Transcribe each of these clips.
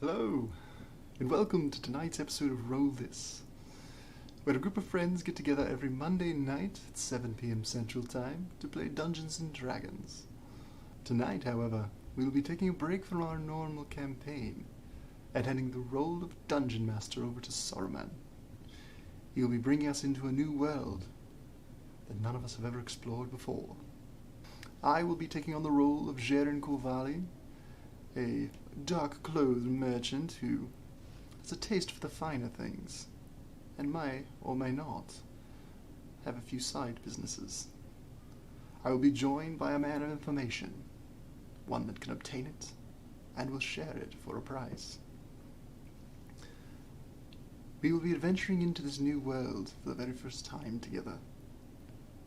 Hello, and welcome to tonight's episode of RoleThis, where a group of friends get together every Monday night at 7 p.m. Central Time to play Dungeons & Dragons. Tonight, however, we will be taking a break from our normal campaign and handing the role of Dungeon Master over to Soroman. He will be bringing us into a new world that none of us have ever explored before. I will be taking on the role of Jaren Corvali, a dark-clothed merchant who has a taste for the finer things, and may, or may not, have a few side businesses. I will be joined by a man of information, one that can obtain it, and will share it for a price. We will be adventuring into this new world for the very first time together,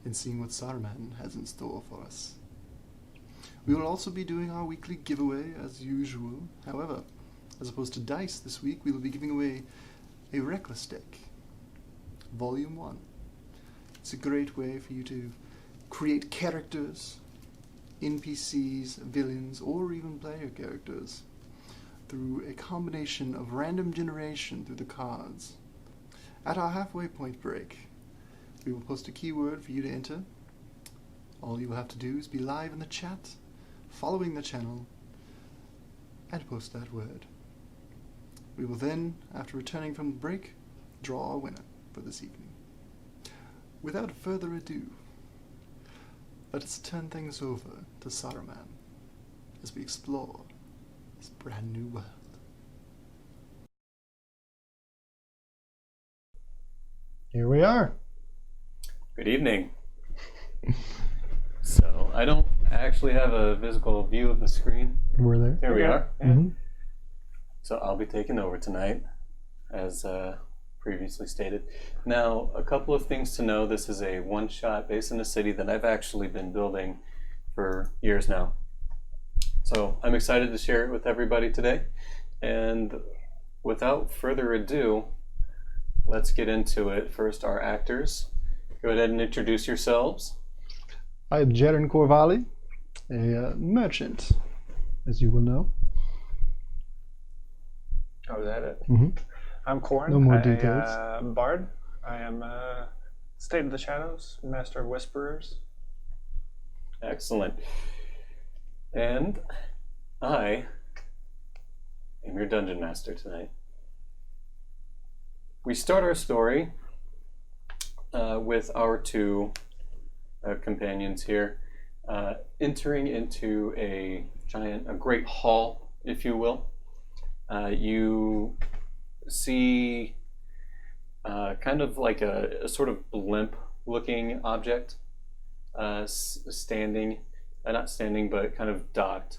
and seeing what Saruman has in store for us. We will also be doing our weekly giveaway as usual. However, as opposed to dice this week, we will be giving away a Reckless deck, Volume 1. It's a great way for you to create characters, NPCs, villains, or even player characters through a combination of random generation through the cards. At our halfway point break, we will post a keyword for you to enter. All you will have to do is be live in the chat, following the channel, and post that word. We will then, after returning from the break, draw a winner for this evening. Without further ado, let us turn things over to Saruman as we explore this brand new world. Here we are. Good evening. So, I don't actually have a physical view of the screen. We're there. Here we are. Mm-hmm. So, I'll be taking over tonight, as previously stated. Now, a couple of things to know. This is a one-shot based in a city that I've actually been building for years now. So, I'm excited to share it with everybody today. And without further ado, let's get into it. First, our actors. Go ahead and introduce yourselves. I am Jaren Corvali, a merchant, as you will know. Oh, is that it? Mm-hmm. I'm Corin. No more details. Bard. I am State of the Shadows, Master of Whisperers. Excellent. And I am your Dungeon Master tonight. We start our story with our two companions here entering into a great hall, if you will. You see kind of like a sort of blimp-looking object standing, not standing, but kind of docked,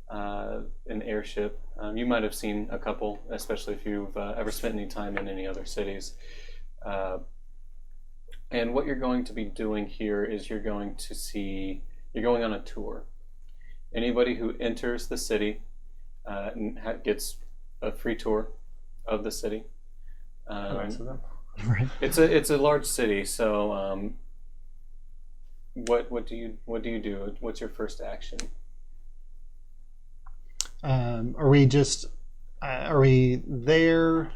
an airship. You might have seen a couple, especially if you've ever spent any time in any other cities. And what you're going to be doing here is you're going on a tour. Anybody who enters the city gets a free tour of the city. Nice of them. Right. It's a large city, so what do you do? What's your first action? Are we there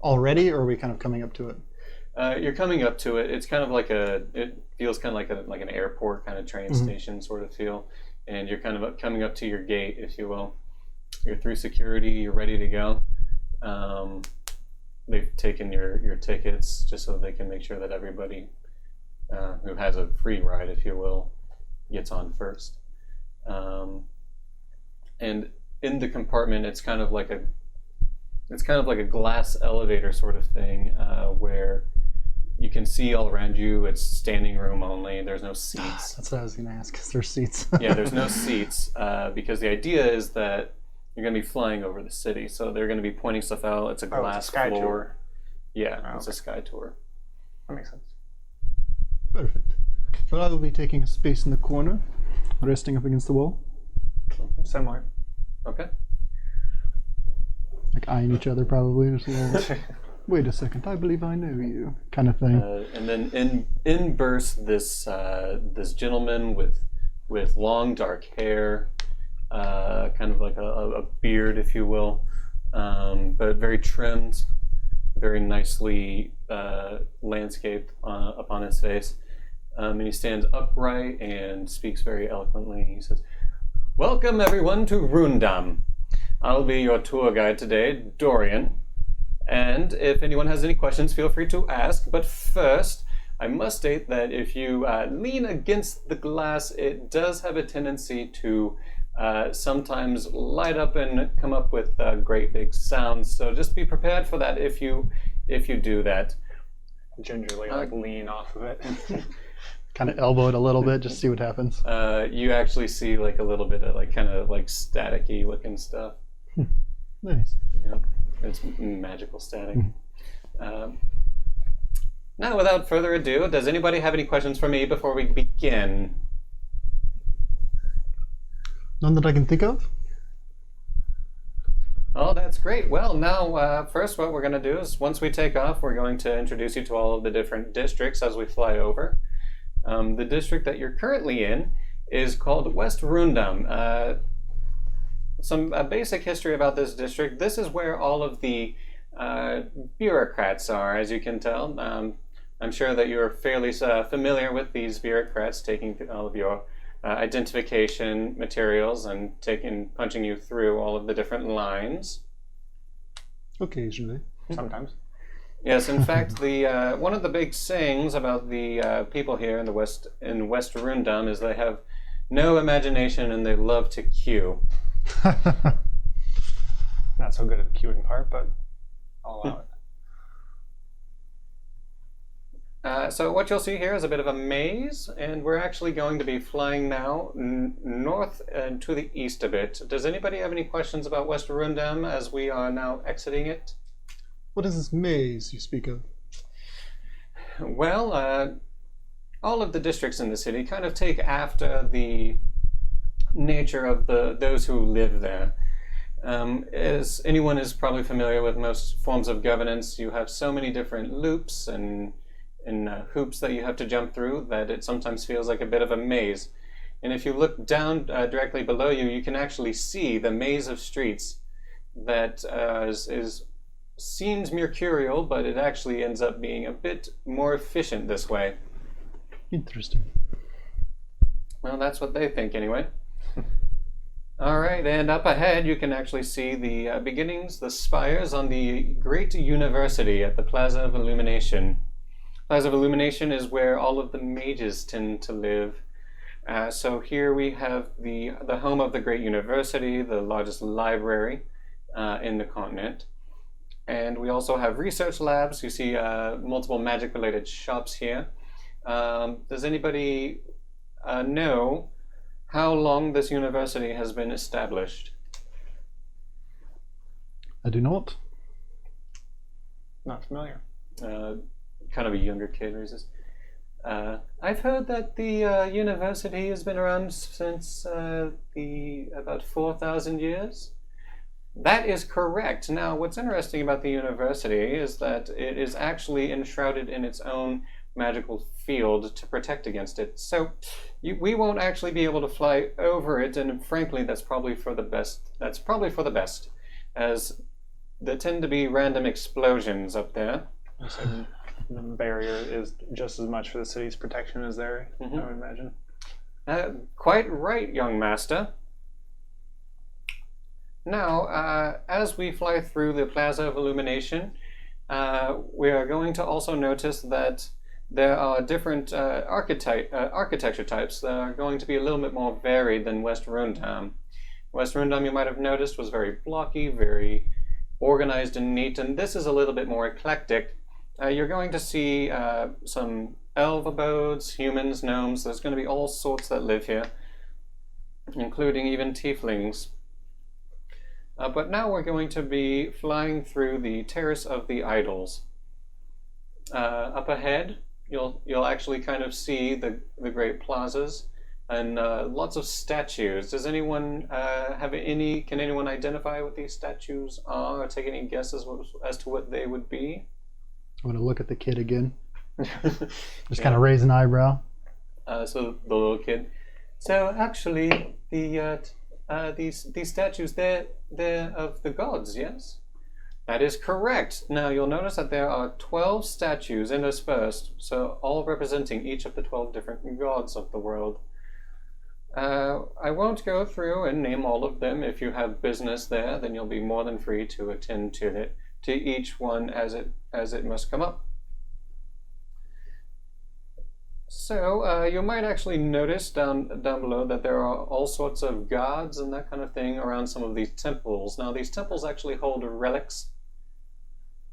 already, or are we kind of coming up to it? You're coming up to it. It's kind of like it feels kind of like an airport kind of train station sort of feel, and you're kind of coming up to your gate, if you will. You're through security. You're ready to go. They've taken your tickets just so they can make sure that everybody who has a free ride, if you will, gets on first. And in the compartment, it's kind of like a glass elevator sort of thing where you can see all around you. It's standing room only. There's no seats. That's what I was going to ask. Is there seats? Yeah, there's no seats because the idea is that you're going to be flying over the city. So they're going to be pointing stuff out. It's a glass it's a sky floor. tour. Yeah, Oh, it's a sky tour. That makes sense. Perfect. Well, I will be taking a space in the corner, resting up against the wall, Similar. Okay. like eyeing each other probably. Just a little, wait a second, I believe I know you, kind of thing. And then in bursts this gentleman with long dark hair, kind kind of like a beard, if you will, but very trimmed, very nicely landscaped upon his face. And he stands upright and speaks very eloquently. He says, "Welcome everyone to Rundam. I'll be your tour guide today, Dorian. And if anyone has any questions, feel free to ask. But first, I must state that if you lean against the glass, it does have a tendency to sometimes light up and come up with great big sounds. So just be prepared for that if you do that." Gingerly, lean off of it. Kind of elbow it a little bit, just see what happens. You actually see like a little bit of like kind of like staticky looking stuff. Nice. Yep. It's magical static. Now, without further ado, does anybody have any questions for me before we begin? None that I can think of. Oh, that's great. Well, now, first what we're going to do is once we take off, we're going to introduce you to all of the different districts as we fly over. The district that you're currently in is called West Rundam. Some basic history about this district. This is where all of the bureaucrats are, as you can tell. I'm sure that you're fairly familiar with these bureaucrats taking all of your identification materials and punching you through all of the different lines. Occasionally. Sometimes. Yes, in fact, the one of the big sayings about the people here in West Rundam is they have no imagination and they love to queue. Not so good at the queuing part, but I'll allow it. So what you'll see here is a bit of a maze, and we're actually going to be flying now north and to the east a bit. Does anybody have any questions about West Rundam as we are now exiting it? What is this maze you speak of? Well, all of the districts in the city kind of take after the nature of those who live there. As anyone is probably familiar with most forms of governance, you have so many different loops and hoops that you have to jump through that it sometimes feels like a bit of a maze. And if you look down directly below you, you can actually see the maze of streets that seems mercurial, but it actually ends up being a bit more efficient this way. Interesting. Well, that's what they think anyway. All right, and up ahead you can actually see the beginnings, the spires on the great university at the Plaza of Illumination. Plaza of Illumination is where all of the mages tend to live. So here we have the home of the great university, the largest library in the continent. And we also have research labs. You see multiple magic-related shops here. Does anybody know how long this university has been established? I do not. Not familiar. Kind of a younger kid raises. I've heard that the university has been around since about 4,000 years. That is correct. Now, what's interesting about the university is that it is actually enshrouded in its own magical field to protect against it. So we won't actually be able to fly over it, and frankly, that's probably for the best. That's probably for the best, as there tend to be random explosions up there. So the barrier is just as much for the city's protection as there, I would imagine. Quite right, young master. Now, as we fly through the Plaza of Illumination, we are going to also notice that there are different architecture types that are going to be a little bit more varied than West Rundam. West Rundam, you might have noticed, was very blocky, very organized and neat, and this is a little bit more eclectic. You're going to see some elf abodes, humans, gnomes. There's going to be all sorts that live here, including even tieflings. But now we're going to be flying through the Terrace of the Idols. Up ahead, you'll actually kind of see the great plazas and lots of statues. Does anyone can anyone identify what these statues are or take any guesses as to what they would be? I'm going to look at the kid again. Just kind of raise an eyebrow. So the little kid. So actually, these statues, they're of the gods, yes? That is correct. Now you'll notice that there are 12 statues interspersed, so all representing each of the 12 different gods of the world. I won't go through and name all of them. If you have business there, then you'll be more than free to attend to each one as it must come up. So you might actually notice down below that there are all sorts of gods and that kind of thing around some of these temples. Now these temples actually hold relics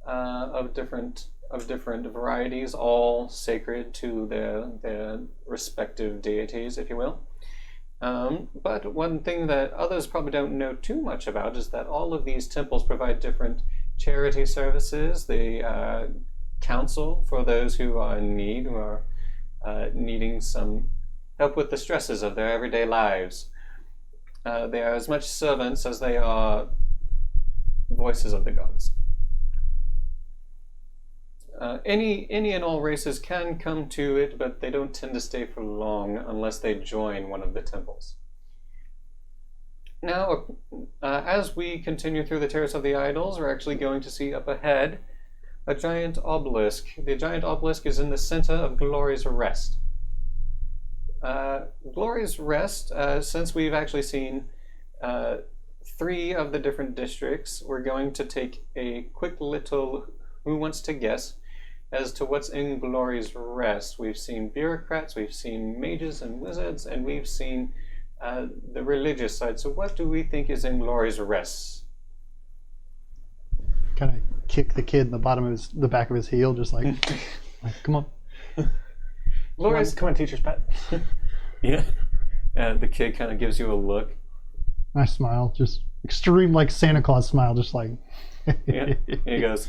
of different varieties, all sacred to their respective deities, if you will. But one thing that others probably don't know too much about is that all of these temples provide different charity services. They counsel for those who are in need, who are needing some help with the stresses of their everyday lives. They are as much servants as they are voices of the gods. Any and all races can come to it, but they don't tend to stay for long unless they join one of the temples. Now, as we continue through the Terrace of the Idols, we're actually going to see up ahead a giant obelisk. The giant obelisk is in the center of Glory's Rest. Glory's Rest, since we've actually seen 3 of the different districts, we're going to take a quick little who wants to guess as to what's in Glory's Rest. We've seen bureaucrats, we've seen mages and wizards, and we've seen the religious side. So what do we think is in Glory's Rest? Kind of kick the kid in the back of his heel, just like, like come on. Come on, teacher's pet. Yeah. The kid kind of gives you a look. Nice smile, just extreme like Santa Claus smile, just like. Yeah. He goes,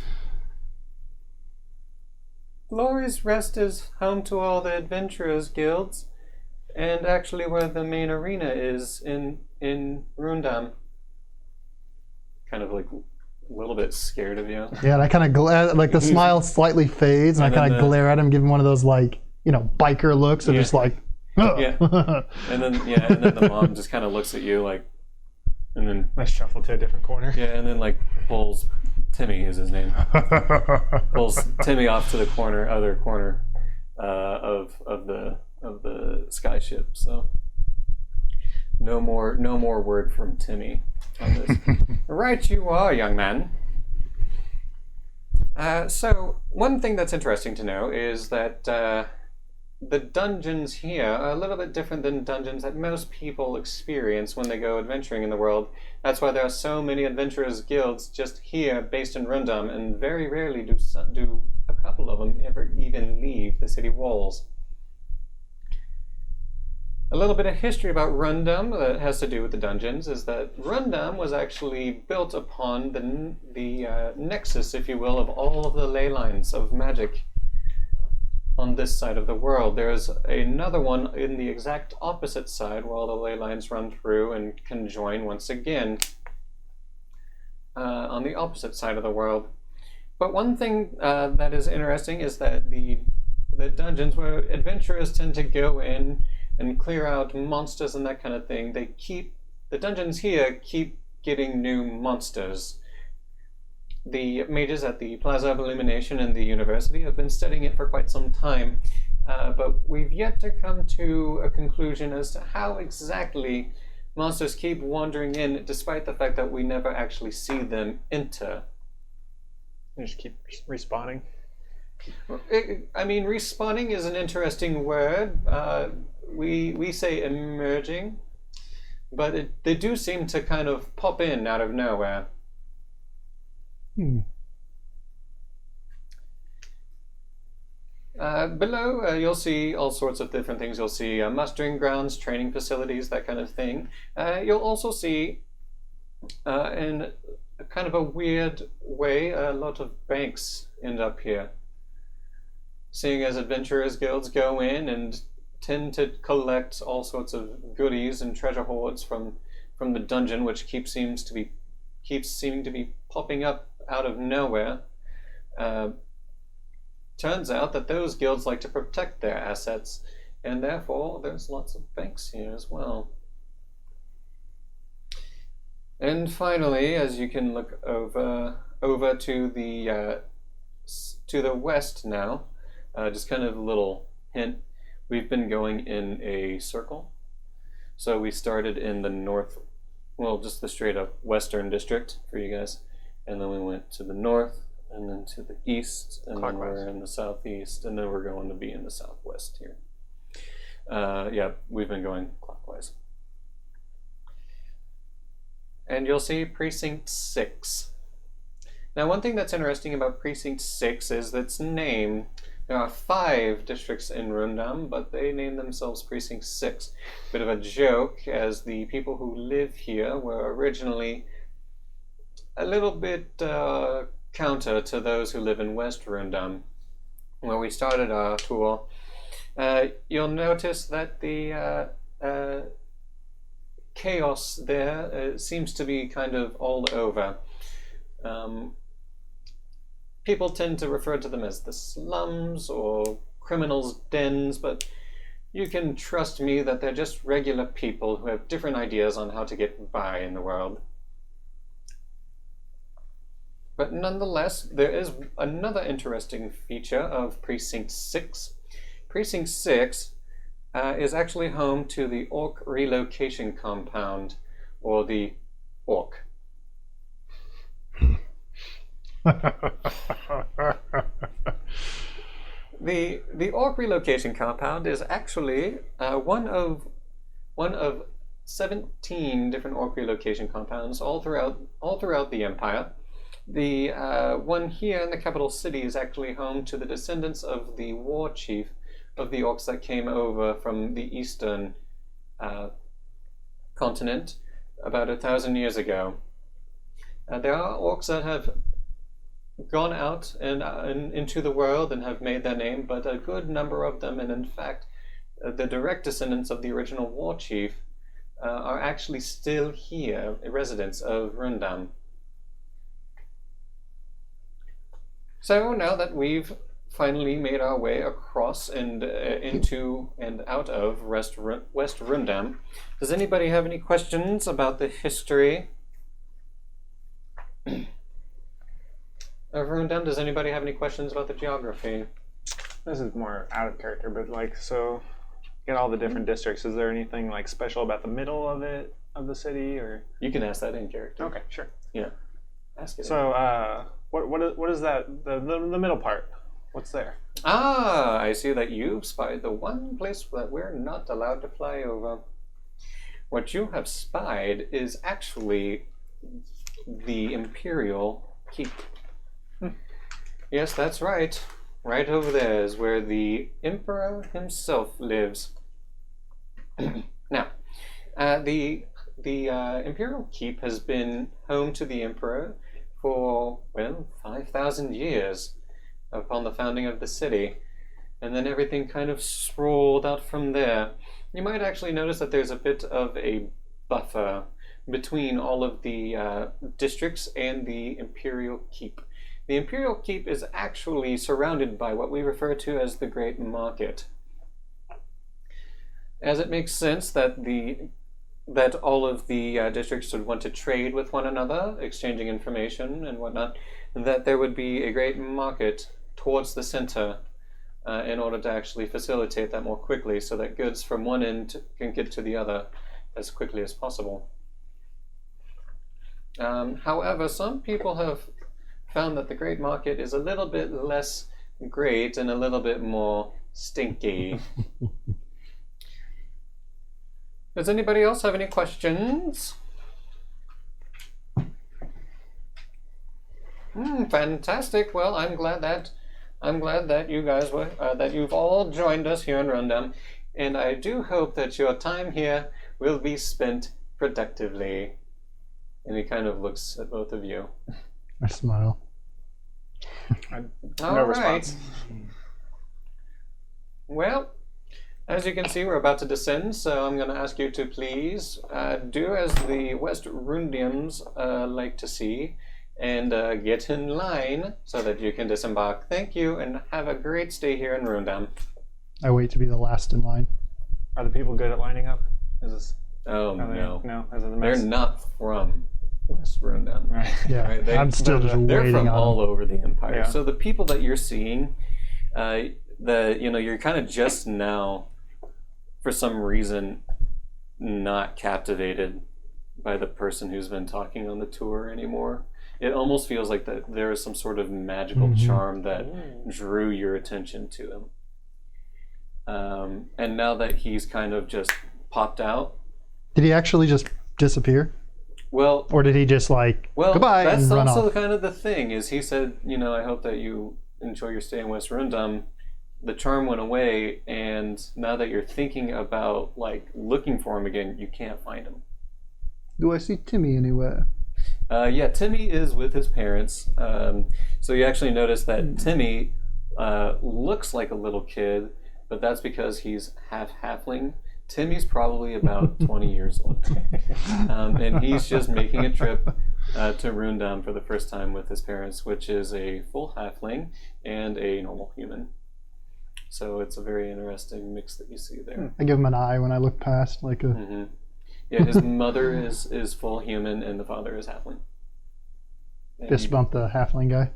Glory's Rest is home to all the adventurers guilds, and actually where the main arena is in Rundam. Kind of like a little bit scared of you. Yeah, and I kind of like the smile slightly fades, and I kind of glare at him, give him one of those like biker looks, and just like. Ugh. Yeah. And then the mom just kind of looks at you like, and then I shuffle to a different corner. Yeah, and then like pulls Timmy is his name. Pulls Timmy off to the other corner of the skyship. So no more word from Timmy on this. Right, you are, young man. So one thing that's interesting to know is that the dungeons here are a little bit different than dungeons that most people experience when they go adventuring in the world. That's why there are so many adventurers guilds just here based in Rundam, and very rarely do a couple of them ever even leave the city walls. A little bit of history about Rundam that has to do with the dungeons is that Rundam was actually built upon the nexus, if you will, of all of the ley lines of magic on this side of the world. There's another one in the exact opposite side where all the ley lines run through and conjoin once again on the opposite side of the world. But one thing that is interesting is that the dungeons where adventurers tend to go in and clear out monsters and that kind of thing, the dungeons here keep getting new monsters. The mages at the Plaza of Illumination and the university have been studying it for quite some time, but we've yet to come to a conclusion as to how exactly monsters keep wandering in, despite the fact that we never actually see them enter. They just keep respawning. Respawning is an interesting word. We say emerging, but they do seem to kind of pop in out of nowhere. Below, you'll see all sorts of different things. You'll see mustering grounds, training facilities, that kind of thing. You'll also see, in kind of a weird way, a lot of banks end up here. Seeing as adventurers guilds go in and tend to collect all sorts of goodies and treasure hoards from the dungeon, which keeps seeming to be popping up out of nowhere. Turns out that those guilds like to protect their assets, and therefore there's lots of banks here as well. And finally, as you can look over to the west now, just kind of a little hint, we've been going in a circle. So we started in the north, well, just the straight up western district for you guys, and then we went to the north, and then to the east, and then we're in the southeast, and then we're going to be in the southwest here. Yeah, we've been going clockwise. And you'll see Precinct 6. Now, one thing that's interesting about Precinct 6 is its name. There are 5 districts in Rundam, but they name themselves Precinct 6. Bit of a joke, as the people who live here were originally a little bit counter to those who live in West Rundam. Where we started our tour, you'll notice that the chaos there seems to be kind of all over. People tend to refer to them as the slums or criminals' dens, but you can trust me that they're just regular people who have different ideas on how to get by in the world. But nonetheless, there is another interesting feature of Precinct 6. Precinct 6 is actually home to the Orc Relocation Compound, or the Orc. The Orc Relocation Compound is actually one of 17 different Orc Relocation Compounds all throughout the Empire. The one here in the capital city is actually home to the descendants of the war chief of the orcs that came over from the eastern continent about 1,000 years ago. There are orcs that have gone out and into the world and have made their name, but a good number of them, and in fact the direct descendants of the original war chief, are actually still here, residents of Rundam. So now that we've finally made our way across and into and out of West Rundam, does anybody have any questions about the history of Rundam? Does anybody have any questions about the geography? This is more out of character, but like, so get all the different districts. Is there anything like special about the middle of it, of the city, or? You can ask that in character. Okay, sure. Yeah. Ask it. So, what is that? The middle part. What's there? Ah, I see that you've spied the one place that we're not allowed to fly over. What you have spied is actually the Imperial Keep. Yes, that's right. Right over there is where the Emperor himself lives. Now, the Imperial Keep has been home to the Emperor for, well, 5,000 years upon the founding of the city. And then everything kind of sprawled out from there. You might actually notice that there's a bit of a buffer between all of the districts and the Imperial Keep. The Imperial Keep is actually surrounded by what we refer to as the Great Market. As it makes sense that all of the districts would want to trade with one another, exchanging information and whatnot, that there would be a great market towards the center in order to actually facilitate that more quickly, so that goods from one end can get to the other as quickly as possible. However, some people have found that the Great Market is a little bit less great and a little bit more stinky. Does anybody else have any questions? Fantastic. Well, I'm glad that you guys were that you've all joined us here in Rundam, and I do hope that your time here will be spent productively. And he kind of looks at both of you. I smile. No response. Well, as you can see, we're about to descend, so I'm going to ask you to please do as the West Rundians like to see, and get in line so that you can disembark. Thank you, and have a great stay here in Rundam. I wait to be the last in line. Are the people good at lining up? Is this? Oh, no. No? Is it the They're mess? not from West Rundown. Right. Yeah, Right, I'm still just They're waiting from on all them. over the Empire. Yeah. So the people that you're seeing, you're kind of just now, for some reason, not captivated by the person who's been talking on the tour anymore. It almost feels like that there is some sort of magical charm that drew your attention to him. And now that he's kind of just popped out, Did he actually just disappear? well, Or did he just goodbye that's and run also off? kind of the thing. Is he said, I hope that you enjoy your stay in West Rundum. The charm went away, and now that you're thinking about looking for him again, you can't find him. Do I see Timmy anywhere? Yeah, Timmy is with his parents. So you actually notice that Timmy looks like a little kid, but that's because he's half halfling. Timmy's probably about 20 years old. And he's just making a trip to Rundum for the first time with his parents, which is a full halfling and a normal human. So it's a very interesting mix that you see there. I give him an eye when I look past, Yeah, his mother is full human and the father is halfling. And fist bump the halfling guy.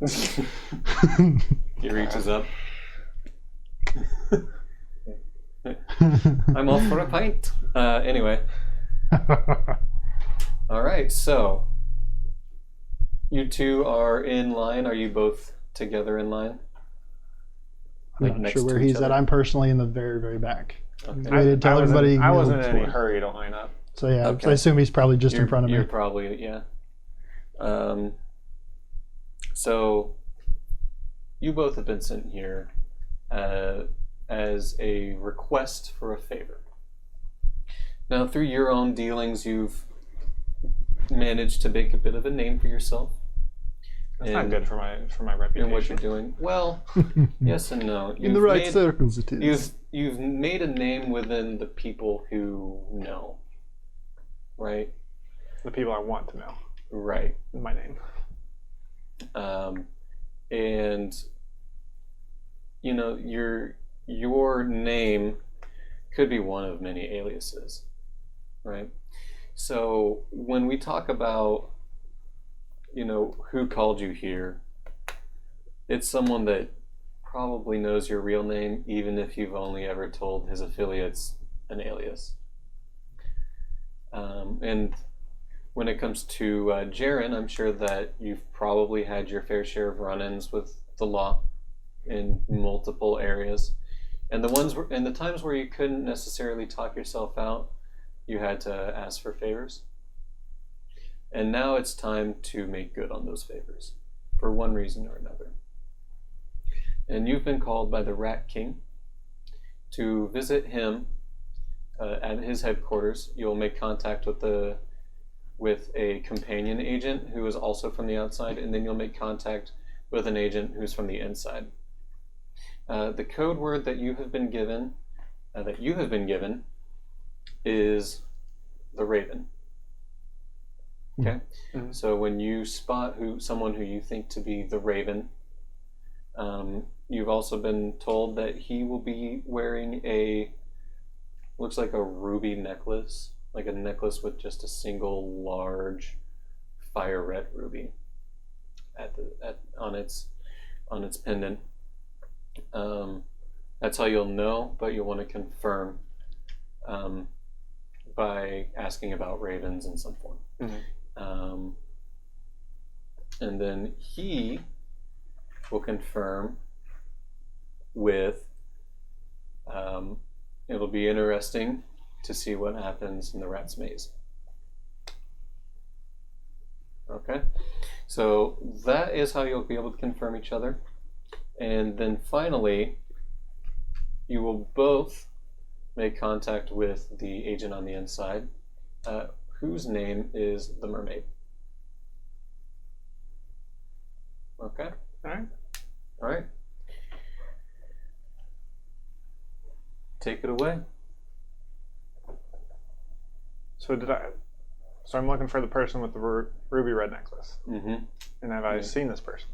he reaches up. I'm off for a pint. Anyway. All right, so you two are in line. Are you both together in line? I'm not sure where he's at. I'm personally in the very, very back. Okay. Waited till everybody I wasn't moved in any forward. hurry to line up. So yeah, Okay. so I assume he's probably just in front of me. You're probably, yeah. So you both have been sent here as a request for a favor. Now, through your own dealings, you've managed to make a bit of a name for yourself. That's not good for my reputation. And what you're doing. Well, yes and no. In the right circles, it is. You've made a name within the people who know, right? The people I want to know. Right. My name. And your name could be one of many aliases, right? So when we talk about who called you here, it's someone that probably knows your real name, even if you've only ever told his affiliates an alias. And when it comes to Jaren, I'm sure that you've probably had your fair share of run-ins with the law in multiple areas, and the times where you couldn't necessarily talk yourself out, you had to ask for favors. And now it's time to make good on those favors, for one reason or another. And you've been called by the Rat King to visit him at his headquarters. You'll make contact with a companion agent who is also from the outside, and then you'll make contact with an agent who's from the inside. The code word that you have been given, is the Raven. Okay, so when you spot someone who you think to be the Raven, you've also been told that he will be wearing looks like a ruby necklace, like a necklace with just a single large fire red ruby on its pendant. That's how you'll know, but you'll want to confirm by asking about ravens in some form. And then he will confirm with it'll be interesting to see what happens in the rat's maze. Okay, so that is how you'll be able to confirm each other. And then finally, you will both make contact with the agent on the inside, whose name is the Mermaid. Okay? All right. Take it away. So I'm looking for the person with the ruby red necklace. Mm-hmm. And have I seen this person?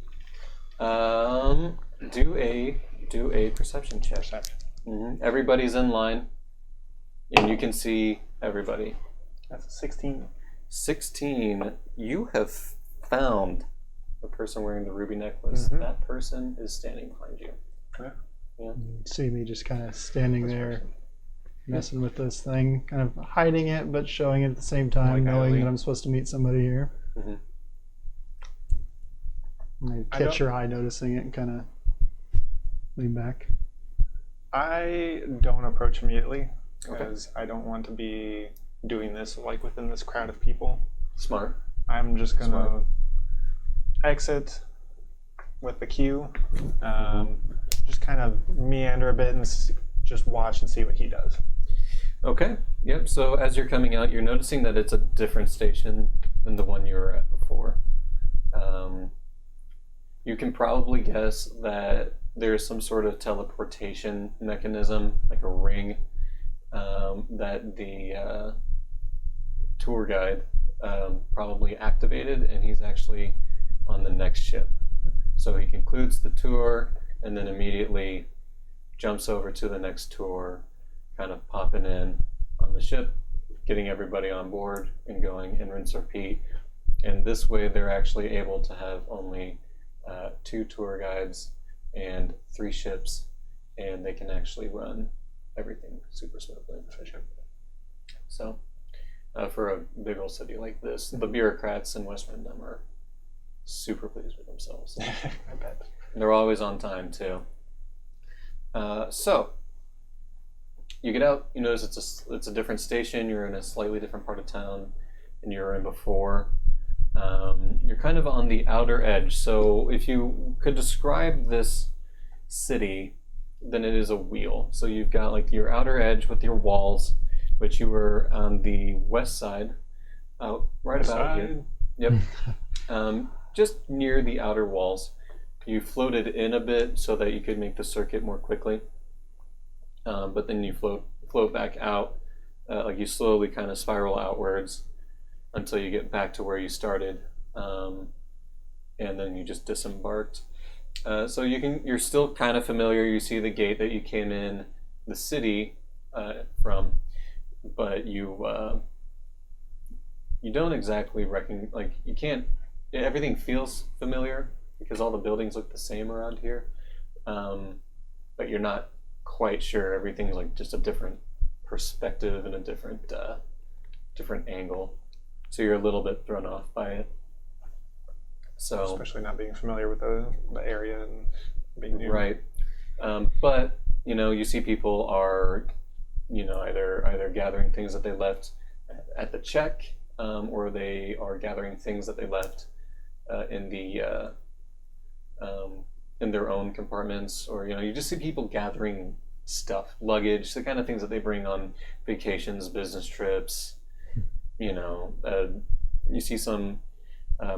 Do a perception check. Perception. Mm-hmm. Everybody's in line, and you can see everybody. That's a 16. 16, you have found the person wearing the ruby necklace. Mhm. That person is standing behind you. You see me just kind of standing This there, person. messing with this thing, kind of hiding it, but showing it at the same time, Like knowing Eileen. that I'm supposed to meet somebody here. Mhm. And I I catch don't- your eye noticing it and kind of lean back. I don't approach immediately Okay. because I don't want to be doing this like within this crowd of people. Smart. I'm just gonna Smart. exit with the queue, just kind of meander a bit and just watch and see what he does. Okay. Yep. So as you're coming out, you're noticing that it's a different station than the one you were at before. You can probably guess that there's some sort of teleportation mechanism, like a ring, that the tour guide probably activated, and he's actually on the next ship. So he concludes the tour and then immediately jumps over to the next tour, kind of popping in on the ship, getting everybody on board and going and rinse repeat. And this way they're actually able to have only 2 tour guides and 3 ships, and they can actually run everything super smoothly. So for a big old city like this, the bureaucrats in West Windham are super pleased with themselves. I bet. And they're always on time too. So you get out. You notice it's a different station. You're in a slightly different part of town than you were in before. You're kind of on the outer edge. So if you could describe this city, then it is a wheel. So you've got like your outer edge with your walls, which you were on the west side, right about here. Yep. Just near the outer walls. You floated in a bit so that you could make the circuit more quickly. But then you float back out, like you slowly kind of spiral outwards until you get back to where you started, and then you just disembarked. So you're still kind of familiar. You see the gate that you came in the city from, but you don't exactly you can't. Everything feels familiar because all the buildings look the same around here, but you're not quite sure. Everything's like just a different perspective and a different angle. So you're a little bit thrown off by it. So Especially not being familiar with the area and being new. right, but you see people are either gathering things that they left at the check, or they are gathering things that they left in their own compartments, or you just see people gathering stuff, luggage, the kind of things that they bring on vacations, business trips. You see some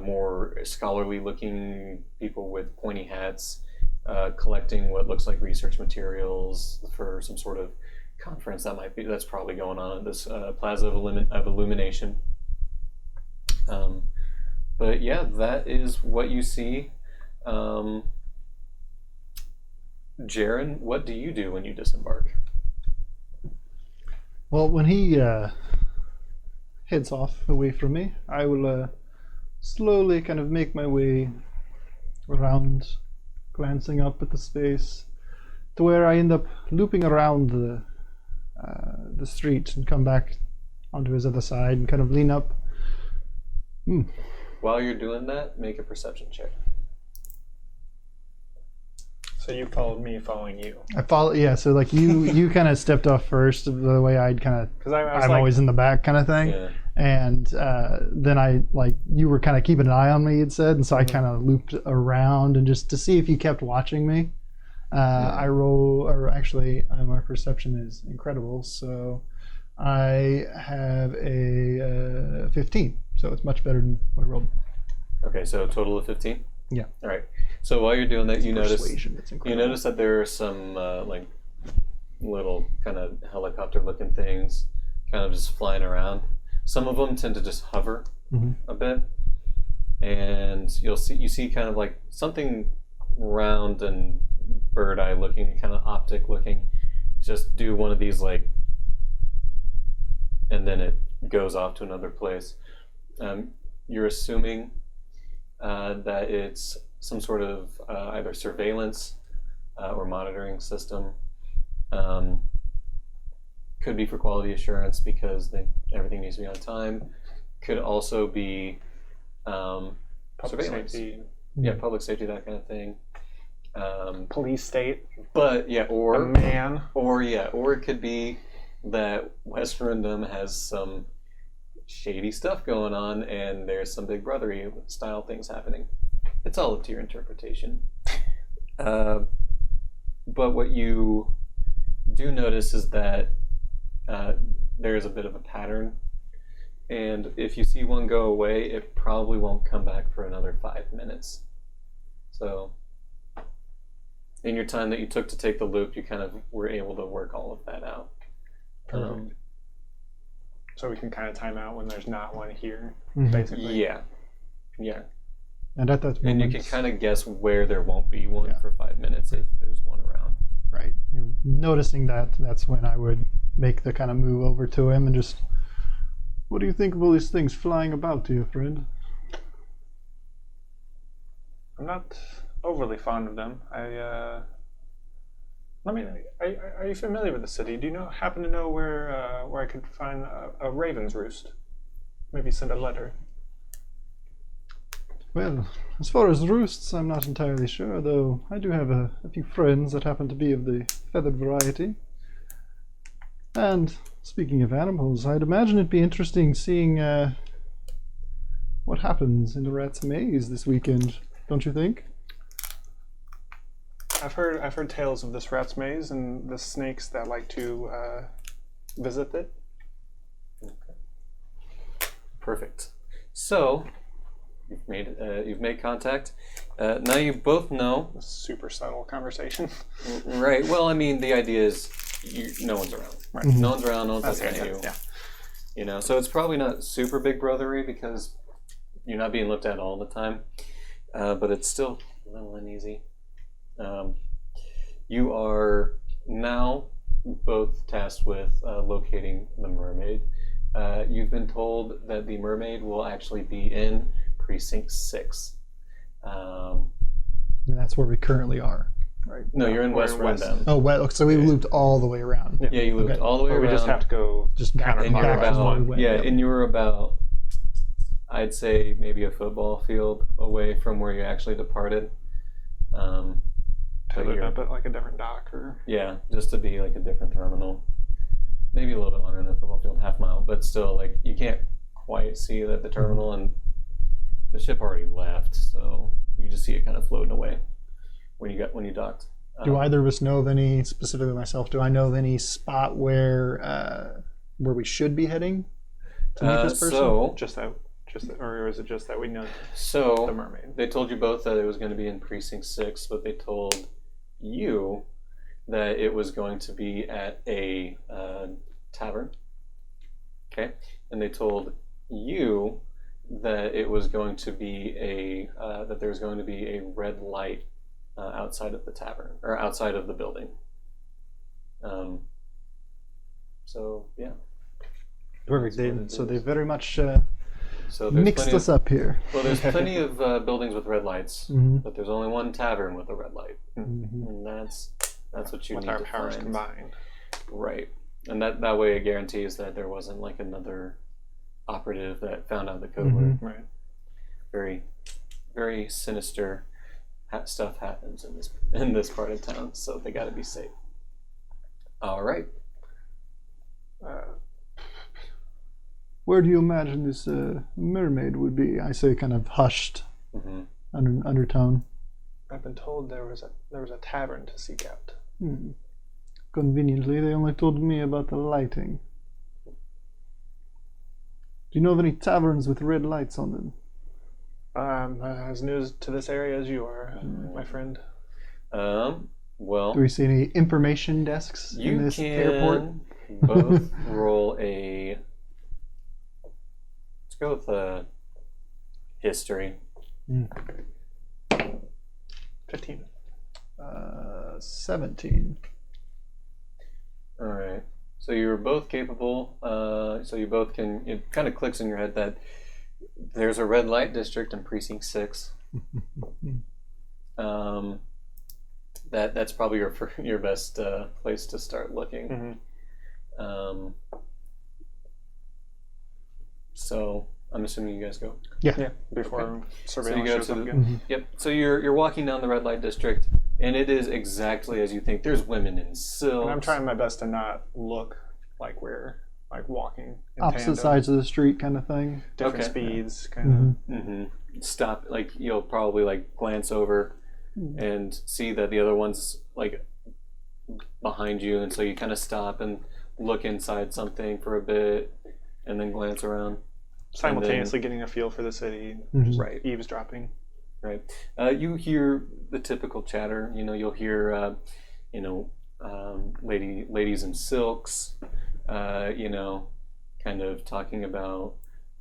more scholarly looking people with pointy hats collecting what looks like research materials for some sort of conference that's probably going on at this Plaza of Illumination. But yeah, that is what you see. Jaren, what do you do when you disembark? Well, when he heads off away from me, I will slowly kind of make my way around, glancing up at the space, to where I end up looping around the street and come back onto his other side and kind of lean up. While you're doing that, make a perception check. So you followed me following you. I follow, yeah. So like you kind of stepped off first, the way I'd kind of. Because I was I'm like, always in the back, kind of thing. Yeah. And then I you were kind of keeping an eye on me, you'd said, and so I kind of looped around and just to see if you kept watching me. I roll, or actually, my perception is incredible, so I have a 15, so it's much better than what I rolled. Okay, so a total of 15? Yeah. All right. So while you're doing that, you notice It's incredible. that there are some little kind of helicopter-looking things kind of just flying around. Some of them tend to just hover a bit, and you see kind of like something round and bird-eye looking, kind of optic looking, just do one of these and then it goes off to another place. You're assuming that it's some sort of either surveillance or monitoring system. Could be for quality assurance because everything needs to be on time. Could also be Public surveillance. safety, Yeah, public safety, that kind of thing. police state, But yeah, a or man. or it could be that West Rundum has some shady stuff going on, and there's some Big Brothery style things happening. It's all up to your interpretation. But what you do notice is that there's a bit of a pattern, and if you see one go away, it probably won't come back for another 5 minutes. So in your time that you took to take the loop, you kind of were able to work all of that out. So we can kind of time out when there's not one here, Mhm. basically. Yeah. And at that And moment, you can kind of guess where there won't be one Yeah. for 5 minutes if there's one around. right, noticing that's when I would make the kind of move over to him and just, what do you think of all these things flying about to you, friend? I'm not overly fond of them. Are you familiar with the city? Do you happen to know where I could find a raven's roost? Maybe send a letter. Well, as far as roosts, I'm not entirely sure, though I do have a few friends that happen to be of the feathered variety. And speaking of animals, I'd imagine it'd be interesting seeing what happens in the rat's maze this weekend, don't you think? I've heard tales of this rat's maze and the snakes that like to visit it. Perfect. So you've made contact. Now you both know. A super subtle conversation. Right. Well, I mean, the idea is no one's around. Right. No one's around. No one's That's looking at good. you. Yeah. You know, so it's probably not super Big Brothery because you're not being looked at all the time, but it's still a little uneasy. You are now both tasked with locating the mermaid. You've been told that the mermaid will actually be in Precinct 6. And that's where we currently are, right? No, you're in We're West in West. Rundum. Oh, well, so we looped all the way around. Yeah, you looped Okay. all the way Or we around. just have to go Just back and you're back counterclockwise as about we went. yeah, Yep. and you were about, I'd say maybe a football field away from where you actually departed. to But loop you're- up at like a different dock or Yeah, just to be like a different terminal. Maybe a little bit longer than the football field, half mile, but still, like, you can't quite see it at the terminal, and the ship already left, so you just see it kind of floating away when you docked. Do either of us know of any, specifically myself, do I know of any spot where we should be heading to meet this person? or is it just that we know the So mermaid? they told you both that it was going to be in Precinct 6, but they told you that it was going to be at a tavern. Okay, and they told you that it was going to be that there was going to be a red light outside of the tavern or outside of the building. So yeah. Perfect. That's what it So they is. very much So there's mixed plenty us of, up here. well, there's plenty of buildings with red lights, Mhm. but there's only one tavern with a red light, Mhm. and that's what you With need our to powers find. combined. Right, and that way it guarantees that there wasn't like another operative that found out the code word. Mhm. Right. Very, very sinister stuff happens in this part of town, so they got to be safe. All right. Where do you imagine this mermaid would be? I say, kind of hushed Mm-hmm. undertone. I've been told there was a tavern to seek out. Conveniently, they only told me about the lighting. Do you know of any taverns with red lights on them? As new to this area as you are, my friend. Well, Do we see any information desks you in this can airport? both roll a. Let's go with history. 15. 17. All right. So you're both capable. So you both can. It kind of clicks in your head that There's a red light district in Precinct 6. That's probably your best place to start looking. Mm-hmm. So I'm assuming you guys go. Yeah. Before surveillance shows up again. Yep. So you're walking down the red light district, and it is exactly as you think. There's women in silks. And I'm trying my best to not look like we're like walking in Opposite tandem. sides of the street kind of thing. Different Okay. speeds, kind of. Mm-hmm. Stop. Like you'll probably like glance over and see that the other one's like behind you, and so you kind of stop and look inside something for a bit, and then glance around. Simultaneously getting a feel for the city, just Right. eavesdropping. Right. You hear the typical chatter. You'll hear, ladies in silks, kind of talking about,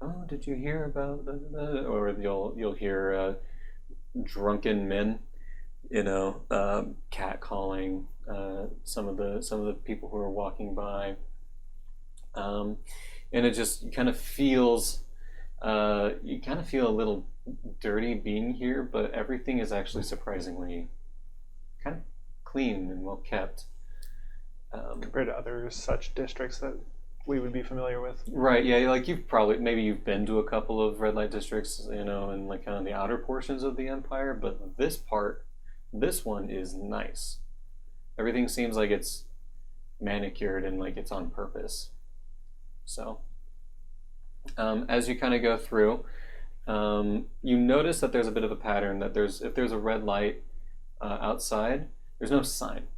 oh, did you hear about the? Or you'll hear drunken men, catcalling some of the people who are walking by, and it just kind of feels, you kind of feel a little dirty being here, but everything is actually surprisingly kind of clean and well kept. Compared to other such districts that we would be familiar with. Right, yeah, like you've been to a couple of red light districts, in like kind of the outer portions of the Empire, but this one is nice. Everything seems like it's manicured and like it's on purpose. So, as you kind of go through, you notice that there's a bit of a pattern, that if there's a red light outside, there's no sign.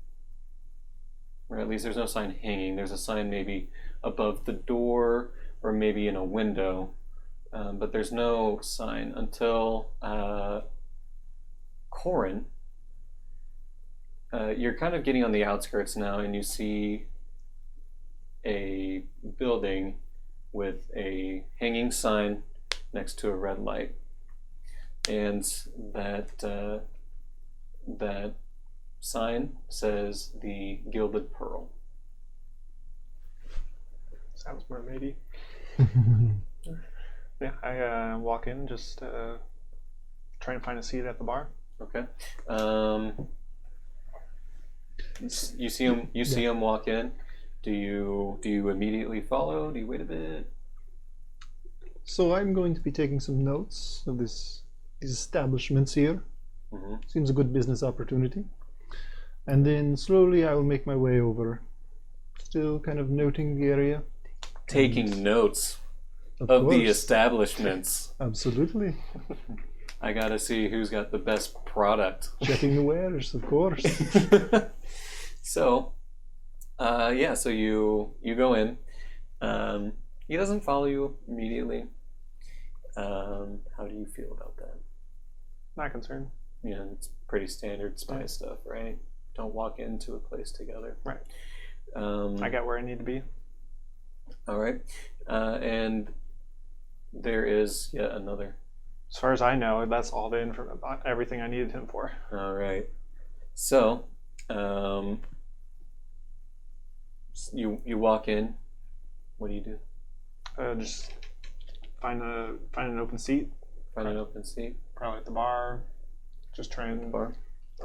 Or at least there's no sign hanging. There's a sign maybe above the door or maybe in a window, but there's no sign until Corin. You're kind of getting on the outskirts now, and you see a building with a hanging sign next to a red light, and that sign says the Gilded Pearl. Sounds mermaidy. Yeah, I walk in, just try and find a seat at the bar. Okay. You see him. You see him walk in. Do you immediately follow? Do you wait a bit? So I'm going to be taking some notes of these establishments here. Mm-hmm. Seems a good business opportunity. And then slowly I will make my way over, still kind of noting the area. Taking notes Of of the course. establishments. Absolutely. I gotta see who's got the best product. Checking the wares, of course. So, so you go in. He doesn't follow you immediately. How do you feel about that? Not concerned. It's pretty standard spy stuff, right? Don't walk into a place together. Right. I I got where I need to be. All right. And there is yet another. As far as I know, that's all the everything I needed him for. All right. So, you walk in. What do you do? Just find an open seat, Find an open seat. probably at the bar. Just try and Bar.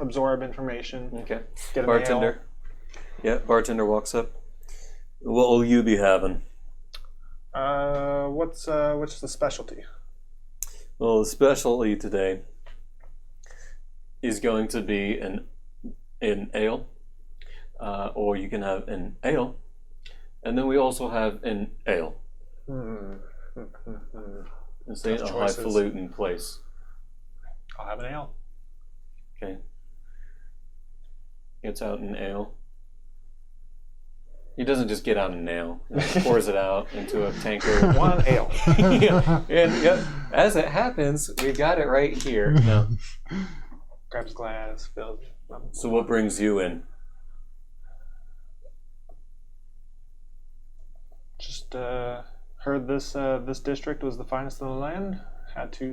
absorb information. Okay. Get a Bartender. Yeah, bartender walks up. What will you be having? What's the specialty? Well, the specialty today is going to be an ale, or you can have an ale, and then we also have an ale. This ain't a Tough choices. highfalutin place. I'll have an ale. Okay. Gets out an ale. He doesn't just get out an ale. He pours it out into a tanker. One ale. Yeah. And as it happens, we got it right here. No. Grabs glass, fills. So what brings you in? Just heard this district was the finest in the land. Had to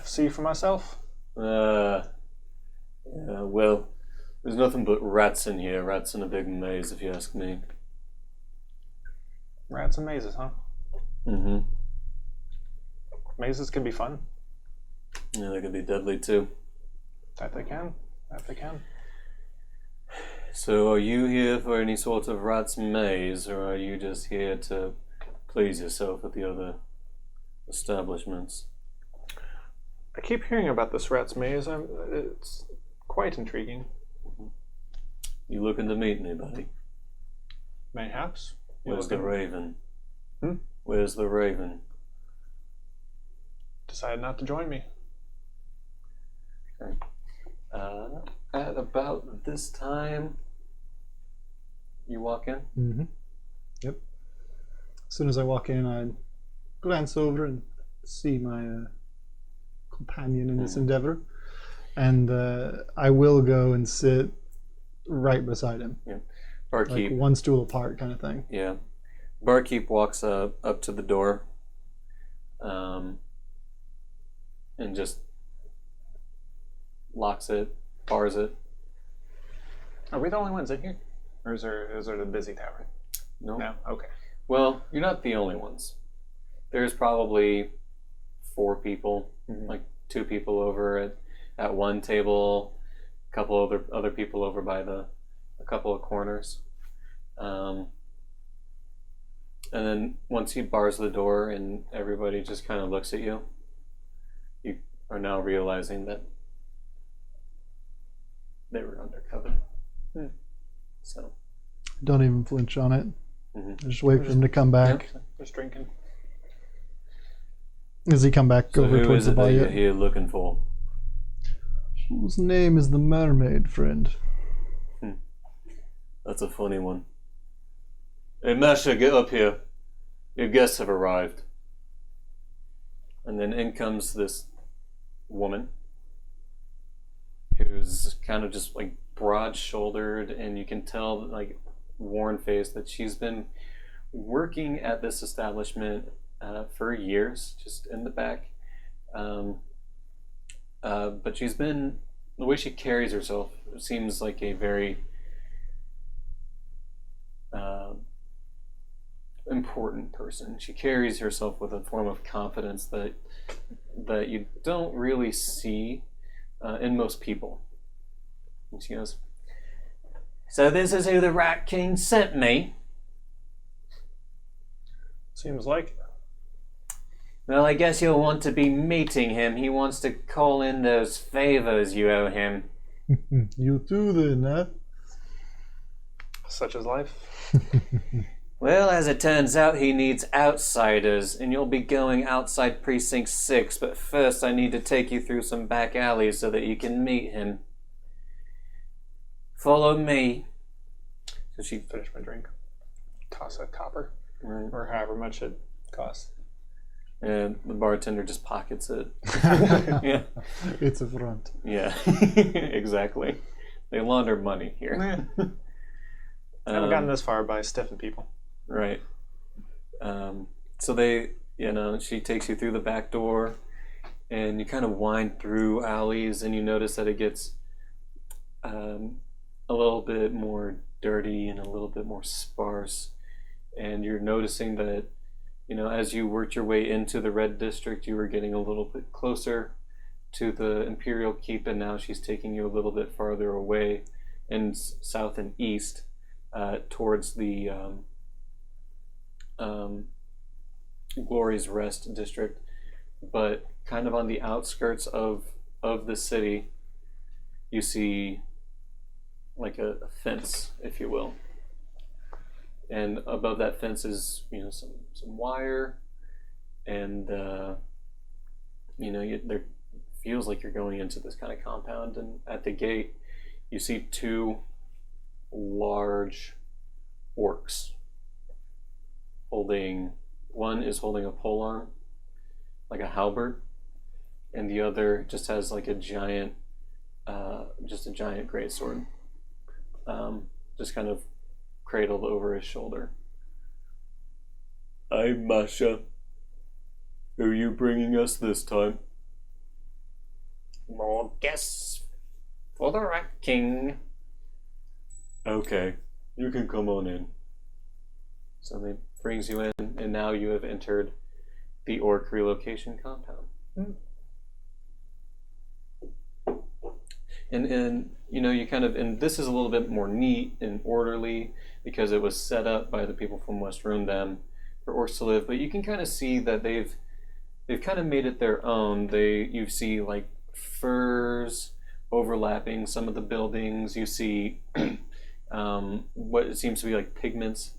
see for myself. Well, there's nothing but rats in here. Rats in a big maze, if you ask me. Rats and mazes, huh? Mm-hmm. mazes can be fun. Yeah, they could be deadly too. That they can. That they can. So, are you here for any sort of rat's maze, or are you just here to please yourself at the other establishments? I keep hearing about this rat's maze. It's quite intriguing. You looking to meet anybody? Mayhaps. Where's the raven? Hmm? Where's the raven? Decided not to join me. Okay. At about this time, you walk in? Mm-hmm. Yep. As soon as I walk in, I glance over and see my companion in this endeavor. And I will go and sit right beside him. Yeah. Barkeep. Like one stool apart kind of thing. Yeah. Barkeep walks up to the door and just locks it, bars it. Are we the only ones in here? Or is there a busy tavern? No. No? Okay. Well, you're not the only ones. There's probably 4 people, like 2 people over at one table, a couple other people over by a couple of corners. And then once he bars the door and everybody just kind of looks at you, you are now realizing that they were undercover. So Don't even flinch on it. Mhm. I just wait for him to come back. Yep. Just drinking. Does he come back So over who towards is the it bar that you're yet? here looking for? Whose name is the mermaid, friend? That's a funny one. Hey, Masha, get up here. Your guests have arrived. And then in comes this woman who's kind of just like broad-shouldered, and you can tell, like, worn-faced, that she's been working at this establishment for years, just in the back. But she's been, the way she carries herself seems like a very important person. She carries herself with a form of confidence that you don't really see in most people. And she goes, "So this is who the Rat King sent me? Seems like. Well, I guess you'll want to be meeting him. He wants to call in those favors you owe him." You too, then, huh? Such is life. Well, as it turns out, he needs outsiders, and you'll be going outside Precinct 6, but first I need to take you through some back alleys so that you can meet him. Follow me. So she... Finish my drink. Toss a copper. Right. Or however much it costs. And the bartender just pockets it. Yeah. It's a front. Yeah. Exactly. They launder money here. I haven't gotten this far by stiffing people. Right. So they, she takes you through the back door, and you kind of wind through alleys, and you notice that it gets a little bit more dirty and a little bit more sparse. And you're noticing that, as you worked your way into the Red District, you were getting a little bit closer to the Imperial Keep, and now she's taking you a little bit farther away and south and east towards the Glory's Rest district, but kind of on the outskirts of the city, you see like a fence, if you will, and above that fence is some wire, and there feels like you're going into this kind of compound, and at the gate you see 2 large orcs one is holding a polearm, like a halberd, and the other just has like a giant greatsword, just kind of cradled over his shoulder. "Hey, Masha, who are you bringing us this time?" "More guests for the Rat King." "Okay, you can come on in." So they brings you in, and now you have entered the orc relocation compound. And you know, you kind of, and this is a little bit more neat and orderly because it was set up by the people from West Rundam for orcs to live, but you can kind of see that they've kind of made it their own. You see like firs overlapping some of the buildings. You see what it seems to be like pigments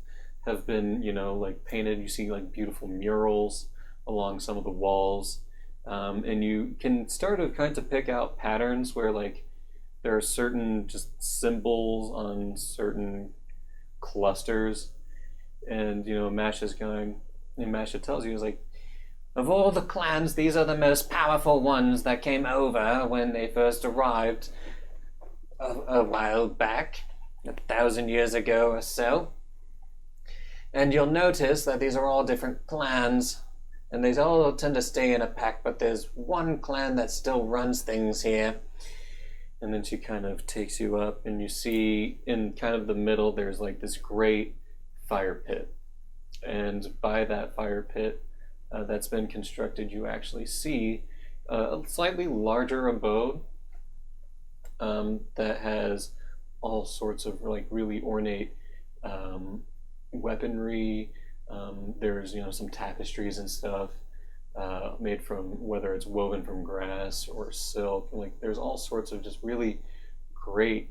have been, you know, like painted. You see like beautiful murals along some of the walls, and you can start to kind of pick out patterns where like there are certain just symbols on certain clusters, and you know, Masha tells you, is like, of all the clans, these are the most powerful ones that came over when they first arrived a while back, 1,000 years ago or so. And you'll notice that these are all different clans, and they all tend to stay in a pack, but there's one clan that still runs things here. And then she kind of takes you up, and you see in kind of the middle there's like this great fire pit. And by that fire pit that's been constructed, you actually see a slightly larger abode that has all sorts of like really ornate weaponry. There's, you know, some tapestries and stuff made from, whether it's woven from grass or silk. Like there's all sorts of just really great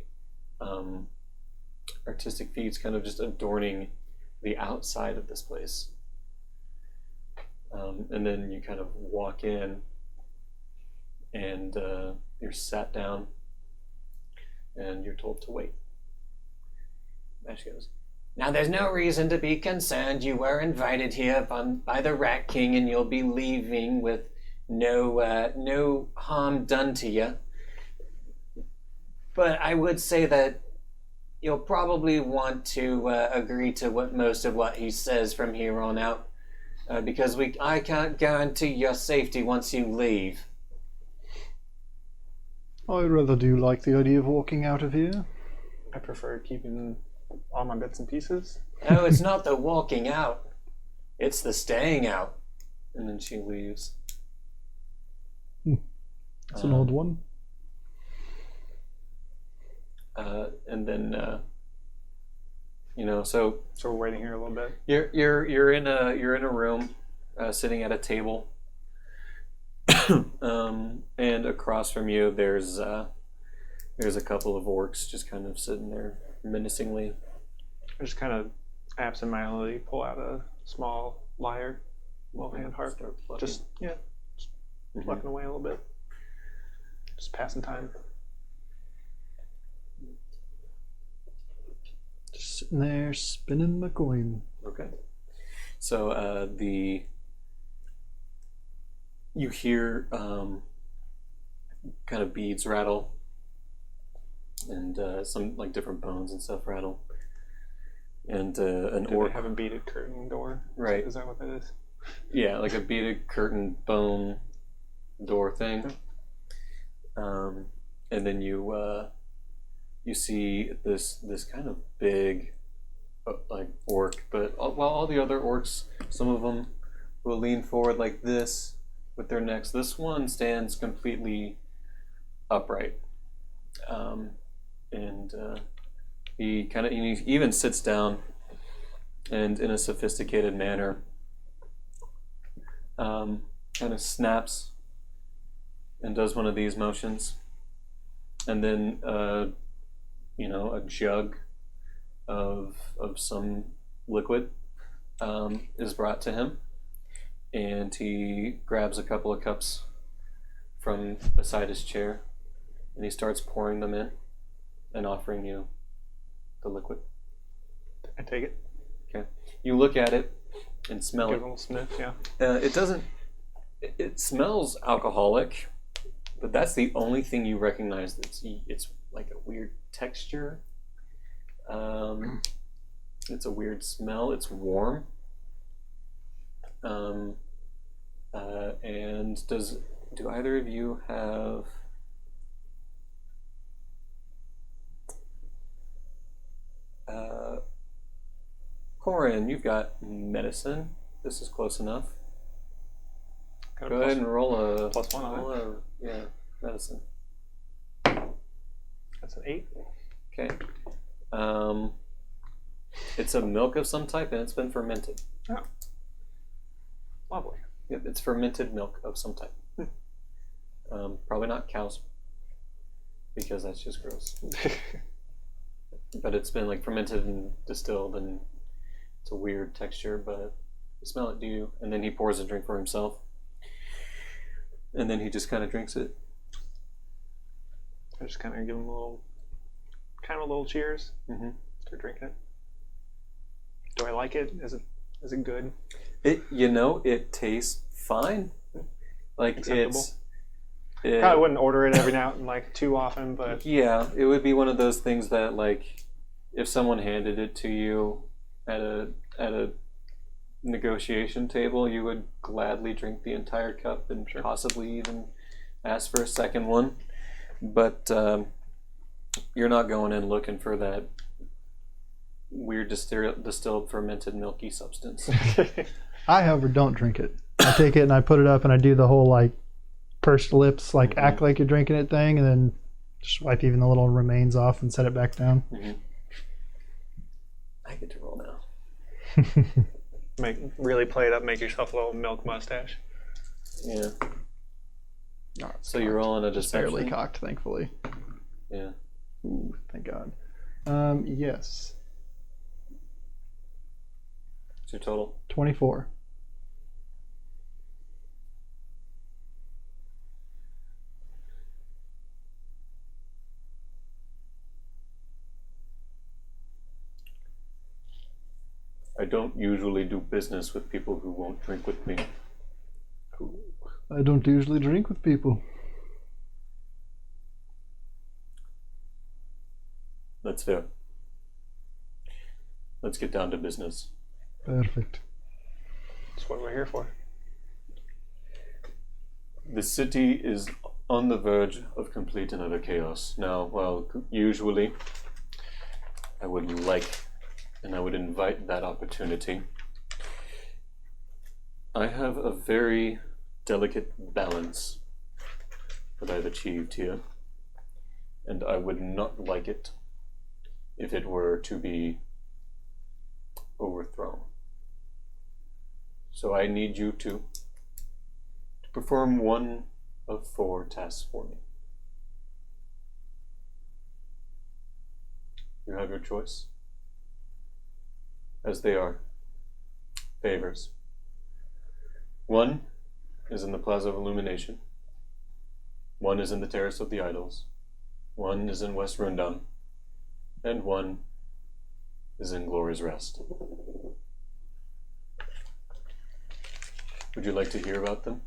artistic feats kind of just adorning the outside of this place. And then you kind of walk in, and you're sat down, and you're told to wait. Ash goes, now there's no reason to be concerned. You were invited here by the Rat King, and you'll be leaving with no harm done to you. But I would say that you'll probably want to agree to most of what he says from here on out, because I can't guarantee your safety once you leave. I rather do like the idea of walking out of here. I prefer keeping all my bits and pieces. Oh, it's not the walking out. It's the staying out. And then she leaves. It's an odd one. And then, you know, so we're waiting here a little bit. you're in a room, sitting at a table, and across from you there's a couple of orcs just kind of sitting there menacingly. I just kind of absentmindedly pull out a small lyre, little hand harp. Just plucking away a little bit. Just passing time. Just sitting there spinning my coin. Okay. So you hear kind of beads rattle, and some like different bones and stuff rattle, and an orc. They have a beaded curtain door. Right. Is that what that is? Yeah, like a beaded curtain bone door thing. And then you see this kind of big like orc, but while all the other orcs, some of them will lean forward like this with their necks. This one stands completely upright, and he even sits down, and in a sophisticated manner, kind of snaps and does one of these motions, and then a jug of some liquid is brought to him, and he grabs a couple of cups from beside his chair, and he starts pouring them in and offering you the liquid. I take it. Okay. You look at it and smell Give it. a little sniff, yeah. It doesn't. It smells alcoholic, but that's the only thing you recognize. It's like a weird texture. It's a weird smell. It's warm. And do either of you have Corin, you've got medicine. This is close enough. Got a Go ahead and roll a +1 on roll it. medicine. That's an 8. Okay. It's a milk of some type, and it's been fermented. Oh, lovely. Yep, it's fermented milk of some type. Probably not cow's, because that's just gross. But it's been like fermented and distilled, and it's a weird texture. But you smell it, do you? And then he pours a drink for himself, and then he just kind of drinks it. I just kind of give him a little cheers. Mm-hmm. Start drinking it. Do I like it? Is it good? It tastes fine. Like Acceptable. It Probably wouldn't order it every now and like too often, but yeah, it would be one of those things that like if someone handed it to you at a negotiation table, you would gladly drink the entire cup and possibly even ask for a second one. But you're not going in looking for that weird distilled fermented milky substance. I, however, don't drink it. I take it and I put it up and I do the whole like pursed lips, like act like you're drinking it thing, and then just wipe even the little remains off and set it back down. Mm-hmm. I get to roll now. really play it up, make yourself a little milk mustache. Yeah. Oh, So you're rolling a just deception. barely cocked, thankfully. Yeah. Ooh, thank God. Yes. What's your total? 24. I don't usually do business with people who won't drink with me. I don't usually drink with people. That's fair. Let's get down to business. Perfect. That's what we're here for. The city is on the verge of complete and utter chaos. Now, well, usually I would like and I would invite that opportunity. I have a very delicate balance that I've achieved here, and I would not like it if it were to be overthrown. So I need you to perform one of 4 tasks for me. You have your choice, as they are favors. One is in the Plaza of Illumination. One is in the Terrace of the Idols. One is in West Rundown. And one is in Glory's Rest. Would you like to hear about them?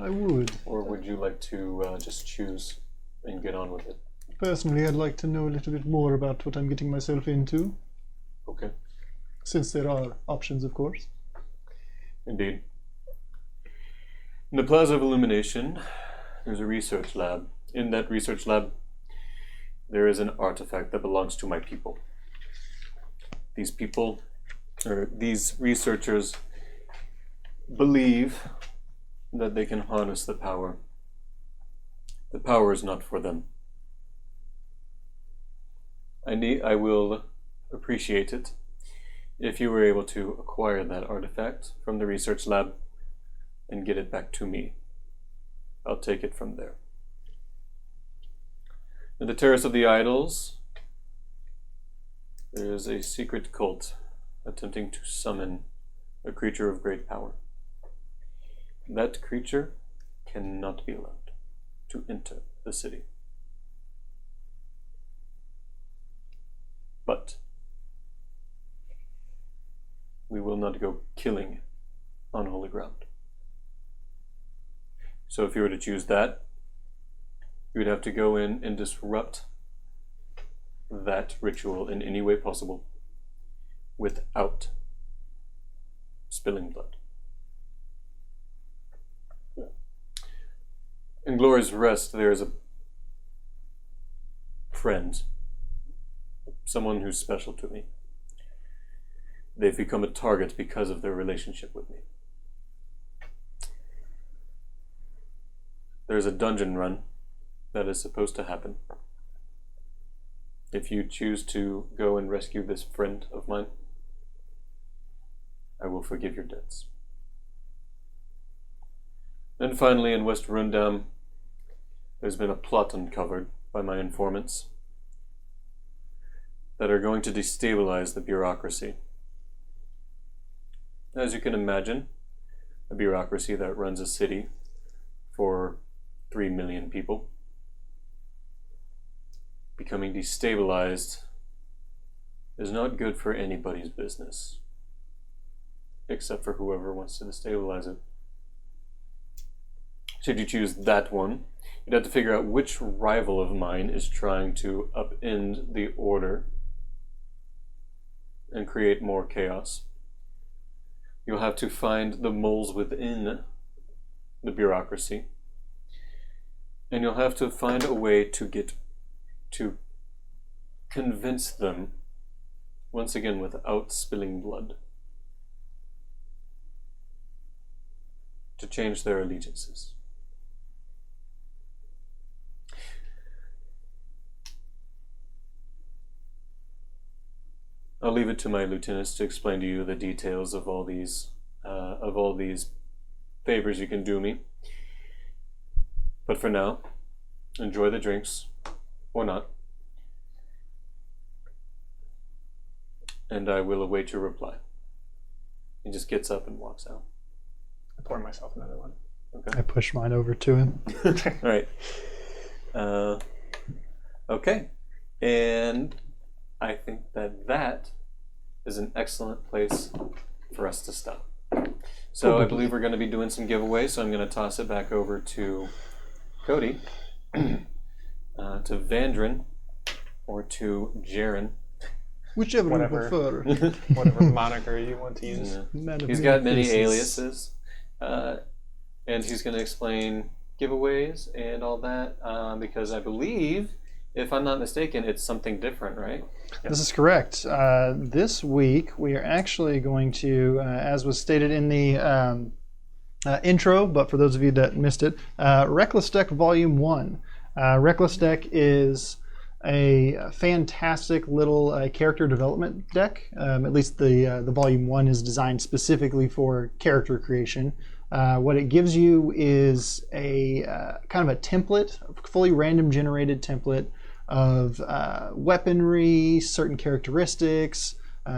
I would. Or would you like to just choose and get on with it? Personally, I'd like to know a little bit more about what I'm getting myself into. Okay. Since there are options, of course. Indeed. In the Plaza of Illumination, there's a research lab. In that research lab, there is an artifact that belongs to my people. These people, or these researchers, believe that they can harness the power. The power is not for them. I will appreciate it if you were able to acquire that artifact from the research lab and get it back to me. I'll take it from there. At the Terrace of the Idols, there is a secret cult attempting to summon a creature of great power. That creature cannot be allowed to enter the city. But we will not go killing on holy ground. So if you were to choose that, you would have to go in and disrupt that ritual in any way possible without spilling blood. In Glory's Rest, there is a friend, someone who's special to me. They've become a target because of their relationship with me. there's a dungeon run that is supposed to happen. If you choose to go and rescue this friend of mine, I will forgive your debts. And finally, in West Rundam, there's been a plot uncovered by my informants that are going to destabilize the bureaucracy. As you can imagine, a bureaucracy that runs a city for 3 million people becoming destabilized is not good for anybody's business, except for whoever wants to destabilize it. Should you choose that one, you'd have to figure out which rival of mine is trying to upend the order and create more chaos. You'll have to find the moles within the bureaucracy, and you'll have to find a way to convince them, once again without spilling blood, to change their allegiances. I'll leave it to my lieutenants to explain to you the details of all these favors you can do me. But for now, enjoy the drinks, or not, and I will await your reply. He just gets up and walks out. I pour myself another one. Okay. I push mine over to him. All right. Okay. And I think that is an excellent place for us to stop. So I believe we're going to be doing some giveaways, so I'm going to toss it back over to Cody, to Vandrin, or to Jaren. Whichever you Whatever. prefer. Whatever moniker you want to use. Yeah. Man of He's many got many faces. aliases, and he's going to explain giveaways and all that, because I believe, if I'm not mistaken, it's something different, right? This is correct. This week we are actually going to, as was stated in the intro, but for those of you that missed it, Reckless Deck Volume 1. Reckless Deck is a fantastic little character development deck. At least the Volume 1 is designed specifically for character creation. What it gives you is a kind of a template, a fully random generated template of weaponry, certain characteristics,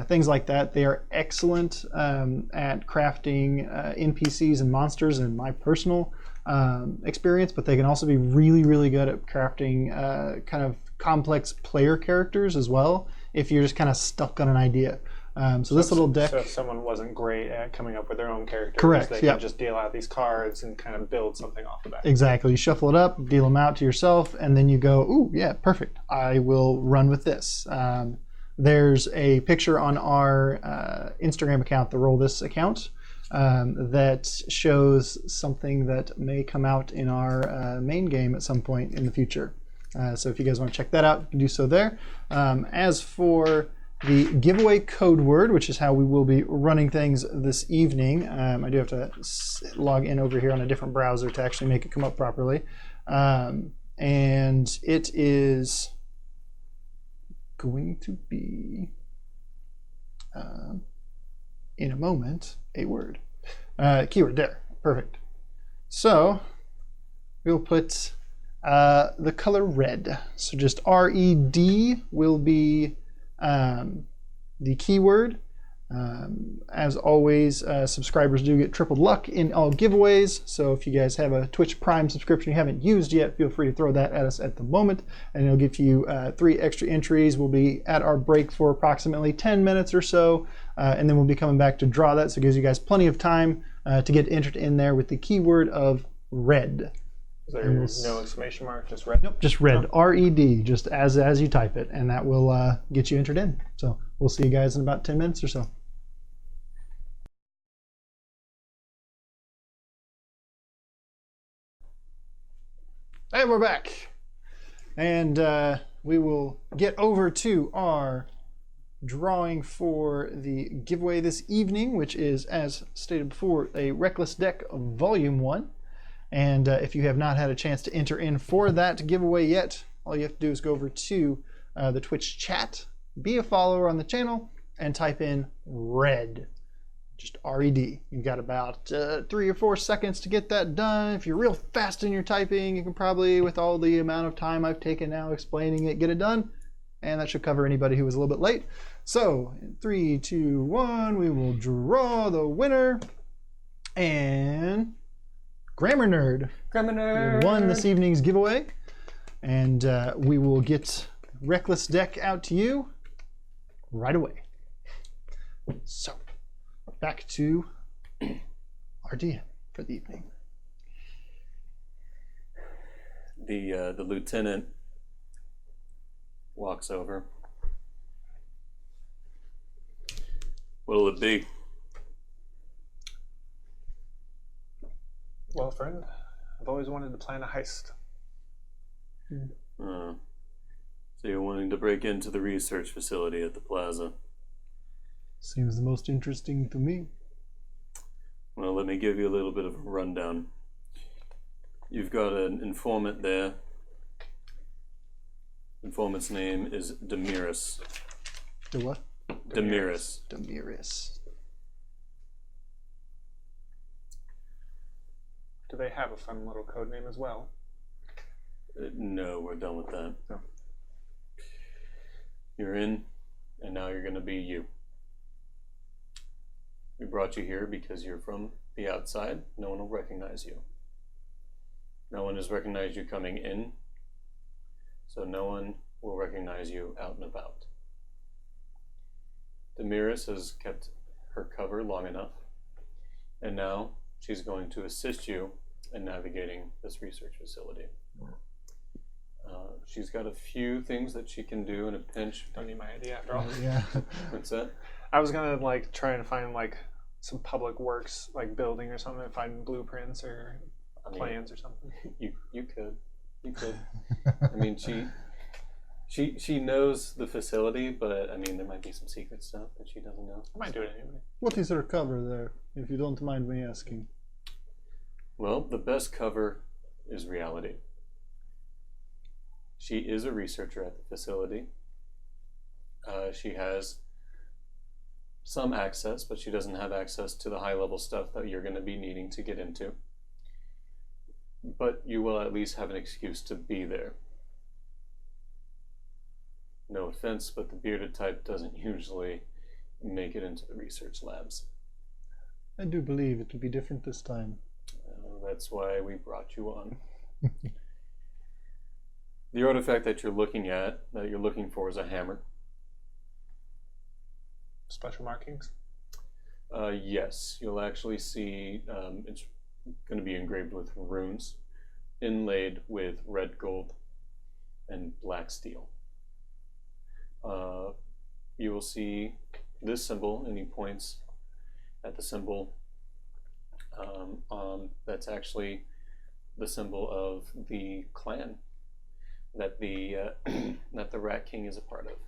things like that. They are excellent at crafting NPCs and monsters in my personal experience, but they can also be really, really good at crafting kind of complex player characters as well, if you're just kind of stuck on an idea. So this little deck... So if someone wasn't great at coming up with their own characters, Correct, they yep. can just deal out these cards and kind of build something off the back. Exactly. You shuffle it up, deal them out to yourself, and then you go, ooh, yeah, perfect. I will run with this. There's a picture on our Instagram account, the RoleThis account, that shows something that may come out in our main game at some point in the future. So if you guys want to check that out, you can do so there. As for the giveaway code word, which is how we will be running things this evening, I do have to log in over here on a different browser to actually make it come up properly. And it is going to be, in a moment, a word. Keyword, there, perfect. So we'll put the color red. So just RED will be the keyword. As always, subscribers do get tripled luck in all giveaways. So if you guys have a Twitch Prime subscription you haven't used yet, feel free to throw that at us at the moment, and it'll give you 3 extra entries. We'll be at our break for approximately 10 minutes or so, and then we'll be coming back to draw that. So it gives you guys plenty of time to get entered in there with the keyword of red. Is there no exclamation mark, just red? Nope, just red. R-E-D, just as you type it, and that will get you entered in. So we'll see you guys in about 10 minutes or so. And we're back. And we will get over to our drawing for the giveaway this evening, which is, as stated before, a Reckless Deck Volume 1. And if you have not had a chance to enter in for that giveaway yet, all you have to do is go over to the Twitch chat, be a follower on the channel, and type in RED. Just R-E-D. You've got about 3 or 4 seconds to get that done. If you're real fast in your typing, you can probably, with all the amount of time I've taken now explaining it, get it done. And that should cover anybody who was a little bit late. So, in 3, 2, 1, we will draw the winner. And Grammar Nerd. Grammar Nerd! You won this evening's giveaway. And we will get Reckless Deck out to you right away. So, back to our DM for the evening. The lieutenant walks over. What'll it be? Well, friend, I've always wanted to plan a heist. So you're wanting to break into the research facility at the plaza. Seems the most interesting to me. Well, let me give you a little bit of a rundown. You've got an informant there. Informant's name is Demiris. The what? Demiris. Demiris. Do they have a fun little code name as well? No, we're done with that. No. You're in, and now you're going to be you. We brought you here because you're from the outside. No one will recognize you. No one has recognized you coming in, so no one will recognize you out and about. Demiris has kept her cover long enough, and now she's going to assist you in navigating this research facility. She's got a few things that she can do in a pinch. Don't need my idea after all. Yeah. What's that? I was gonna like try and find like some public works like building or something, find blueprints or plans or something. You could. I mean, she knows the facility, but I mean, there might be some secret stuff that she doesn't know. I might do it anyway. What is her cover there, if you don't mind me asking? Well, the best cover is reality. She is a researcher at the facility. She has some access, but she doesn't have access to the high-level stuff that you're going to be needing to get into. But you will at least have an excuse to be there. No offense, but the bearded type doesn't usually make it into the research labs. I do believe it will be different this time. That's why we brought you on. The artifact that you're looking for, is a hammer. Special markings? Yes, you'll actually see it's going to be engraved with runes, inlaid with red gold and black steel. You will see this symbol, and he points at the symbol. That's actually the symbol of the clan that the that the Rat King is a part of.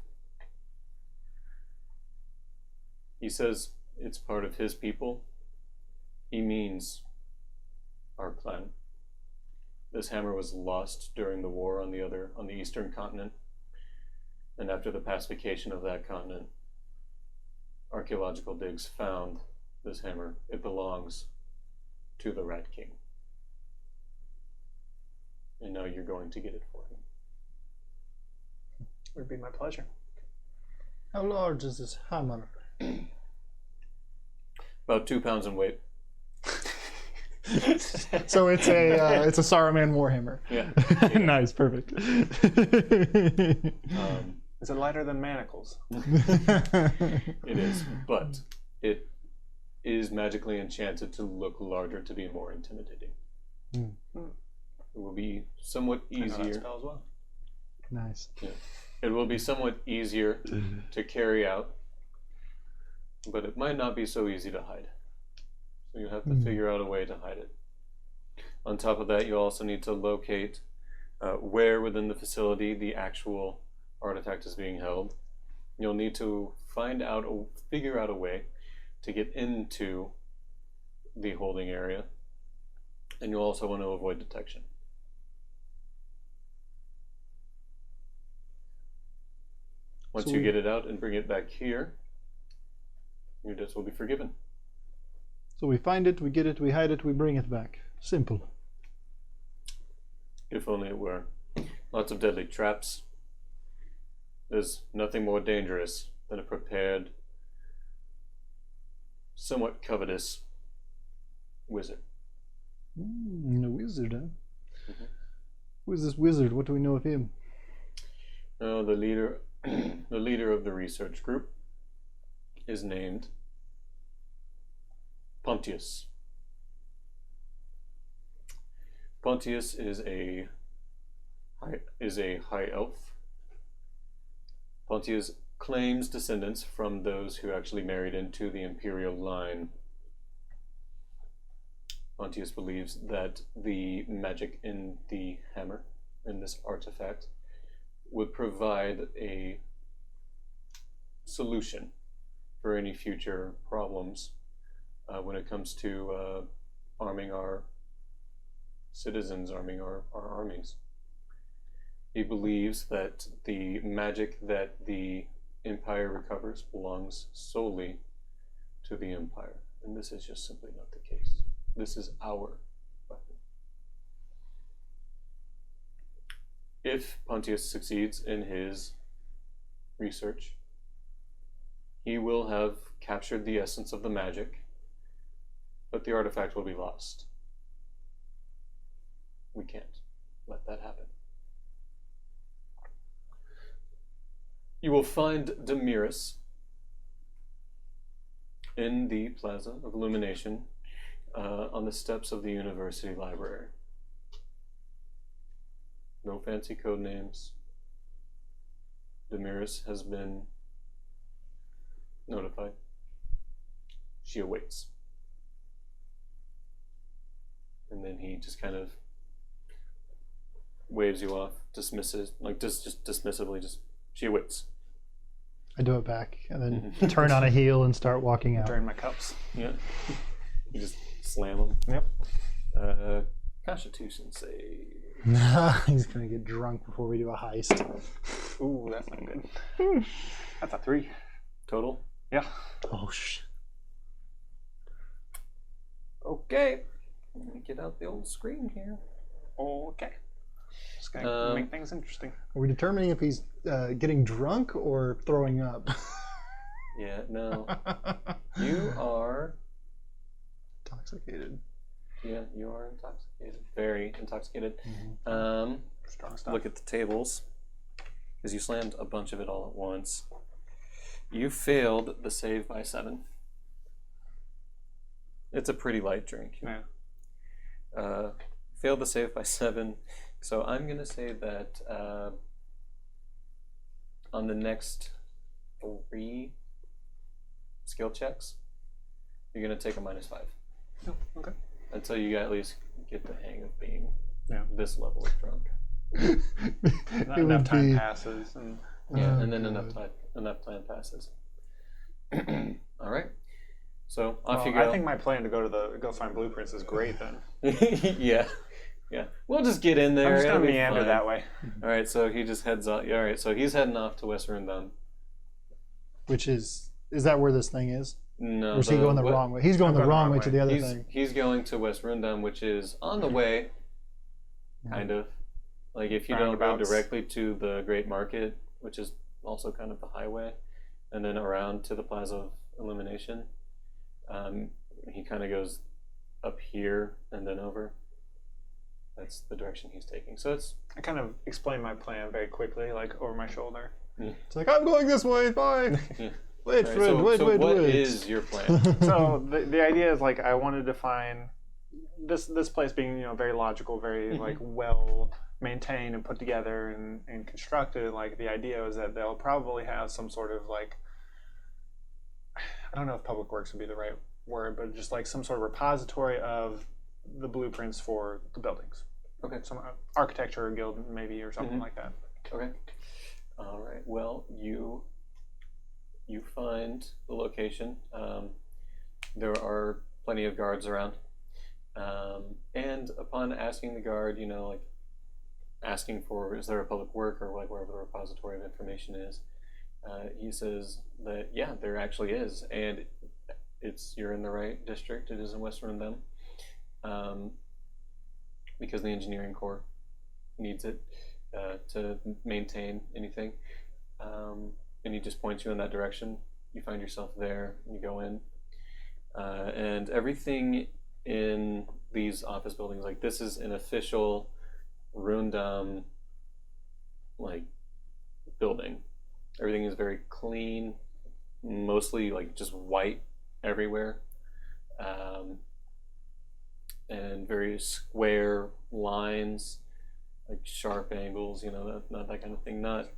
He says it's part of his people. He means our clan. This hammer was lost during the war on the eastern continent, and after the pacification of that continent, archaeological digs found this hammer. It belongs to the Rat King. And now you're going to get it for him. It would be my pleasure. How large is this hammer? About 2 pounds in weight. So it's a Soroman Warhammer. Yeah. Nice, perfect. Is it lighter than manacles? It is, but it is magically enchanted to look larger, to be more intimidating. Mm. It will be somewhat I know that easier. spell as well. Nice. Yeah. It will be somewhat easier to carry out, but it might not be so easy to hide. So you have to figure out a way to hide it. On top of that, you also need to locate where within the facility the actual artifact is being held. You'll need to figure out a way to get into the holding area And you also want to avoid detection. Once you get it out and bring it back here, your debts will be forgiven. So we find it, we get it, we hide it, we bring it back. Simple. If only it were. Lots of deadly traps. There's nothing more dangerous than a prepared, somewhat covetous wizard. A wizard, huh? Who is this wizard? What do we know of him? Oh, the leader of the research group is named Pontius. Pontius is a high elf. Pontius claims descendants from those who actually married into the imperial line. Pontius believes that the magic in the hammer, in this artifact, would provide a solution for any future problems when it comes to arming our citizens, arming our armies. He believes that the magic that the Empire recovers belongs solely to the Empire, and this is just simply not the case. This is our weapon. If Pontius succeeds in his research, he will have captured the essence of the magic, but the artifact will be lost. We can't let that happen. You will find Demiris in the Plaza of Illumination on the steps of the University Library. No fancy code names. Demiris has been notified. She awaits. And then he just kind of waves you off, dismisses, like just dismissively, she awaits. I do it back and then turn on a heel and start walking out. Drain my cups. Yeah. You just slam them. Yep. Constitution save. He's gonna get drunk before we do a heist. Ooh, that's not good. That's a 3. Total? Yeah. Oh shit. Okay. Let me get out the old screen here. Okay. Just gonna make things interesting. Are we determining if he's getting drunk or throwing up? Yeah, no. You are... Intoxicated. Yeah, you are intoxicated. Very intoxicated. Strong stuff. Look at the tables. Because you slammed a bunch of it all at once. You failed the save by 7. It's a pretty light drink. Yeah. Failed the save by 7. So I'm going to say that on the next 3 skill checks, you're going to take a -5. Oh, okay. Until you at least get the hang of being this level of drunk. Not enough time passes. And and then enough time passes. All right. So off you go. I think my plan to go find blueprints is great then. Yeah. We'll just get in there. I'm just It'll gonna be meander fine. that way. All right. So he just heads off. All right. So he's heading off to West Rundam. Which is that where this thing is? No. Or is he going the wrong way? He's going the wrong way to the other thing. He's going to West Rundam, which is on the way. Kind of. Like if you don't go directly to the Great Market, which is also kind of the highway, and then around to the Plaza of Illumination, he kind of goes up here and then over. That's the direction he's taking. So I kind of explain my plan very quickly, like over my shoulder. It's like, I'm going this way, bye. Yeah. Wait, Right, Fred, wait. What is your plan? So the idea is like I wanted to find this place being very logical, very like well maintained and put together and constructed. Like the idea is that they'll probably have some sort of like, I don't know if public works would be the right word, but just like some sort of repository of the blueprints for the buildings. Okay. Some architecture guild maybe or something like that. Okay. All right. Well, you find the location. There are plenty of guards around. And upon asking the guard, like asking for, is there a public work or like wherever the repository of information is, he says that yeah, there actually is, and you're in the right district. It is in Western Them, because the engineering corps needs it to maintain anything. And he just points you in that direction. You find yourself there, and you go in, and everything in these office buildings, like this is an official Rundam like building. Everything is very clean, mostly like just white everywhere, and very square lines, like sharp angles, not that kind of thing. Not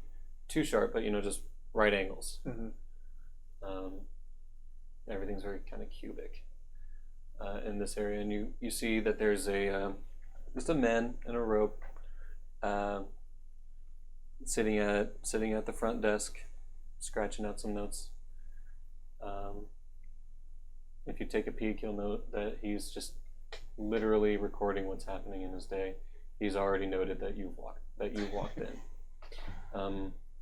too sharp, but just right angles. Everything's very kind of cubic in this area, and you see that there's just a man in a robe, sitting at the front desk, scratching out some notes. If you take a peek, you'll note that he's just literally recording what's happening in his day. He's already noted that you've walked in.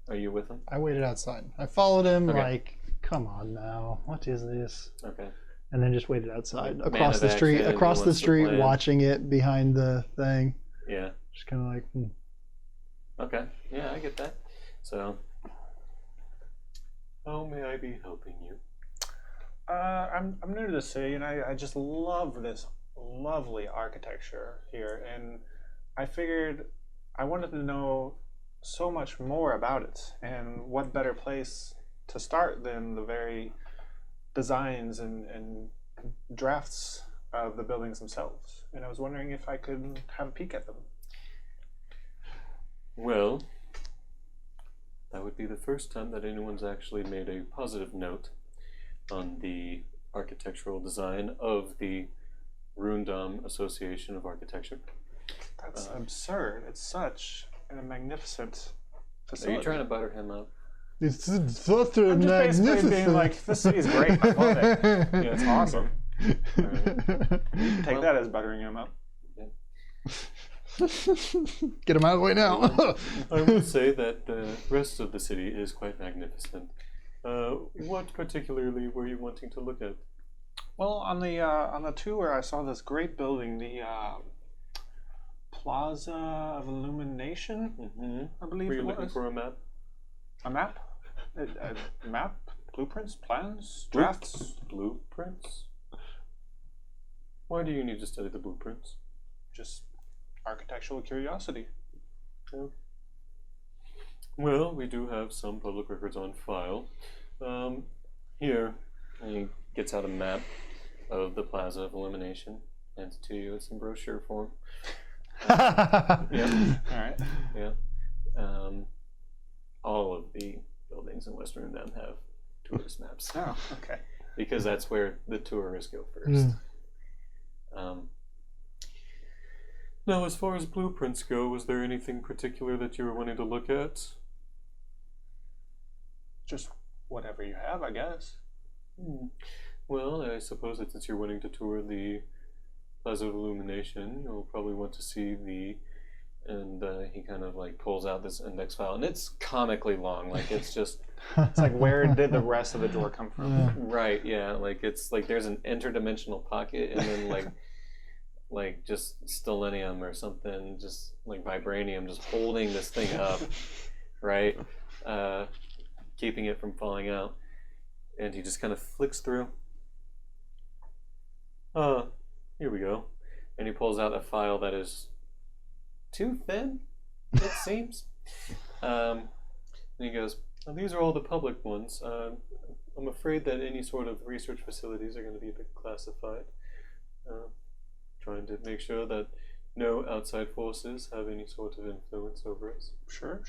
Are you with him? I waited outside. I followed him. Okay. Like, come on now, what is this? Okay. And then just waited outside, Man across of the street, action, across he the wants to street, plan. watching it behind the thing. Yeah. Just kind of like, Okay. Yeah, I get that. So, how may I be helping you? I'm new to the city, and I just love this lovely architecture here, and I figured I wanted to know so much more about it, and what better place to start than the very designs and drafts of the buildings themselves. And I was wondering if I could have a peek at them. Well, that would be the first time that anyone's actually made a positive note on the architectural design of the Rundam Association of Architecture. That's absurd. It's such a magnificent Are facility. you trying to butter him up? it's such a I'm just basically being like, this city's great. I love it. Yeah, it's awesome. Take that as buttering him up. Get him out of the way now. I would say that the rest of the city is quite magnificent. What particularly were you wanting to look at? Well, on the tour, I saw this great building, the Plaza of Illumination, Mm-hmm. I believe Were you it looking was. for a map? A map? A map? Blueprints? Plans? Drafts? Blueprints? Why do you need to study the blueprints? Just architectural curiosity. Oh. Well, we do have some public records on file. Here, and he gets out a map of the Plaza of Illumination, hands it to you. It's in brochure form. Yeah. All right. Yeah. All of the buildings in Western Them have tourist maps Oh, okay. because that's where the tourists go first. Now, as far as blueprints go, was there anything particular that you were wanting to look at? Just whatever you have, I guess. Well, I suppose that since you're wanting to tour the Plaza of Illumination, you'll probably want to see and he kind of like pulls out this index file, and it's comically long. Like it's just It's like, where did the rest of the drawer come from? right, yeah. Like it's like there's an interdimensional pocket, and then like just stellenium or something, just like vibranium, just holding this thing up, right, keeping it from falling out. And he just kind of flicks through. Here we go. And he pulls out a file that is too thin, it seems. And he goes, well, these are all the public ones. I'm afraid that any sort of research facilities are going to be a bit classified. Trying to make sure that no outside forces have any sort of influence over us. Sure.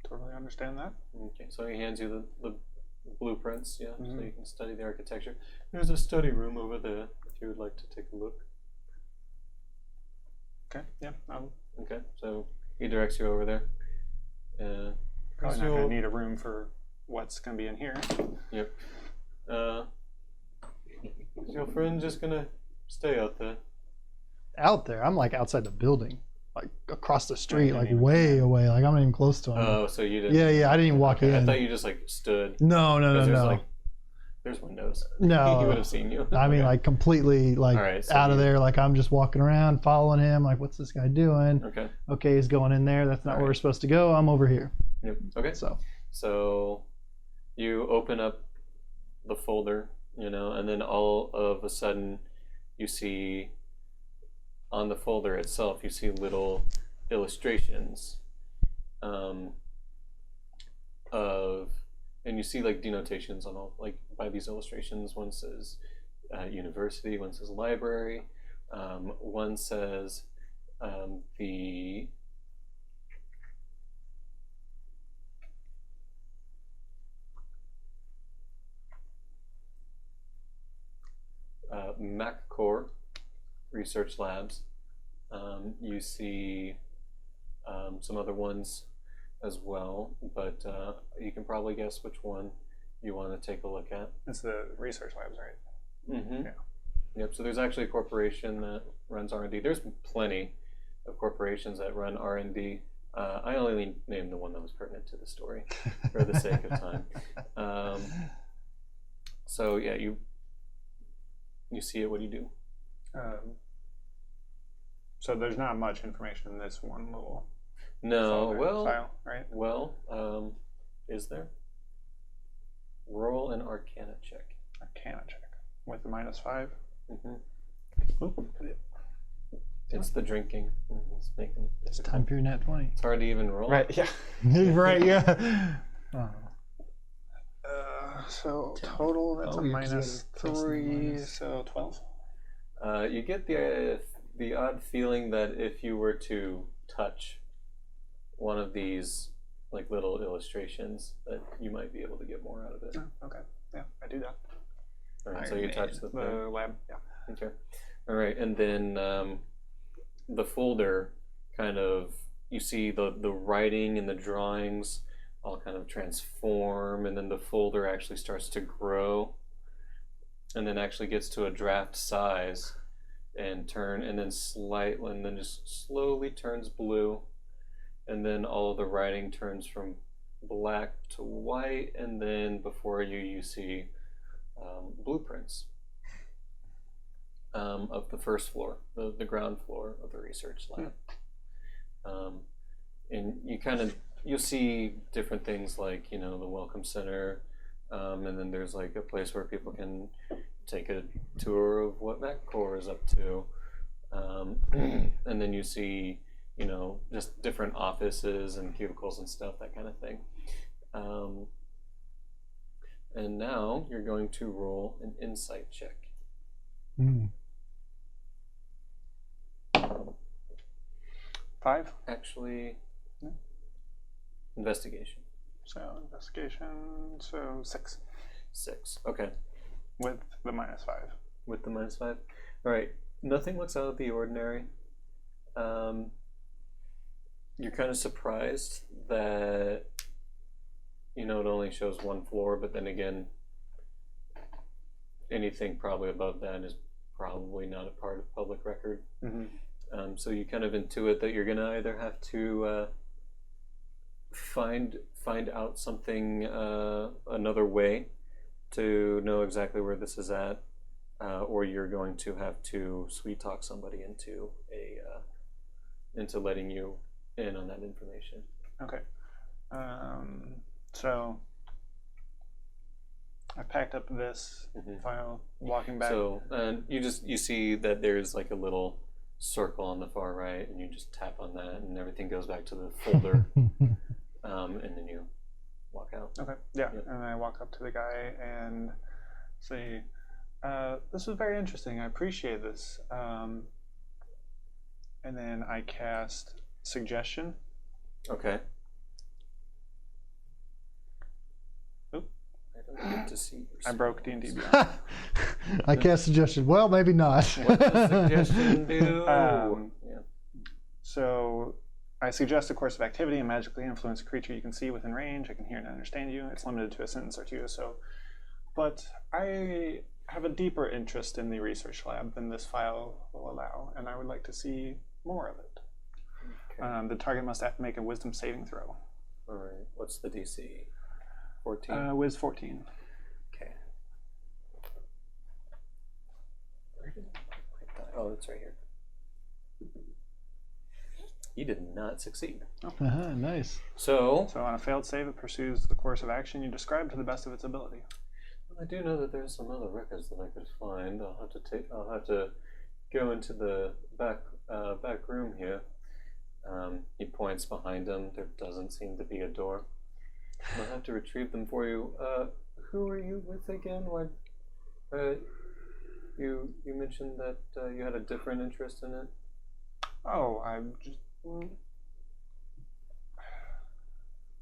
Totally understand that. Okay, so he hands you the blueprints, yeah, so Mhm. you can study the architecture. There's a study room over there if you would like to take a look. Okay. Yeah. I'm Okay, so he directs you over there. probably not going to need a room for what's going to be in here. Yep. Is your friend just gonna stay out there? Out there, I'm like outside the building, like across the street, like even- way away. Like I'm not even close to him. Oh, so you didn't. Yeah, I didn't even walk Okay, I in. thought you just like stood. No, 'Cause there's, no. like, there's windows. No. He would have seen you. I mean, Okay. like completely like All right, so out of you- there. Like I'm just walking around, following him. Like, what's this guy doing? Okay. Okay, he's going in there. That's not All where right. we're supposed to go. I'm over here. Yep. Okay. So So you open up the folder, and then all of a sudden you see on the folder itself, you see little illustrations and you see like denotations on all, like by these illustrations. One says university, one says library, one says the MacCore research labs. You see some other ones as well, but you can probably guess which one you want to take a look at. It's the research labs, right? Mm-hmm. Yeah. Yep. So there's actually a corporation that runs R&D. There's plenty of corporations that run R&D. I only named the one that was pertinent to the story for the sake of time. So yeah, you see it. What do you do? So there's not much information in this one little No. folder file, right? Well, is there? Roll an Arcana check. Arcana check with the -5. Mm-hmm. Oop. It's the drinking. It's making it it's difficult. time for your nat 20. It's hard to even roll. Right. Yeah. Right, yeah. Oh. So total, that's Oh, a you just minus gotta plus the 3, minus. so 12. You get the odd feeling that if you were to touch one of these like little illustrations, that you might be able to get more out of it. Oh, okay. Yeah, I do that. All right, so you touch the thing. The lab. Yeah. Okay. All right, and then the folder kind of, you see the writing and the drawings all kind of transform, and then the folder actually starts to grow, and then actually gets to a draft size, and then just slowly turns blue, and then all of the writing turns from black to white, and then before you see blueprints of the first floor, the ground floor of the research lab. And you'll see different things like, the Welcome Center, and then there's like a place where people can take a tour of what MacCore is up to. And then you see, just different offices and cubicles and stuff, that kind of thing. And now you're going to roll an insight check. Mm. 5. Actually, Yeah. investigation. So investigation, so 6 6. Okay. with the -5. With the -5. All right. Nothing looks out of the ordinary. You're kind of surprised that, it only shows one floor, but then again, anything probably above that is probably not a part of public record. Mm-hmm. So you kind of intuit that you're going to either have to find out something, another way to know exactly where this is at, or you're going to have to sweet talk somebody into letting you in on that information. Okay. So I packed up this file, walking back. So you see that there's like a little circle on the far right, and you just tap on that, and everything goes back to the folder, and then you walk out. Okay. Yeah. And I walk up to the guy and say, "This was very interesting. I appreciate this." And then I cast suggestion. Okay. Oop. I don't get to see. I broke D&D Beyond. I cast suggestion. Well, maybe not. What does suggestion do? Yeah. So I suggest a course of activity and magically influence a creature you can see within range. I can hear and understand you. It's limited to a sentence or two. So, but I have a deeper interest in the research lab than this file will allow, and I would like to see more of it. Okay. The target must have to make a wisdom saving throw. All right. What's the DC? 14. Wiz 14. Okay. Where did I put my die? Oh, it's right here. He did not succeed. Nice. So So on a failed save, it pursues the course of action you described to the best of its ability. I do know that there's some other records that I could find. I'll have to go into the back room here. He points behind him. There doesn't seem to be a door. I'll have to retrieve them for you. Who are you with again? What? You mentioned that you had a different interest in it. Oh, I'm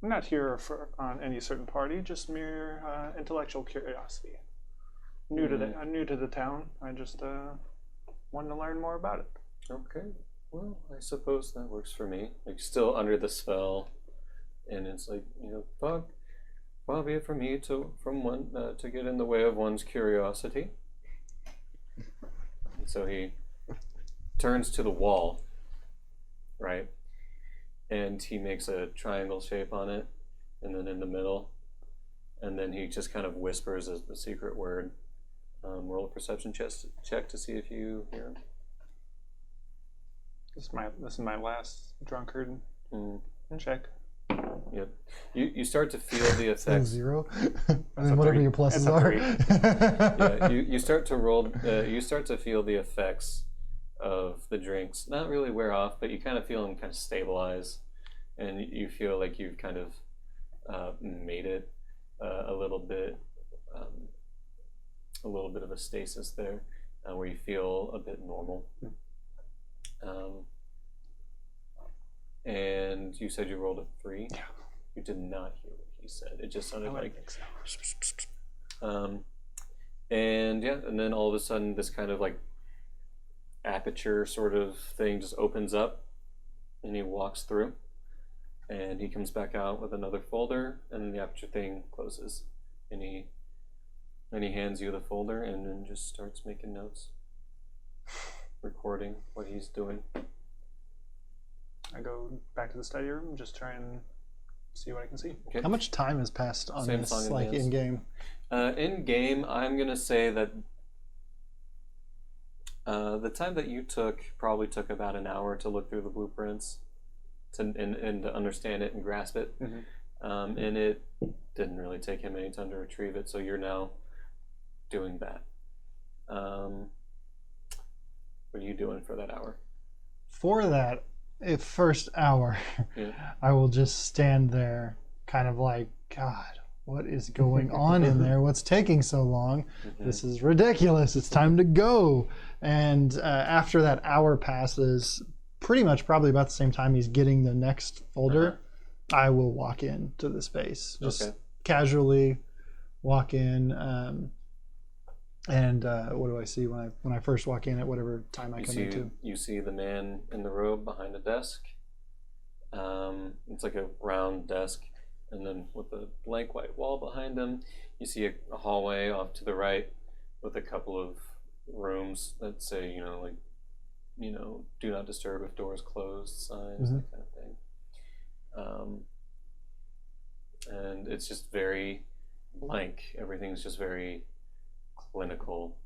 not here on any certain party, just mere intellectual curiosity. New to the town. I just wanted to learn more about it. Okay. Well, I suppose that works for me. Like, still under the spell, and it's like, far be it from me to get in the way of one's curiosity. And so he turns to the wall, right, and he makes a triangle shape on it, and then in the middle, and then he just kind of whispers as the secret word. Roll a perception check to see if you hear him. This is my last drunkard check. Yep. You start to feel the effects. 0. I mean, whatever your pluses are. Yeah, you start to roll. You start to feel the effects of the drinks. Not really wear off, but you kind of feel them kind of stabilize, and you feel like you've kind of made it a little bit of a stasis there, where you feel a bit normal. And you said you rolled a 3. Yeah. You did not hear what he said. It just sounded like. Think so. And yeah, and then all of a sudden, this kind of like aperture sort of thing just opens up, and he walks through, and he comes back out with another folder, and then the aperture thing closes, and he hands you the folder, and then just starts making notes, recording what he's doing. I go back to the study room, just try and see what I can see. Okay. How much time has passed on Same this, song and like dance. in game? In game, I'm gonna say that the time that you probably took about an hour to look through the blueprints, and to understand it and grasp it. Mm-hmm. And it didn't really take him any time to retrieve it. So you're now doing that. What are you doing for that hour? For that first hour, Yeah. I will just stand there, kind of like, God, what is going on in there? What's taking so long? This is ridiculous. It's time to go. And after that hour passes, pretty much probably about the same time he's getting the next folder, I will walk into the space. Just casually walk in. And what do I see when I first walk in at whatever time I come into? You see the man in the robe behind a desk. It's like a round desk, and then with a blank white wall behind him, you see a hallway off to the right with a couple of rooms that say, do not disturb if doors closed signs, that kind of thing. And it's just very blank. Everything's just very clinical,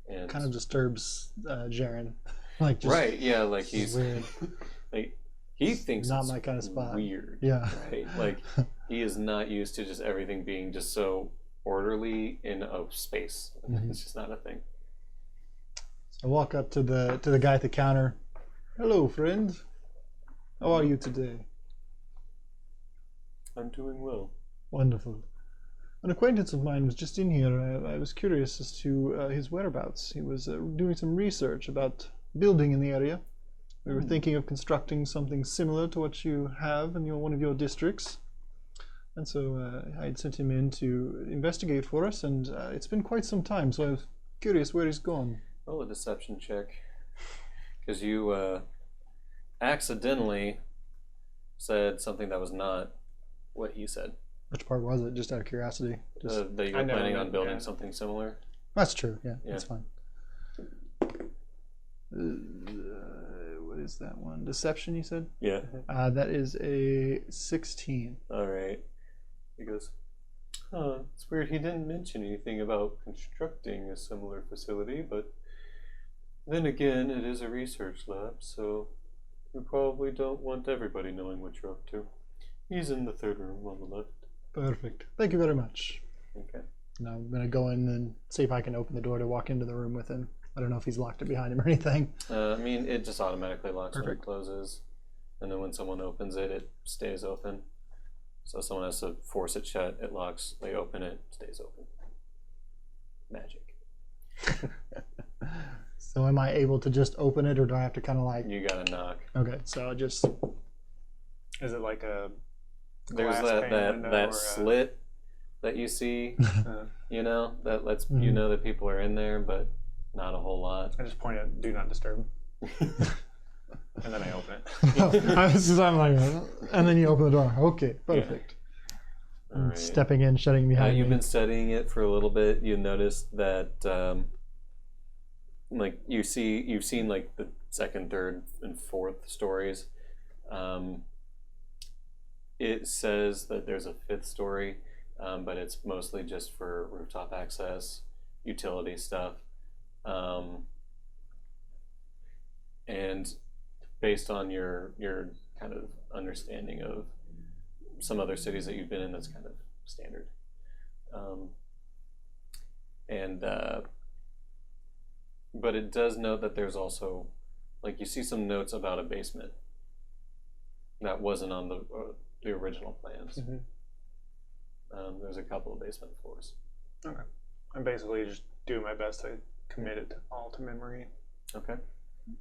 and Kind of disturbs Jaren. Like, just, right, yeah, like he's weird. like he thinks Not it's my kind of spot. weird. Yeah. Right, like he is not used to just everything being just so orderly in a space. It's just not a thing. I walk up to the guy at the counter. Hello, friend. How are you today? I'm doing well. Wonderful. An acquaintance of mine was just in here. I was curious as to his whereabouts. He was doing some research about building in the area. We were thinking of constructing something similar to what you have in one of your districts. And so I had sent him in to investigate for us, and it's been quite some time, so I was curious where he's gone. Roll a deception check, because you accidentally said something that was not what he said. Which part was it? Just out of curiosity. Just That you were I know, planning on building yeah. something similar. that's true. Yeah, Yeah. that's fine. What is that one? Deception, you said? Yeah. That is a 16. All right. He goes, huh, it's weird he didn't mention anything about constructing a similar facility, but then again, it is a research lab, so we probably don't want everybody knowing what you're up to. He's in the third room on the left. Perfect. Thank you very much. Okay. Now I'm gonna go in and see if I can open the door to walk into the room with him. I don't know if he's locked it behind him or anything. I mean, it just automatically locks when it Perfect. closes, and then when someone opens it, it stays open. So someone has to force it shut, it locks, they open it, stays open. Magic. So am I able to just open it, or do I have to kind of like? You gotta knock. Okay, so I'll just. Is it like a There's glass that pane that, window that or slit that you see, you know, that lets you Mhm. know that people are in there, but not a whole lot. I just point at "Do not disturb," and then I open it. I'm like, and then you open the door. Okay, perfect. All right. Stepping in, shutting behind You've me. been studying it for a little bit. You noticed that, like you've seen like the second, third, and fourth stories. It says that there's a fifth story, but it's mostly just for rooftop access, utility stuff, and based on your kind of understanding of some other cities that you've been in, that's kind of standard. But it does note that there's also, like, you see some notes about a basement that wasn't on the original plans. Mm-hmm. There's a couple of basement floors. Okay. I'm basically just doing my best to commit it all to memory. Okay.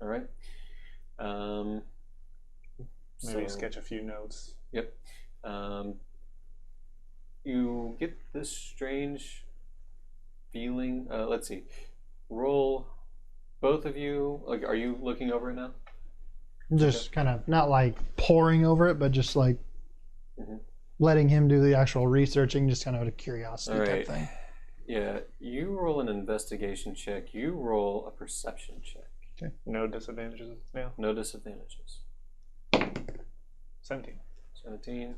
All right. Maybe So- sketch a few notes. Yep. You get this strange feeling. Let's see. Roll. Both of you. Like, are you looking over it now? Just kind of not like pouring over it, but just like Mhm. letting him do the actual researching, just kind of out of curiosity All type right. thing. Yeah. You roll an investigation check. You roll a perception check. No disadvantages. Yeah. No disadvantages. 17. 17.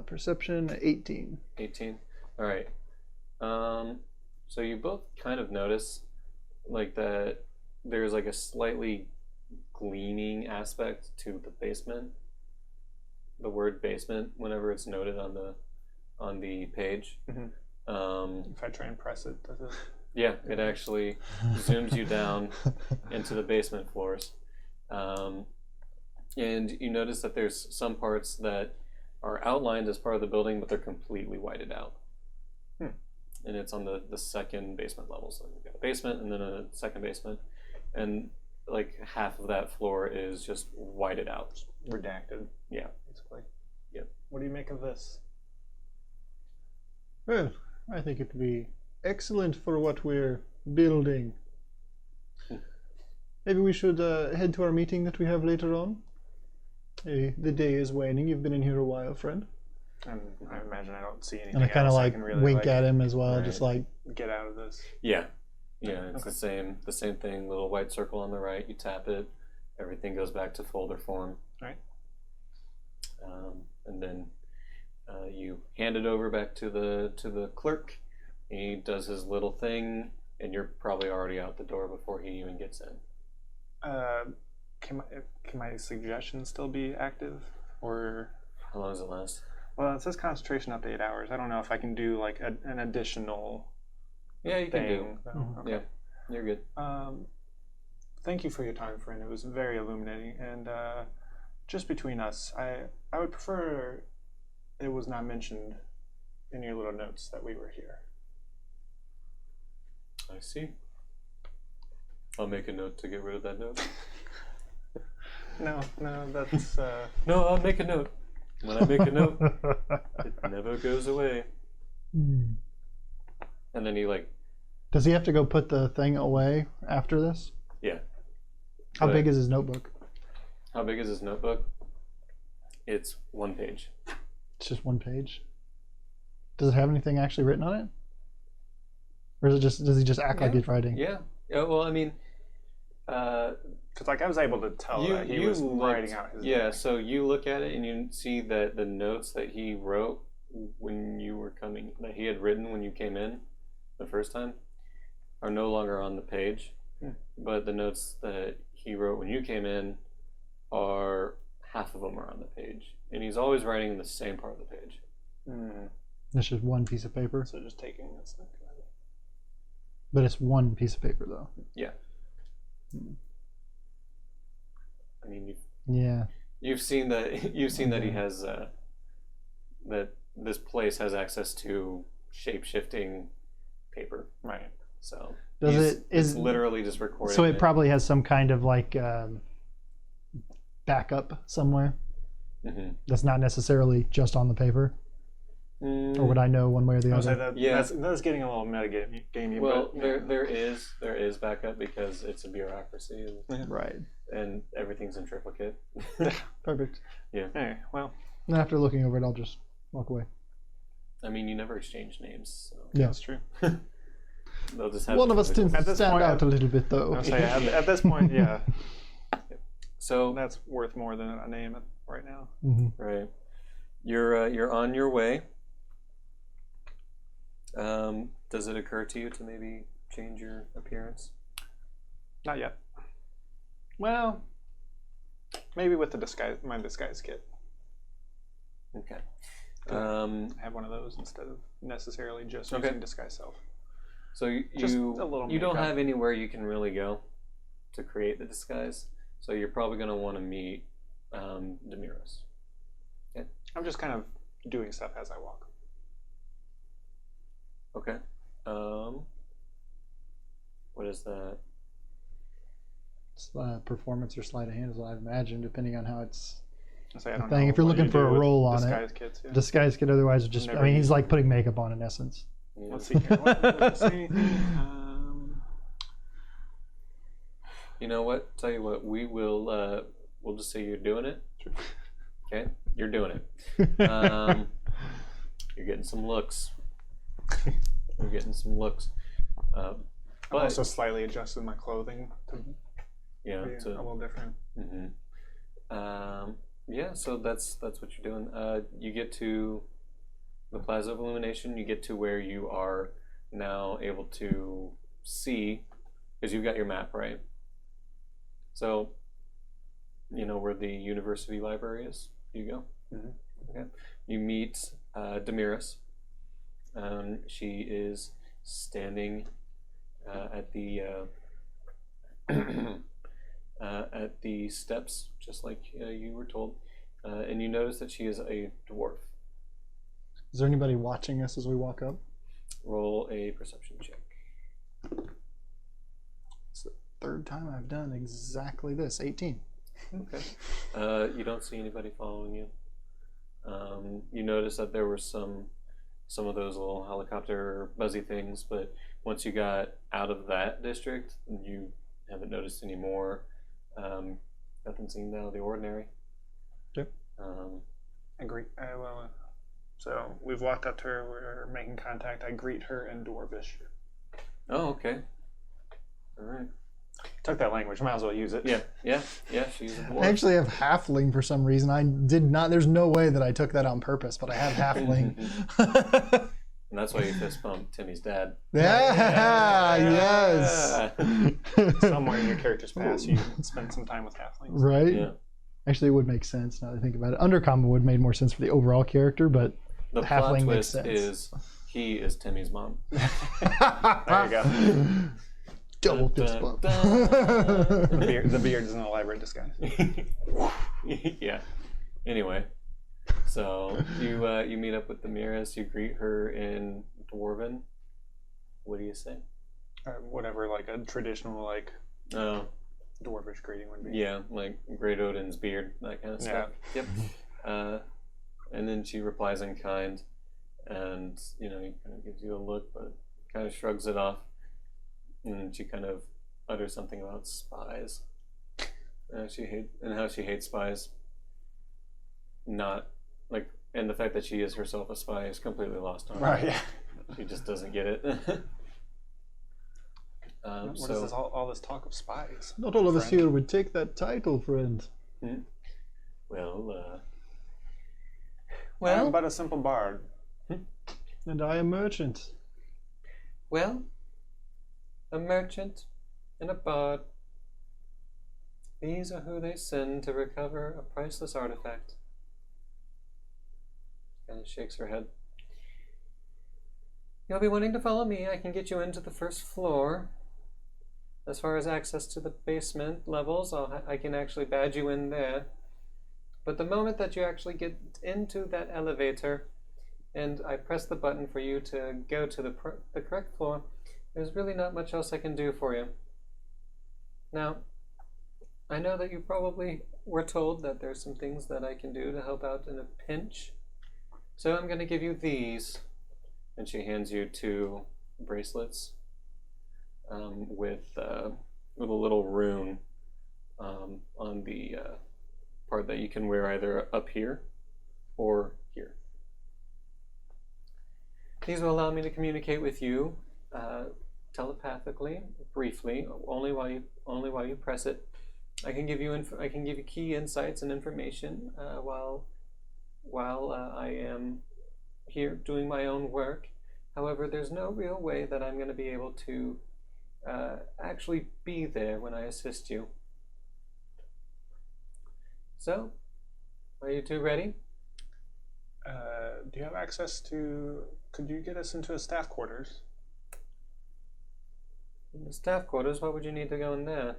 Perception 18. 18. All right. So you both kind of notice like that there's like a slightly gleaming aspect to the basement. The word basement, whenever it's noted on the page. Mhm. If I try and press it, does it? Yeah, it actually zooms you down into the basement floors. And you notice that there's some parts that are outlined as part of the building, but they're completely whited out. And it's on the second basement level. So you've got a basement and then a second basement. And like half of that floor is just whited out. Redacted. Yeah. Basically. Yep. What do you make of this? Well, I think it would be excellent for what we're building. Maybe we should head to our meeting that we have later on. The day is waning. You've been in here a while, friend. And I imagine I don't see anything And I kind of else like can really wink at him as well, Right. just like, get out of this. Yeah. Yeah, it's Okay. the same thing. Little white circle on the right. You tap it, everything goes back to folder form. Right. And then you hand it over back to the clerk. He does his little thing, and you're probably already out the door before he even gets in. Can my suggestion still be active, or? How long does it last? Well, it says concentration up to 8 hours. I don't know if I can do like an additional Yeah, you can do. thing. though. Mhm. Okay. Yeah, you're good. Thank you for your time, friend. It was very illuminating. And just between us, I would prefer it was not mentioned in your little notes that we were here. I see. I'll make a note to get rid of that note. No, that's No, I'll make a note. When I make a note, it never goes away. Hmm. And then he like, Does he have to go put the thing away after this? yeah. How But- big is his notebook? How big is his notebook? It's 1 page. It's just one page. Does it have anything actually written on it? Or is it just, does he just act like he's writing? Yeah. Well, I mean, Because like I was able to tell that he was writing out his. Yeah. So you look at it and you see that the notes that he wrote when you were coming, that he had written when you came in the first time, are no longer on the page. But the notes that he wrote when you came in are half of them are on the page, and he's always writing in the same part of the page. It's just one piece of paper. So just taking this. But it's one piece of paper, though. Yeah. I mean, you've seen that he has that this place has access to shape-shifting paper, right? So it's literally just recording. So it probably has some kind of like backup somewhere. That's not necessarily just on the paper. Or would I know one way or the other? That's getting a little metagamey. Well, but, there is backup because it's a bureaucracy, Right. and everything's in triplicate. Perfect. Yeah. Hey, well, And after looking over it, I'll just walk away. I mean, you never exchange names. So. Yeah, that's true. They'll just have one of us tends to stand out a little bit, though. I'll say at this point, yeah. So that's worth more than a name right now. Right. You're on your way. Does it occur to you to maybe change your appearance? Not yet. Well, maybe with my disguise kit. Okay. Have one of those instead of necessarily just using disguise self. So you don't have anywhere you can really go to create the disguise. So you're probably going to want to meet Demiros. Okay. I'm just kind of doing stuff as I walk. Okay. What is that? It's performance or sleight of hand is what I imagine, depending on how it's I don't thing. know if you're looking for a role on disguise it, kits, yeah. disguise kit otherwise just, I mean, he's like putting makeup on in essence. Yeah. Let's see here. Let's see. You know what? Tell you what, we'll just say you're doing it. Sure. Okay? You're doing it. You're getting some looks. I've also slightly adjusted my clothing to be a little different. Yeah, so that's what you're doing. You get to the Plaza of Illumination. You get to where you are now able to see, because you've got your map, right? So, you know where the university library is? You go. Okay. You meet Demiris. She is standing at the steps, just like you were told, and you notice that she is a dwarf. Is there anybody watching us as we walk up? Roll a perception check. It's the third time I've done exactly this. 18. Okay. You don't see anybody following you. You notice that there were some of those little helicopter buzzy things, but once you got out of that district, you haven't noticed any more. Nothing seemed out of the ordinary. Okay. Agree. So we've walked up to her. We're making contact. I greet her in Dwarvish. Oh, okay. All right. Took that language. Might as well use it. Yeah. She's a dwarf. I actually have halfling for some reason. I did not. There's no way that I took that on purpose, but I have halfling. And that's why you fist bumped Timmy's dad. Yes. Somewhere in your character's past, you spend some time with halflings. Right? Yeah. Actually, it would make sense now that I think about it. Undercommon would have made more sense for the overall character, but the halfling plot makes twist sense. is he is Timmy's mom. There you go. Double fist bump. The beard is an elaborate disguise. Yeah. Anyway, so you meet up with Demiris. You greet her in Dwarven. What do you say? Whatever, like a traditional dwarvish greeting would be. Yeah, like Great Odin's beard, that kind of stuff. Yep. And then she replies in kind, and he kind of gives you a look, but kind of shrugs it off. And then she kind of utters something about spies. How she hates spies. Not like And the fact that she is herself a spy is completely lost on her. Right. Yeah. She just doesn't get it. What is this? All this talk of spies? Not all of us Friend. here would take that title, friend. Well, I'm but a simple bard. And I am merchant. well, a merchant and a bard. These are who they send to recover a priceless artifact. Kind of shakes her head. You'll be wanting to follow me. I can get you into the first floor. As far as access to the basement levels, I can actually badge you in there. But the moment that you actually get into that elevator and I press the button for you to go to the correct floor, there's really not much else I can do for you. Now, I know that you probably were told that there's some things that I can do to help out in a pinch. So I'm going to give you these. And she hands you 2 bracelets with a little rune on the part that you can wear either up here or here. These will allow me to communicate with you telepathically, briefly, only while you press it. I can give you key insights and information while I am here doing my own work. However, there's no real way that I'm going to be able to actually be there when I assist you. So, are you 2 ready? Do you have access to? Could you get us into a staff quarters? In the staff quarters, what would you need to go in there?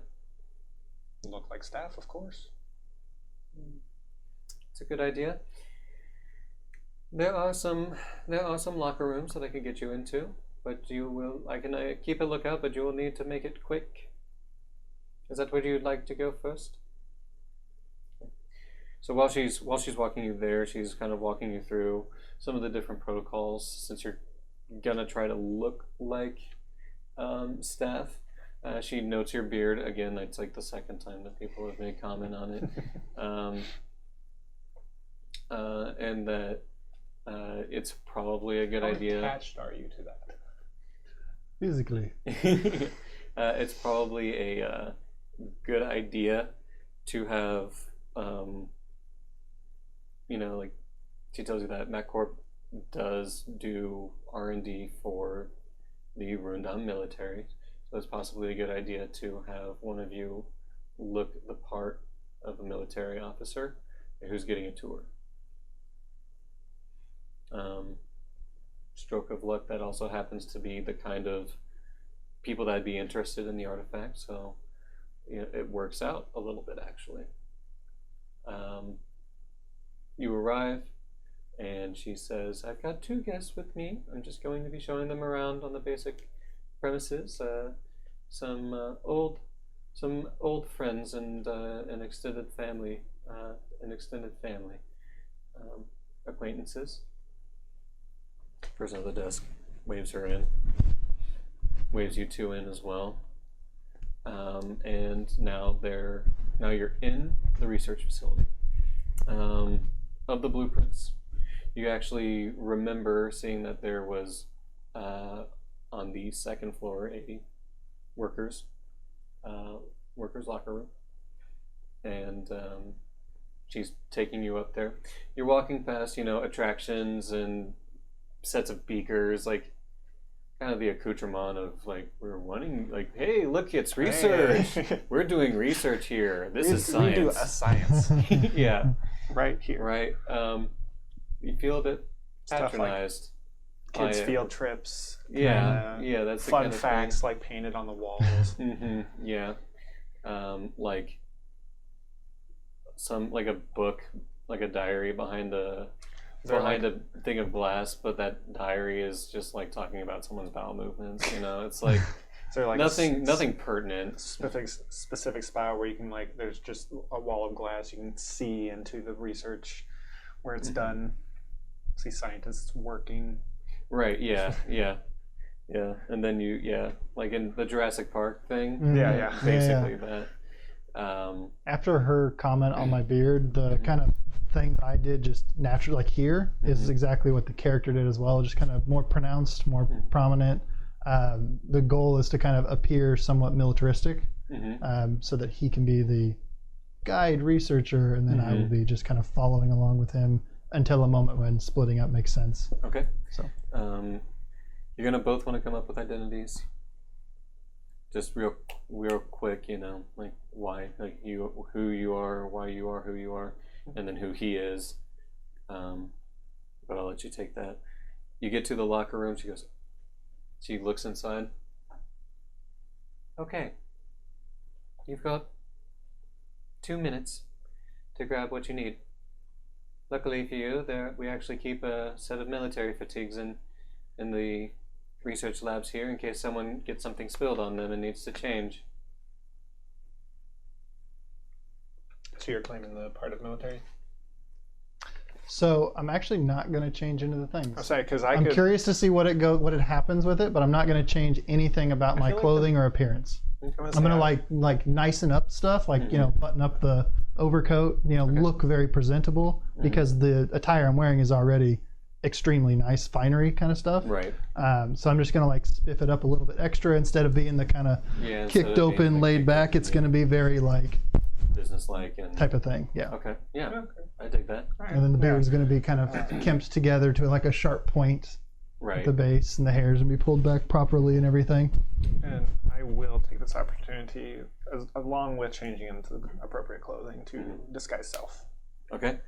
Look like staff, of course. It's a good idea. There are some locker rooms that I could get you into, but I can keep a lookout, but you will need to make it quick. Is that where you'd like to go first? So while she's walking you there, she's kind of walking you through some of the different protocols, since you're gonna try to look like staff. She notes your beard again. It's like the second time that people have made comment on it, and that it's probably a good idea. How attached are you to that? Physically. It's probably a good idea to have, like she tells you that MacCorp does do R&D for the Rundown military. So it's possibly a good idea to have one of you look the part of a military officer who's getting a tour. Stroke of luck, that also happens to be the kind of people that'd be interested in the artifact, so it works out a little bit actually. You arrive, and she says, "I've got 2 guests with me. I'm just going to be showing them around on the basic premises. Some old friends and an extended family, acquaintances." Person at the desk waves her in, waves you 2 in as well, and now you're in the research facility. Of the blueprints, you actually remember seeing that there was on the 2nd floor a workers locker room, and she's taking you up there. You're walking past attractions and sets of beakers, like kind of the accoutrement of like, we're wanting, like, hey, look, it's research. Hey. We're doing research here. This is science. We do a science Yeah, right here. right. You feel a bit Stuff like patronized. Kids' by it. field trips. Yeah, yeah, that's the Fun kind of facts like painted on the walls. thing. Yeah, like a book, like a diary behind a thing of glass, but that diary is just like talking about someone's bowel movements. It's like Is there like nothing pertinent. specific spot where you can there's just a wall of glass you can see into the research where it's done. See scientists working. Right. Yeah. And then like in the Jurassic Park thing. Yeah. Basically that. After her comment on my beard, the kind of thing that I did just naturally, like here, is exactly what the character did as well, just kind of more pronounced, more prominent. The goal is to kind of appear somewhat militaristic, so that he can be the guide researcher, and then I will be just kind of following along with him until a moment when splitting up makes sense. Okay. So you're gonna both want to come up with identities. Just real quick, like why, like who you are, why you are who you are, and then who he is. But I'll let you take that. You get to the locker room. She looks inside. Okay. You've got 2 minutes to grab what you need. Luckily for you, we actually keep a set of military fatigues in the research labs here in case someone gets something spilled on them and needs to change. So you're claiming the part of military? So I'm actually not going to change into the things. I'm sorry, because I'm curious to see what it happens with it, but I'm not going to change anything about my clothing or appearance. I'm going to like nicen up stuff, like button up the overcoat, look very presentable, because the attire I'm wearing is already extremely nice finery kind of stuff. Right. So I'm just going to like spiff it up a little bit extra instead of being the kind of kicked open, laid back. It's going to be very like business-like and type of thing. Yeah. Okay. Yeah. Okay. I dig that. And then the beard is going to be kind of kempt together to like a sharp point at the base, and the hair is going to be pulled back properly and everything. And I will take this opportunity, along with changing into the appropriate clothing, to disguise self. Okay.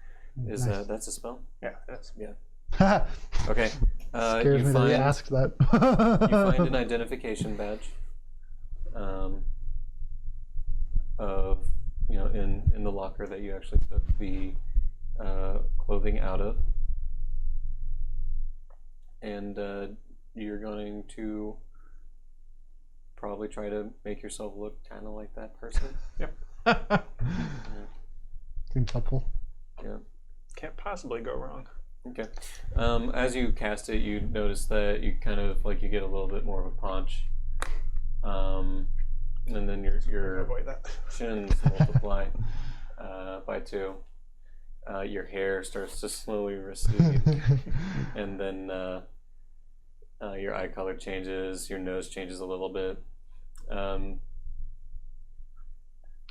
Is Nice. That's a spell? Yeah, it is. Yeah. Okay. Scares me that he asked that. You find an identification badge of in the locker that you actually took the clothing out of, and you're going to probably try to make yourself look kind of like that person. Yep. Seems helpful. Yeah. Can't possibly go wrong. Okay. As you cast it, you notice that you kind of like you get a little bit more of a punch, and then your Avoid that. chins multiply by 2. Your hair starts to slowly recede, and then your eye color changes. Your nose changes a little bit.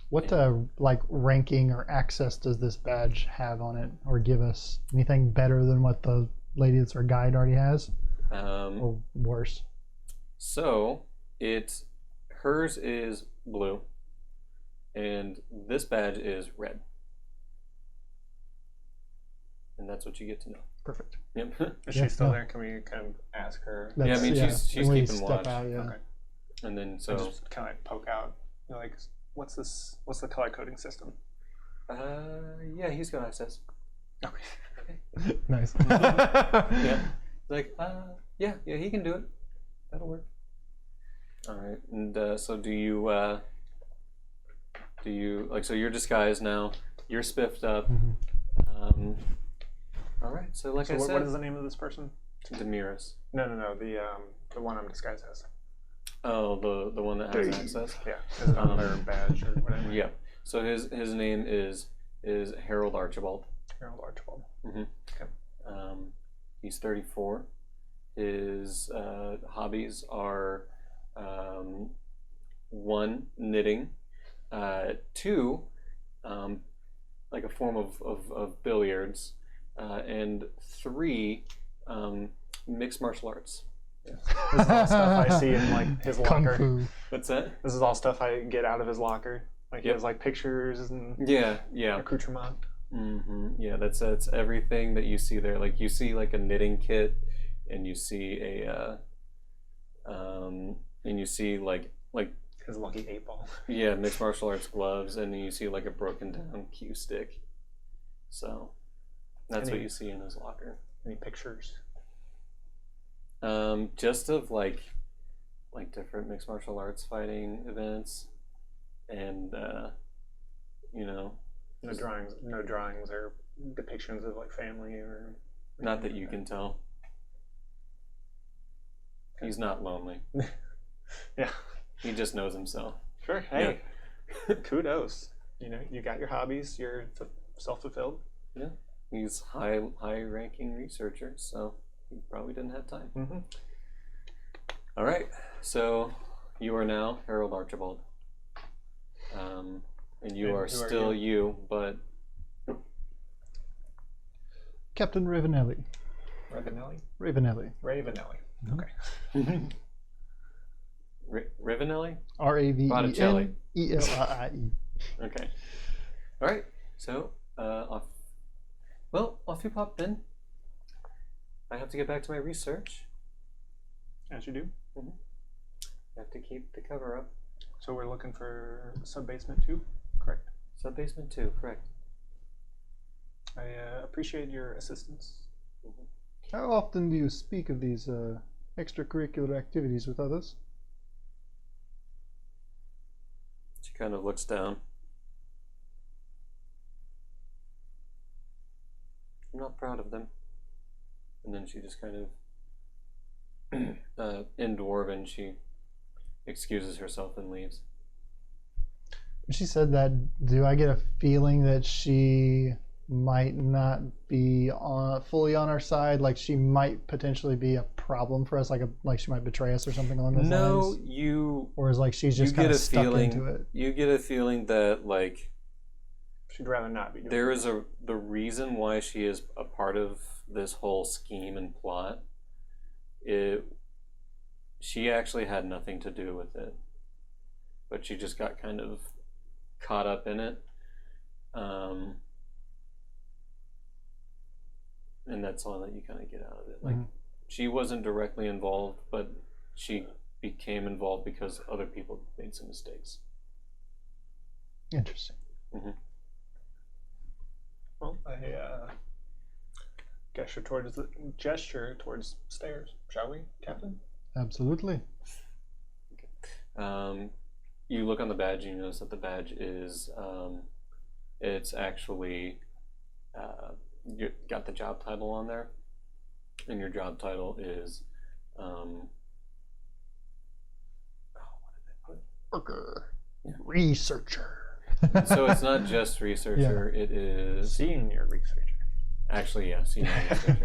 What like ranking or access does this badge have on it, or give us? Anything better than what the lady that's our guide already has, or worse? So hers is blue, and this badge is red, and that's what you get to know. Perfect. Yep. Is she still there? Can we kind of ask her? Yeah, I mean, she's when we keeping step watch. out, yeah. Okay. And then I so just kind of like poke out, like, what's this? What's the color coding system? yeah, he's got access. Okay. Nice. Yeah. Like, yeah, he can do it. That'll work. All right. And so do you like, so you're disguised now, you're spiffed up. All right. So like I said, what is the name of this person? Demiris. No, the one I'm disguised as. Oh, the one that has access? Yeah. Is it on their badge or whatever? Yeah. So his name is Harold Archibald. Harold Archibald. Mm-hmm. Okay. He's 34. His hobbies are 1, knitting, 2, like a form of billiards, and 3, mixed martial arts. Yeah. This is all stuff I see in like his Kung locker. Fu. What's that? This is all stuff I get out of his locker. Like he Yep. has like pictures and Yeah. accoutrement. Mm-hmm. Yeah, that's everything that you see there. Like you see like a knitting kit, and you see and you see like His lucky 8-ball. yeah, mixed martial arts gloves, and then you see like a broken down cue stick. So that's what you see in his locker. Any pictures? Just of like different mixed martial arts fighting events, and No drawings or depictions of like family or. not that you can tell. He's not lonely. Yeah. He just knows himself. Sure. Hey. Kudos. You got your hobbies. You're self-fulfilled. Yeah, he's high-ranking researcher, so he probably didn't have time. Mm-hmm. All right, so you are now Harold Archibald, and you And are who are still you, but Captain Ravenelli. Ravenelli? Ravenelli. Ravenelli. Okay. Rivinelli? Ravenelli. Okay. All right. So, off you pop then. I have to get back to my research. As you do. I have to keep the cover up. So we're looking for sub-basement 2, correct? Sub-basement 2, correct. I appreciate your assistance. How often do you speak of these extracurricular activities with others? She kind of looks down. I'm not proud of them. And then she just kind of, in Dwarven, she excuses herself and leaves. She said that. Do I get a feeling that she might not be fully on our side? Like she might potentially be a problem for us, like she might betray us or something along those lines? No, or is like she's just kind of stuck into it? You get a feeling that like She'd rather not be doing there is the reason why she is a part of this whole scheme and plot. She actually had nothing to do with it, but she just got kind of caught up in it, and that's all that you kind of get out of it. Like she wasn't directly involved, but she became involved because other people made some mistakes. Interesting. Well, I gesture towards stairs, shall we, Captain? Absolutely. You look on the badge and you notice that the badge is it's actually you got the job title on there, and your job title is what did they put? Researcher. So it's not just researcher, it is Senior researcher. actually, yeah, senior researcher.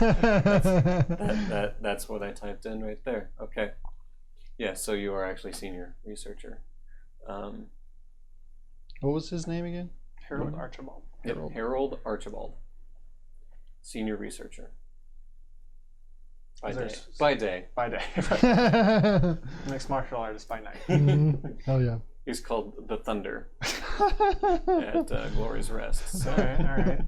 Yeah. That's what I typed in right there. Okay. Yeah, so you are actually senior researcher. What was his name again? Harold Archibald. Yep, Harold Archibald. Senior researcher. By day. By day. By day. Mixed martial artist by night. Oh yeah. He's called the Thunder at Glory's Rest. So. All right.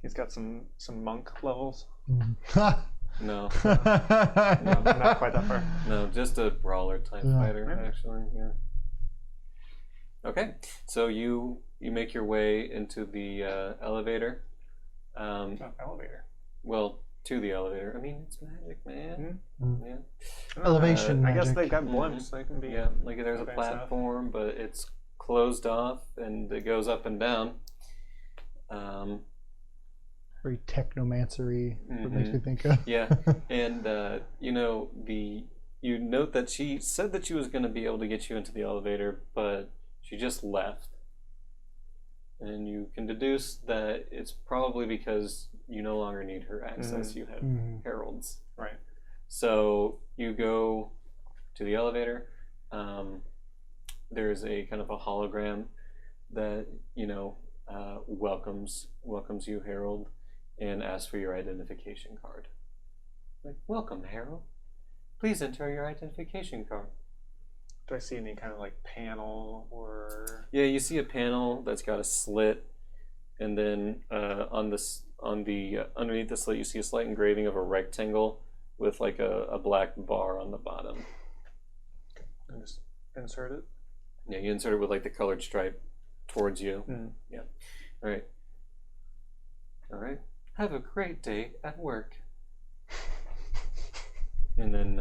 He's got some monk levels. No. No, not quite that far. No, just a brawler type fighter, actually. Yeah. Okay, so you make your way into the elevator. Elevator. Well, to the elevator. I mean, it's magic, man. Yeah. Elevation I magic. guess they've got blimps. They can be. Yeah, like there's a advanced platform, but it's closed off and it goes up and down. Very technomancery. What makes me think of. Yeah, and you note that she said that she was going to be able to get you into the elevator, but she just left. And you can deduce that it's probably because you no longer need her access. You have Harold's. Right. So you go to the elevator. There's a kind of a hologram that welcomes you, Harold, and asks for your identification card. Like, welcome, Harold. Please enter your identification card. Do I see any kind of like panel or? Yeah, you see a panel that's got a slit, and then underneath the slit you see a slight engraving of a rectangle with like a black bar on the bottom. And just insert it. Yeah, you insert it with like the colored stripe towards you. Yeah. All right. All right. Have a great day at work. And then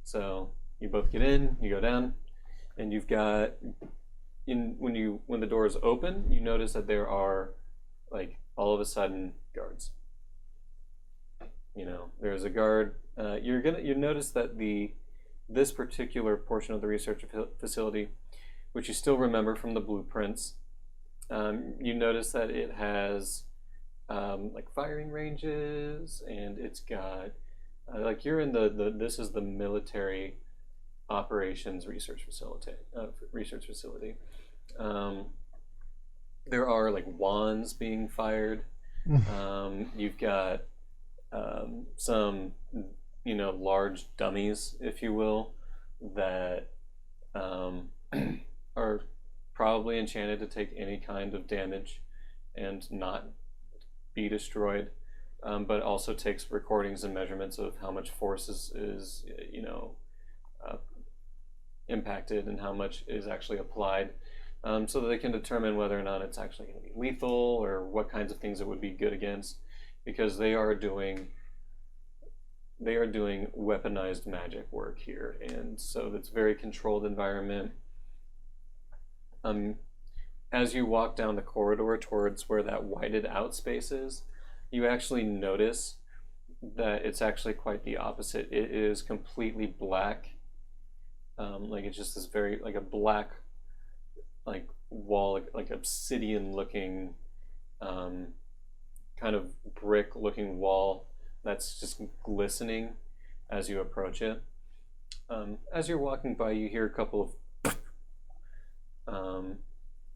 so you both get in, you go down, and you've got when the doors open, you notice that there are like all of a sudden guards. There's a guard. You notice that this particular portion of the research facility, which you still remember from the blueprints, You notice that it has like firing ranges, and it's got like you're in the this is the military operations research facility. There are like wands being fired. You've got some large dummies, if you will, that are probably enchanted to take any kind of damage and not be destroyed, but also takes recordings and measurements of how much force is impacted and how much is actually applied, so that they can determine whether or not it's actually going to be lethal or what kinds of things it would be good against, because they are doing weaponized magic work here, and so it's a very controlled environment. As you walk down the corridor towards where that whited out space is, you actually notice that it's actually quite the opposite. It is completely black. Like it's just this very like a black like wall, like obsidian looking kind of brick looking wall that's just glistening as you approach it. As you're walking by, you hear a couple of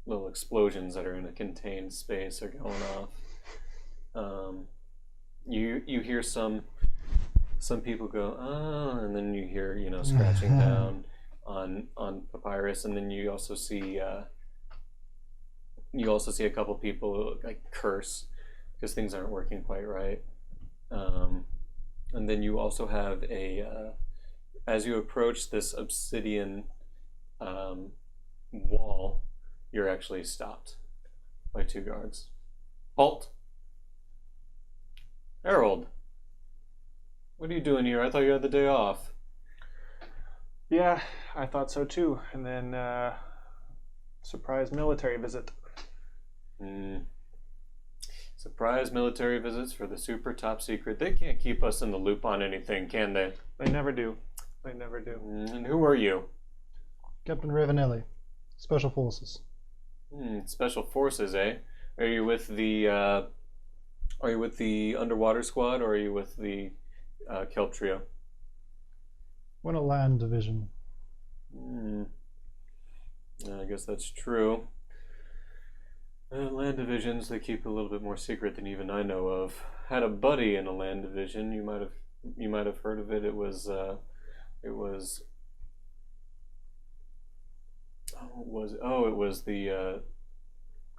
little explosions that are in a contained space are going off. You hear some people go, oh, and then you hear scratching down on papyrus, and then you also see a couple people like curse because things aren't working quite right. And then you also have as you approach this obsidian wall, you're actually stopped by 2 guards. Halt! Harold, what are you doing here? I thought you had the day off. Yeah, I thought so too. And then surprise military visit. Surprise military visits for the super top secret. They can't keep us in the loop on anything, can they? They never do. They never do. And who are you? Captain Ravenelli, Special Forces. Special Forces, eh? Are you with the underwater squad, or are you with the Kelp trio? We're in a land division. I guess that's true. Land divisions, they keep a little bit more secret than even I know of. Had a buddy in a land division. You might have heard of it. It was the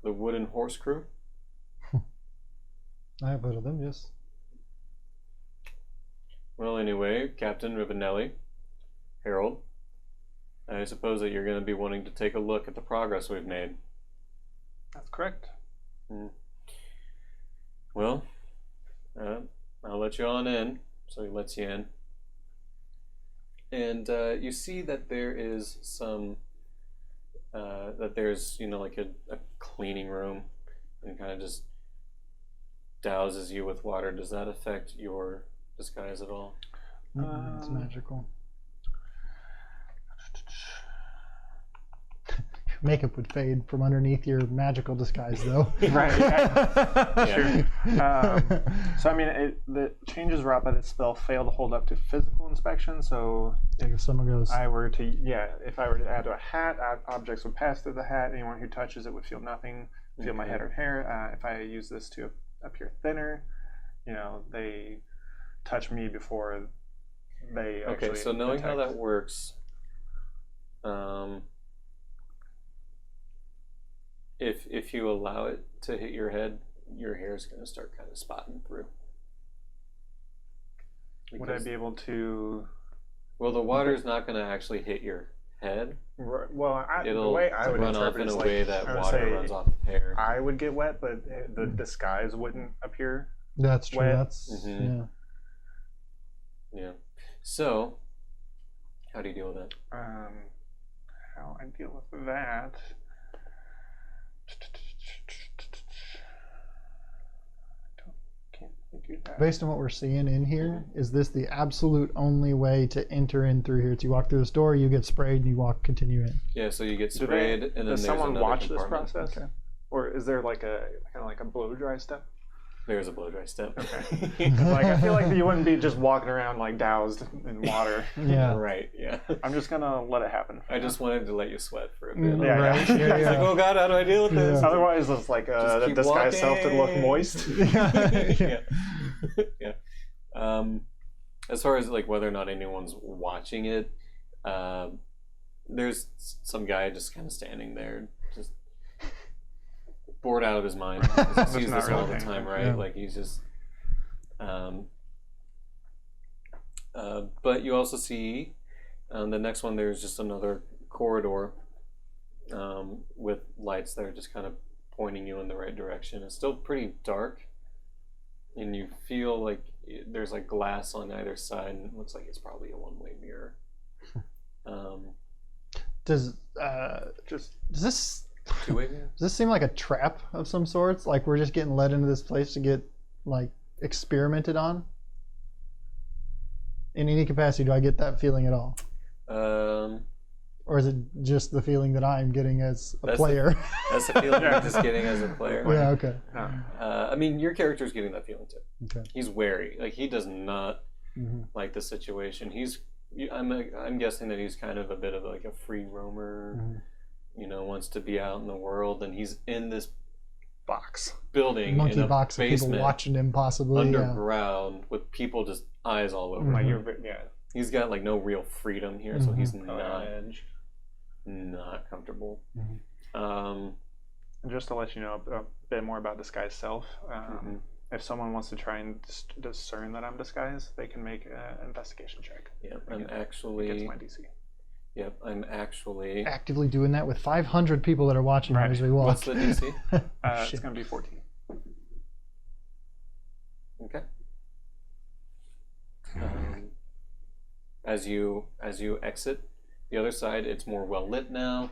Wooden Horse Crew. I have heard of them, yes. Well, anyway, Captain Ravenelli, Harold, I suppose that you're going to be wanting to take a look at the progress we've made. That's correct. Well, I'll let you on in. So he lets you in. And you see that there is there's like a cleaning room, and kind of just douses you with water. Does that affect your disguise at all? It's magical. Makeup would fade from underneath your magical disguise, though. Right. Yeah. Sure. So I mean, the changes wrought by this spell fail to hold up to physical inspection. So if someone goes, if I were to add to a hat, objects would pass through the hat. Anyone who touches it would feel nothing, feel my head or hair. If I use this to appear thinner, they touch me before they actually. Okay, so knowing how that works, if you allow it to hit your head, your hair is going to start kind of spotting through. Would I be able to? Well, the water is not going to actually hit your head. Well, it'll the way I would run off in a way that water runs off of hair. I would get wet, but the disguise wouldn't appear. That's true. Wet. That's yeah. So, how do you deal with that? How I deal with that? Can't do that. Based on what we're seeing in here, is this the absolute only way to enter in through here? It's you walk through this door, you get sprayed, and you continue in. Yeah, so you get sprayed, and then does there's someone another watch this compartment. process? Okay. Or is there like a kind of like a blow dry step? There's a blow dry step. Okay. Like I feel like you wouldn't be just walking around like doused in water. Yeah. Right. Yeah. I'm just gonna let it happen. I just wanted to let you sweat for a bit. Yeah, Right. yeah. Yeah, It's like, oh God, how do I deal with this? Yeah. Otherwise, it's like Just the keep disguise self to look walking. moist. Yeah. Yeah. As far as like whether or not anyone's watching it, there's some guy just kind of standing there, just bored out of his mind. He That's sees not this all really the time, right? Yeah. Like he's just. But you also see the next one. There's just another corridor with lights that are just kind of pointing you in the right direction. It's still pretty dark, and you feel like there's like glass on either side, and it looks like it's probably a one-way mirror. Does Just this Two-way mirror? does this seem like a trap of some sorts? Like we're just getting led into this place to get like experimented on? In any capacity, do I get that feeling at all? Or is it just the feeling that I'm getting as a That's player? That's the feeling you're just getting as a player. Yeah, okay. I mean, your character's getting that feeling too. Okay. He's wary. Like he does not Mm-hmm. like the situation. I'm guessing that he's kind of a bit of like a free roamer. Mhm. You know, wants to be out in the world, and he's in this box. building Monkey in a box of people basement watching him, possibly. underground with people just eyes all over. Like him. you're, yeah. He's got like no real freedom here, so he's Mhm. not comfortable. Mhm. And just to let you know a bit more about disguise self, Mhm. if someone wants to try and discern that I'm disguised, they can make an investigation check. Yep, Again, I'm It actually. gets my DC. Yep, I'm actually. Actively doing that with 500 people that are watching Right. as we walk. What's the DC? It's Shit. going to be 14. Okay. As you exit the other side, it's more well lit now,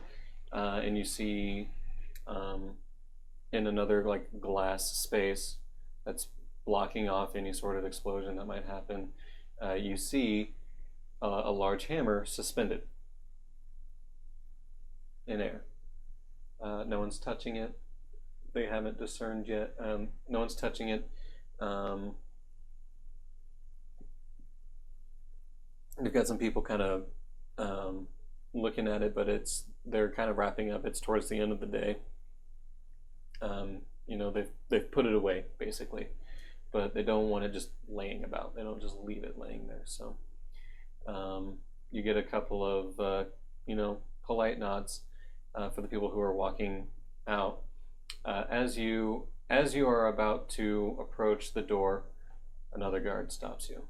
and you see in another like glass space that's blocking off any sort of explosion that might happen. You see a large hammer suspended in air. No one's touching it. They haven't discerned yet. No one's touching it. We've got some people kind of looking at it, but they're kind of wrapping up. It's towards the end of the day. You know, they've put it away basically, but they don't want it just laying about. They don't just leave it laying there. So you get a couple of polite nods for the people who are walking out. As you are about to approach the door, another guard stops you.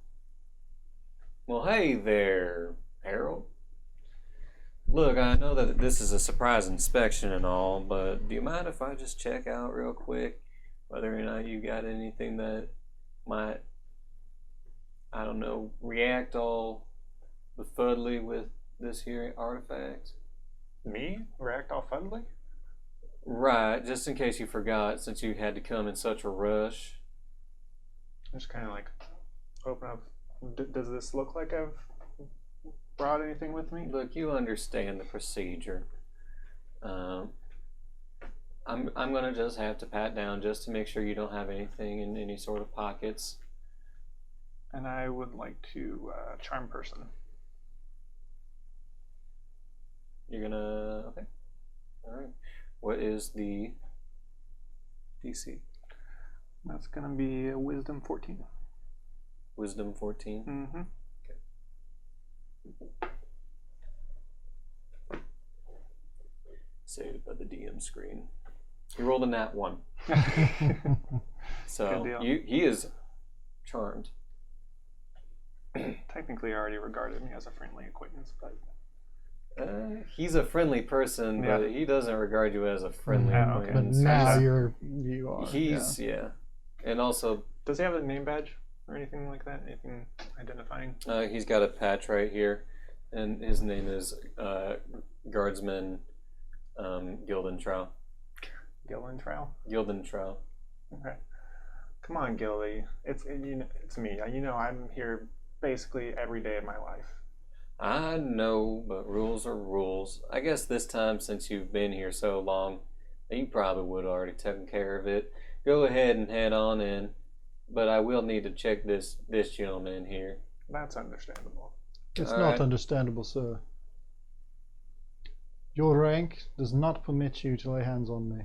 Well, hey there, Harold. Look, I know that this is a surprise inspection and all, but do you mind if I just check out real quick whether or not you got anything that might, I don't know, react all befuddly with this here artifact? Me? React all fuddly? Right, just in case you forgot, since you had to come in such a rush. Just kind of like open up. Does this look like I've brought anything with me? Look, you understand the procedure. I'm gonna just have to pat down just to make sure you don't have anything in any sort of pockets. And I would like to charm person. You're gonna okay. All right. What is the DC? That's gonna be a wisdom 14. Wisdom 14. Mm-hmm. Saved by the DM screen. You rolled a nat 1. So Good deal. he is charmed. Technically, already regarded me as a friendly acquaintance, but He's a friendly person, Yeah. but he doesn't regard you as a friendly Yeah, okay. But acquaintance. now you are. He's and also does he have a name badge or anything like that? Anything identifying? he's got a patch right here, and his name is Guardsman Gildentrow. Gildentrow? Gildentrow. Okay. Come on, Gildy. It's me. You know, I'm here basically every day of my life. I know, but rules are rules. I guess this time, since you've been here so long, You probably would have already taken care of it. Go ahead and head on in, but I will need to check this gentleman here. That's understandable. It's All not right. understandable, sir. Your rank does not permit you to lay hands on me.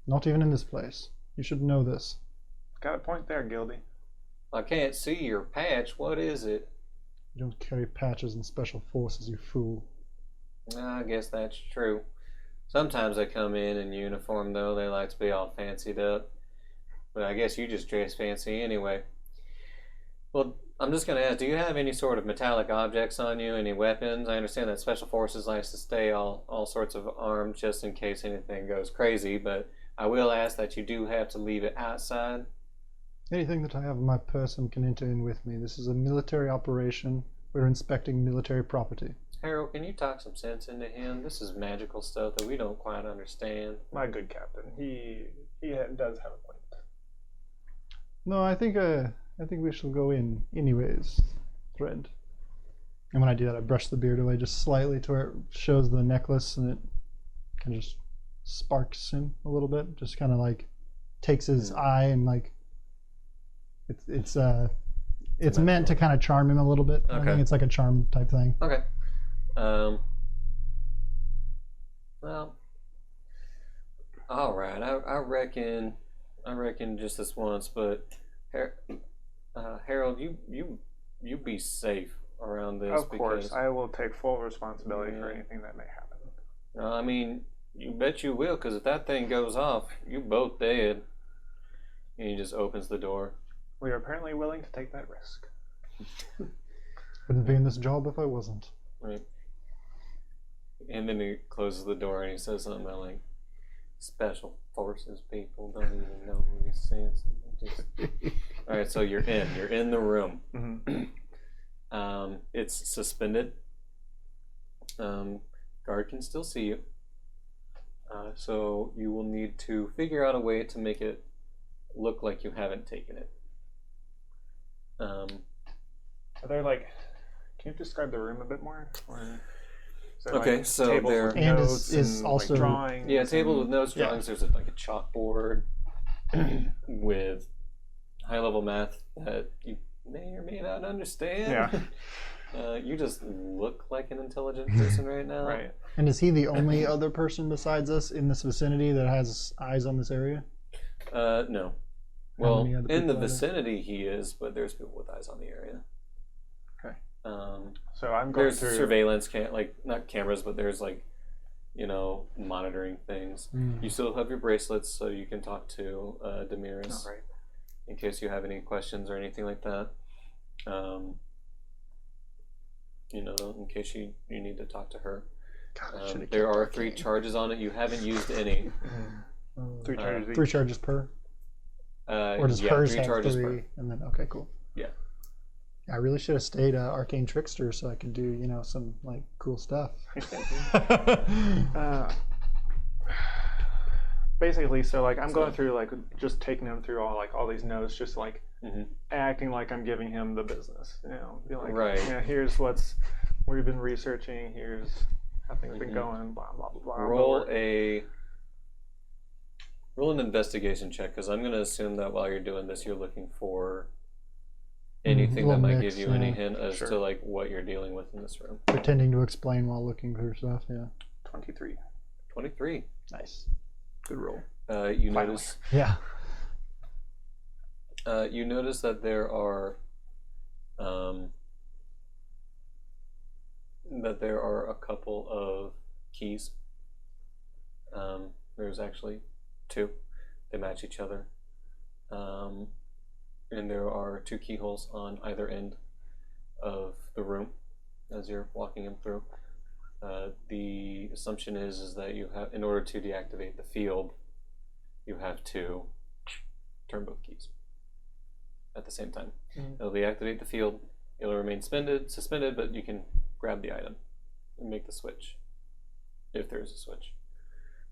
Not even in this place. You should know this. Got a point there, Gildy. I can't see your patch. What is it? You don't carry patches in special forces, you fool. I guess that's true. Sometimes they come in uniform, though. They like to be all fancied up. But I guess you just dress fancy anyway. Well, I'm just going to ask, do you have any sort of metallic objects on you? Any weapons? I understand that Special Forces likes to stay all sorts of armed just in case anything goes crazy, but I will ask that you do have to leave it outside. Anything that I have in my person can enter in with me. This is a military operation. We're inspecting military property. Harold, can you talk some sense into him? This is magical stuff that we don't quite understand. My good captain. He does have a point. No, I think we shall go in anyways, friend. And when I do that, I brush the beard away just slightly to where it shows the necklace, and it kind of just sparks him a little bit. Just kind of like takes his eye, and like it's meant to kind of charm him a little bit. I Okay. think it's like a charm type thing. Okay. Well, all right. I reckon just this once, but Harold, you be safe around this. Of course, because, I will take full responsibility for Yeah. anything that may happen. I mean, you bet you will, because if that thing goes off, you both dead. And he just opens the door. We are apparently willing to take that risk. Wouldn't be in this job if I wasn't. Right. And then he closes the door and he says something about like Special Forces people don't even know any sense. Just... All right, so you're in the room. Mm-hmm. It's suspended. Guard can still see you. So you will need to figure out a way to make it look like you haven't taken it. Are there like? Can you describe the room a bit more? Or is there, Okay, like, so tables there- with And notes is and, also- like, drawings. Yeah, table with notes, Yeah. drawings. There's like a chalkboard with high-level math that you may or may not understand. Yeah. You just look like an intelligent person right now. Right. And is he the only other person besides us in this vicinity that has eyes on this area? No. How Well, many other in the people are there? vicinity he is, but there's people with eyes on the area. Okay. So I'm going There's through. surveillance, not cameras, but there's like, monitoring things. Mm. You still have your bracelets, so you can talk to Demiris. Oh, right. In case you have any questions or anything like that. In case you need to talk to her. God, I should've There kept are that 3 game. charges on it. You haven't used any. Three charges. 3 each. charges per? Or does yeah, hers 3 have charges 3? per. And then, okay, cool. Yeah. I really should have stayed Arcane Trickster so I could do, some like cool stuff. Basically, so like I'm going through like just taking him through all these notes, just like Mhm. acting like I'm giving him the business. Be like, Right. Here's what's we've been researching. Here's how things been Mhm. going. Blah blah blah. blah. Roll an investigation check, because I'm going to assume that while you're doing this, you're looking for anything that little might mix, give you any yeah. hint as Sure. to like what you're dealing with in this room. Pretending to explain while looking through stuff, yeah. 23. 23. Nice. Good roll. You Finally. notice. Yeah. You notice that there are a couple of keys. There's actually 2. They match each other. And there are 2 keyholes on either end of the room as you're walking them through. The assumption is that you have, in order to deactivate the field, you have to turn both keys at the same time. It'll deactivate the field. It'll remain suspended, but you can grab the item and make the switch, if there's a switch,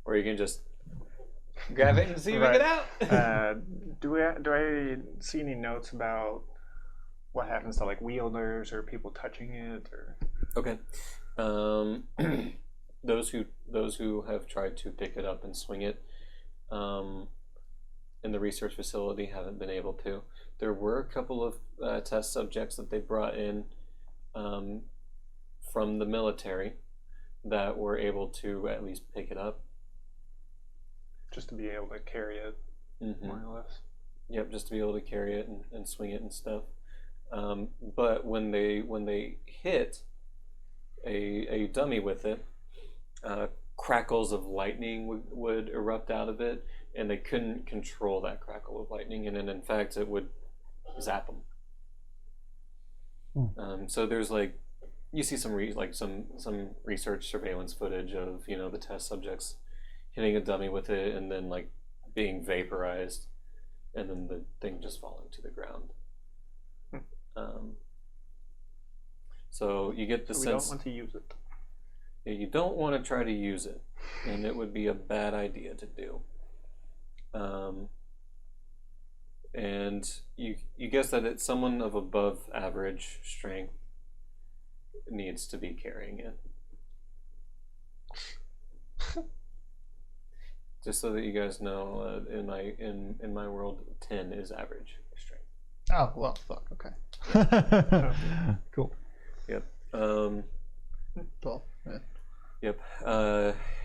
or you can just grab it and see if you Right. get out. Do I see any notes about what happens to like wielders or people touching it or? Okay. those who have tried to pick it up and swing it in the research facility haven't been able to. There were a couple of test subjects that they brought in from the military that were able to at least pick it up. Just to be able to carry it, more or less. Yep, just to be able to carry it and swing it and stuff. But when they hit a dummy with it, crackles of lightning would erupt out of it, and they couldn't control that crackle of lightning, and then in fact it would zap them. So there's like, you see some research surveillance footage of, you know, the test subjects hitting a dummy with it and then like being vaporized, and then the thing just falling to the ground. So you get the sense. We don't want to use it. You don't want to try to use it, and it would be a bad idea to do. And you guess that it's someone of above average strength needs to be carrying it. Just so that you guys know, in my world, 10 is average strength. Oh well, fuck. Okay. Cool. Yep. 12. Yeah. Yep.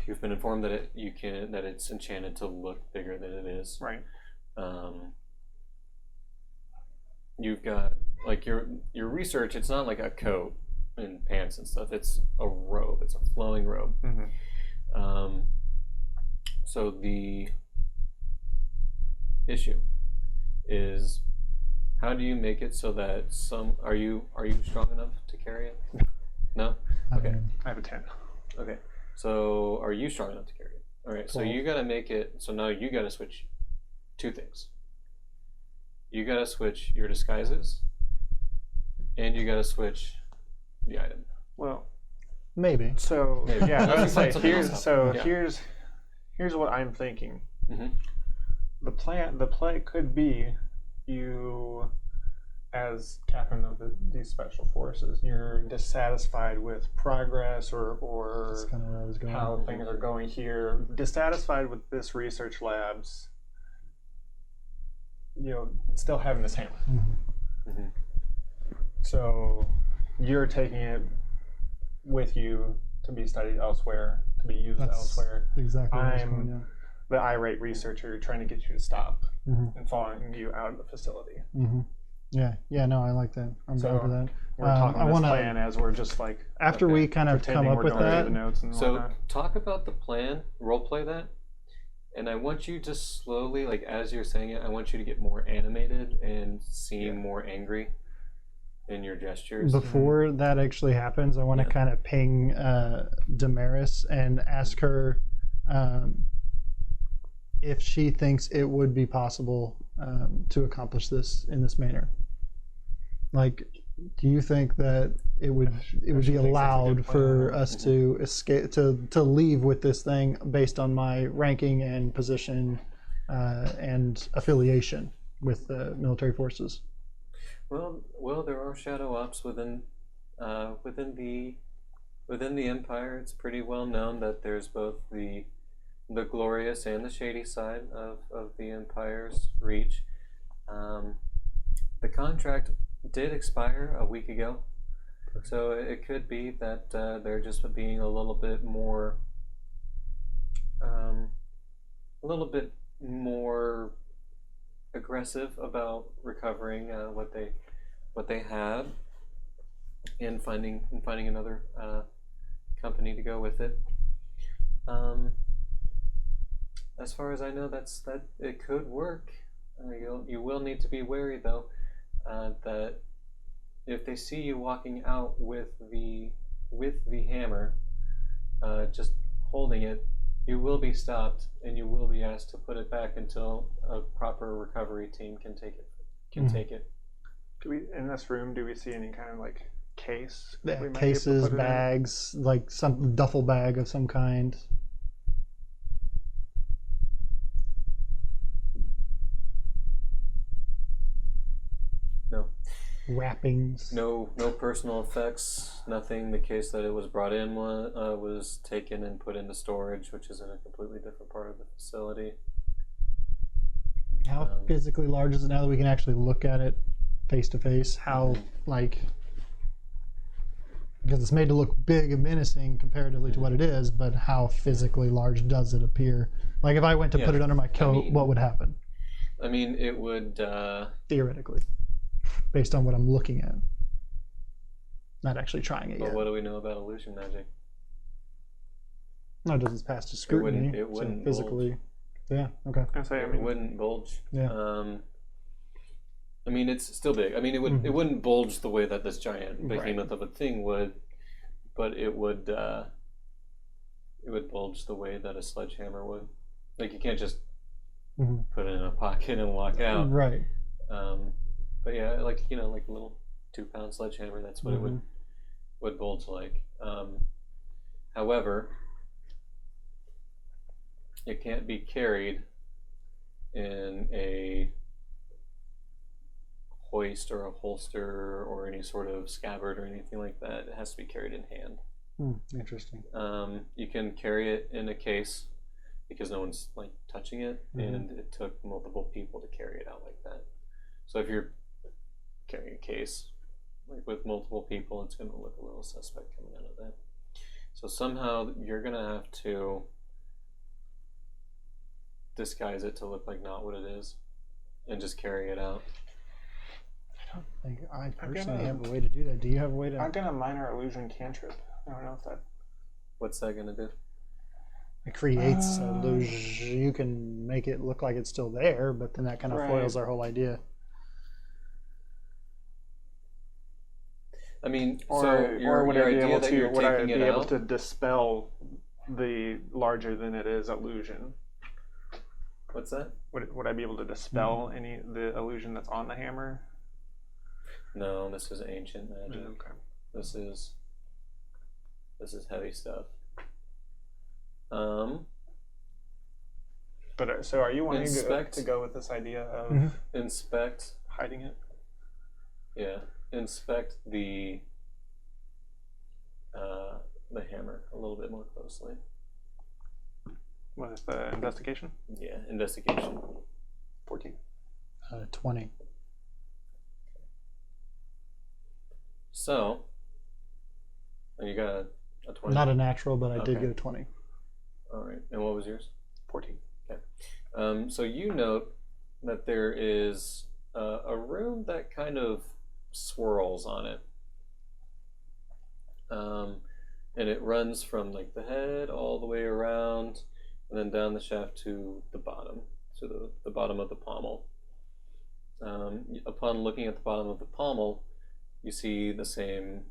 You've been informed that it's enchanted to look bigger than it is. Right. You've got like your research. It's not like a coat and pants and stuff. It's a robe. It's a flowing robe. So the issue is, how do you make it so that are you strong enough to carry it? No? Okay. I have a 10. Okay. So are you strong enough to carry it? All right. 12. So you got to make it. So now you got to switch two things. You got to switch your disguises, and you got to switch the item. Well, maybe. So yeah, I was gonna say here's what I'm thinking. The play could be you, as captain of these special forces, you're dissatisfied with progress or That's kind of where I was going. how things are going here, dissatisfied with this research labs, you know, still having this hammer. So you're taking it with you to be studied elsewhere, to be used elsewhere. Exactly. I'm the irate researcher trying to get you to stop and following you out of the facility. Yeah, no, I like that. I'm down for that. We're talking this plan as we're just like after we kind of come up with that. So talk about the plan, role play that, and I want you to slowly, like as you're saying it, I want you to get more animated and seem more angry in your gestures. Before that actually happens, I want to kind of ping Damaris and ask her if she thinks it would be possible to accomplish this in this manner. Like, do you think that it would be allowed for us to escape, to leave with this thing based on my ranking and position and affiliation with the military forces? Well, there are shadow ops within the Empire. It's pretty well known that there's both the glorious and the shady side of the Empire's reach. The contract did expire a week ago, so it could be that they're just being a little bit more aggressive about recovering what they have and finding another company to go with it. As far as I know, that it could work. You will need to be wary though, that if they see you walking out with the hammer, just holding it, you will be stopped and you will be asked to put it back until a proper recovery team can take it. Do we in this room? Do we see any kind of like case? Yeah, cases, bags, like some duffel bag of some kind. No. wrappings. No personal effects. Nothing. The case that it was brought in was taken and put into storage, which is in a completely different part of the facility. How physically large is it now that we can actually look at it face to face? How because it's made to look big and menacing comparatively to what it is, but how physically large does it appear? Like if I went to put it under my coat, what would happen? I mean, it would theoretically, based on what I'm looking at, not actually trying it yet. But what do we know about illusion magic? No, it doesn't pass to scrutiny. It wouldn't so physically. Bulge. Yeah. Okay. It wouldn't bulge. Yeah. I mean, it's still big. I mean, it would. It wouldn't bulge the way that this giant behemoth of a thing would, but it would. It would bulge the way that a sledgehammer would. Like you can't just put it in a pocket and walk out. Right. But yeah, like like a little 2-pound sledgehammer. That's what it would bulge like. However, it can't be carried in a hoist or a holster or any sort of scabbard or anything like that. It has to be carried in hand. Interesting. You can carry it in a case because no one's like touching it, and it took multiple people to carry it out like that. So if you're carrying a case like with multiple people, it's going to look a little suspect coming out of that. So somehow you're going to have to disguise it to look like not what it is and just carry it out. I don't think I personally have a way to do that. Do you have a way to? I've got a minor illusion cantrip. I don't know if that. What's that going to do? It creates illusion. You can make it look like it's still there, but then that kind of foils our whole idea. I mean, or would I be able to out? dispel the larger than it is illusion? What's that? Would I be able to dispel the illusion that's on the hammer? No, this is ancient magic. Okay. This is heavy stuff. But so are you wanting to go with this idea of inspect hiding it? Yeah, inspect the hammer a little bit more closely. What is the investigation? Yeah, investigation. 14. 20. So, you got a 20? Not a natural, but I did get a 20. All right. And what was yours? 14. Okay. So you note that there is a room that kind of swirls on it. And it runs from like the head all the way around and then down the shaft to the bottom, to the bottom of the pommel. Upon looking at the bottom of the pommel, you see the same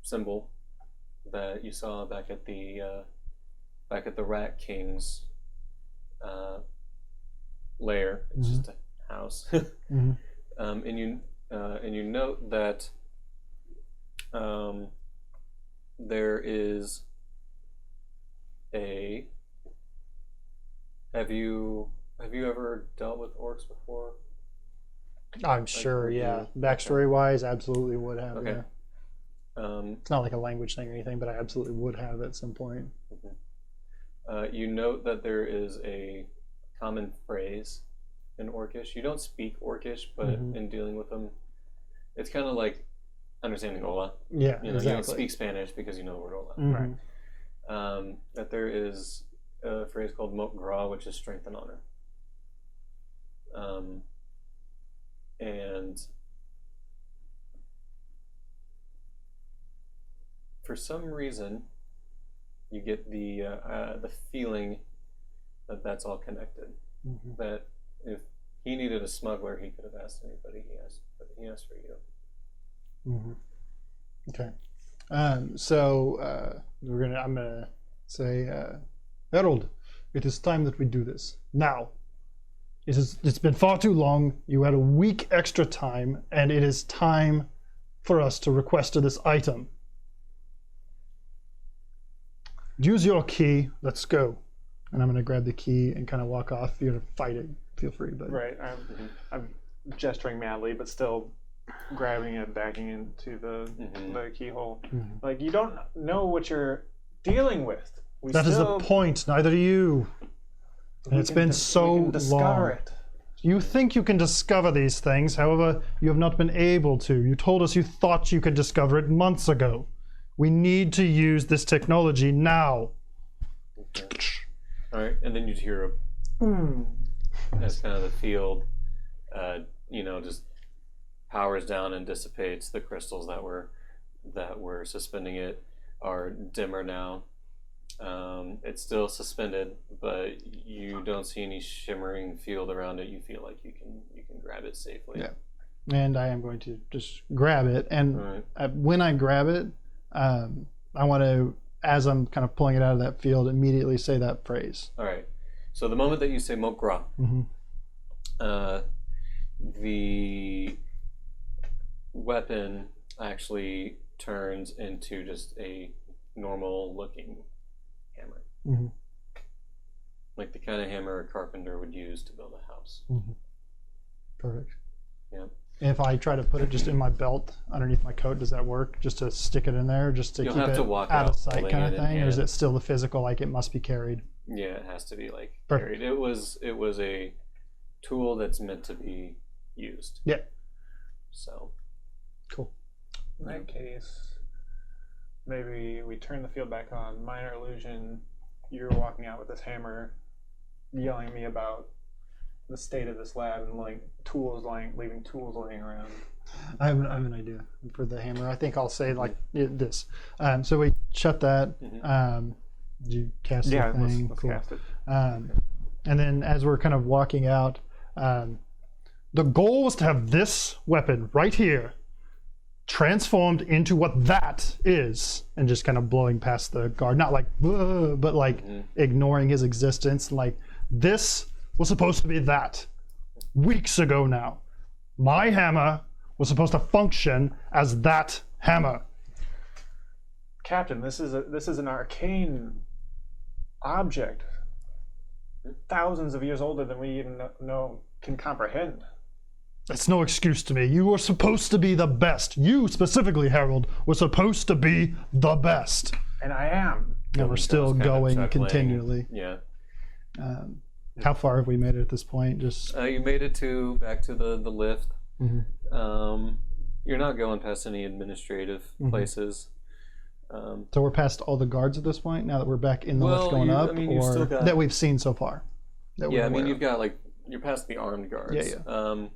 symbol that you saw back at the Rat King's lair. It's just a house. And you note that there is a. Have you ever dealt with orcs before? I'm sure, yeah. Backstory wise, absolutely would have. Okay. Yeah. It's not like a language thing or anything, but I absolutely would have at some point. You note that there is a common phrase in Orcish. You don't speak Orcish, but in dealing with them, it's kind of like understanding Ola. Yeah, you don't speak Spanish because you know the word Ola. Right. That there is a phrase called Mok Gra, which is strength and honor. And for some reason, you get the feeling that that's all connected. That if he needed a smuggler, he could have asked anybody. But he asked for you. Okay. So I'm gonna say, Harold, it is time that we do this now. It's been far too long. You had a week extra time, and it is time for us to request this item. Use your key. Let's go. And I'm going to grab the key and kind of walk off. If you're fighting, feel free. But right. I'm gesturing madly, but still grabbing it, backing into the keyhole. Mhm. Like, you don't know what you're dealing with. That is the point. Neither do you. And it's been so we can discover long. it. You think you can discover these things, however, you have not been able to. You told us you thought you could discover it months ago. We need to use this technology now. Okay. All right, and then you'd hear as kind of the field, just powers down and dissipates. The crystals that were suspending it are dimmer now. It's still suspended, but you don't see any shimmering field around it. You feel like you can grab it safely. Yeah. And I am going to just grab it. And when I grab it, I want to, as I'm kind of pulling it out of that field, immediately say that phrase. All right. So the moment that you say Mokra, the weapon actually turns into just a normal looking hammer. Mm-hmm. Like the kind of hammer a carpenter would use to build a house. Mm-hmm. Perfect. Yeah. If I try to put it just in my belt underneath my coat, does that work? Just to stick it in there, just to You'll keep have it to walk out of out sight holding kind of it in thing? Or is hand. it still the physical, like it must be carried? Yeah, it has to be like Perfect. carried. It was a tool that's meant to be used. Yeah. So Cool. In that case, maybe we turn the field back on. Minor illusion, you're walking out with this hammer, yelling at me about the state of this lab and leaving tools laying around. I have an idea for the hammer. I think I'll say like this. So we shut that. Did you cast the thing? let's Cool. cast it. And then as we're kind of walking out, the goal was to have this weapon right here transformed into what that is, and just kind of blowing past the guard, not like but like ignoring his existence. Like, this was supposed to be that weeks ago now. My hammer was supposed to function as that hammer. Captain, this is an arcane object, thousands of years older than we even can comprehend. That's no excuse to me. You were supposed to be the best. You specifically, Harold, were supposed to be the best. And I am. And we're still going continually. Yeah. How far have we made it at this point? Just You made it back to the lift. You're not going past any administrative places. so we're past all the guards at this point. Now that we're back in the lift going up, you've or still got, that we've seen so far. That we're aware you've of. got you're past the armed guards. Yeah.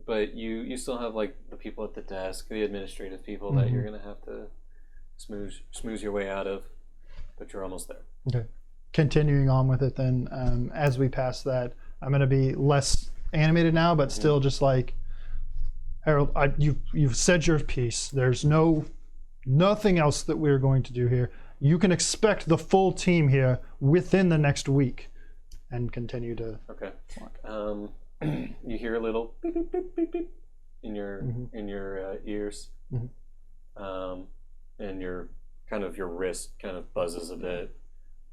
But you still have the people at the desk, the administrative people that you're gonna have to smooze your way out of. But you're almost there. Okay. Continuing on with it, then, as we pass that, I'm going to be less animated now, but still just like, Harold, you've said your piece. There's nothing else that we're going to do here. You can expect the full team here within the next week, and continue to. Okay. You hear a little beep beep beep beep beep in your ears, and your wrist kind of buzzes a bit.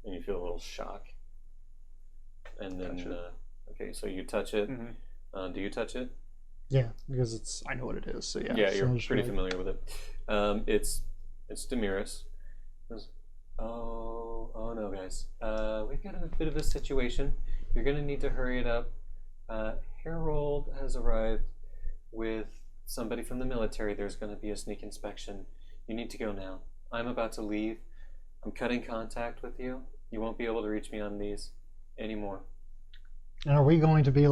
And you feel a little shock. And then, okay, so you touch it. Do you touch it? Yeah, because I know what it is. So yeah. Yeah, so you're I'm just pretty like, familiar with it. It's Demiris. Oh no, guys. We've got a bit of a situation. You're gonna need to hurry it up. Harold has arrived with somebody from the military. There's gonna be a sneak inspection. You need to go now. I'm about to leave. I'm cutting contact with you. You won't be able to reach me on these anymore. And are we going to be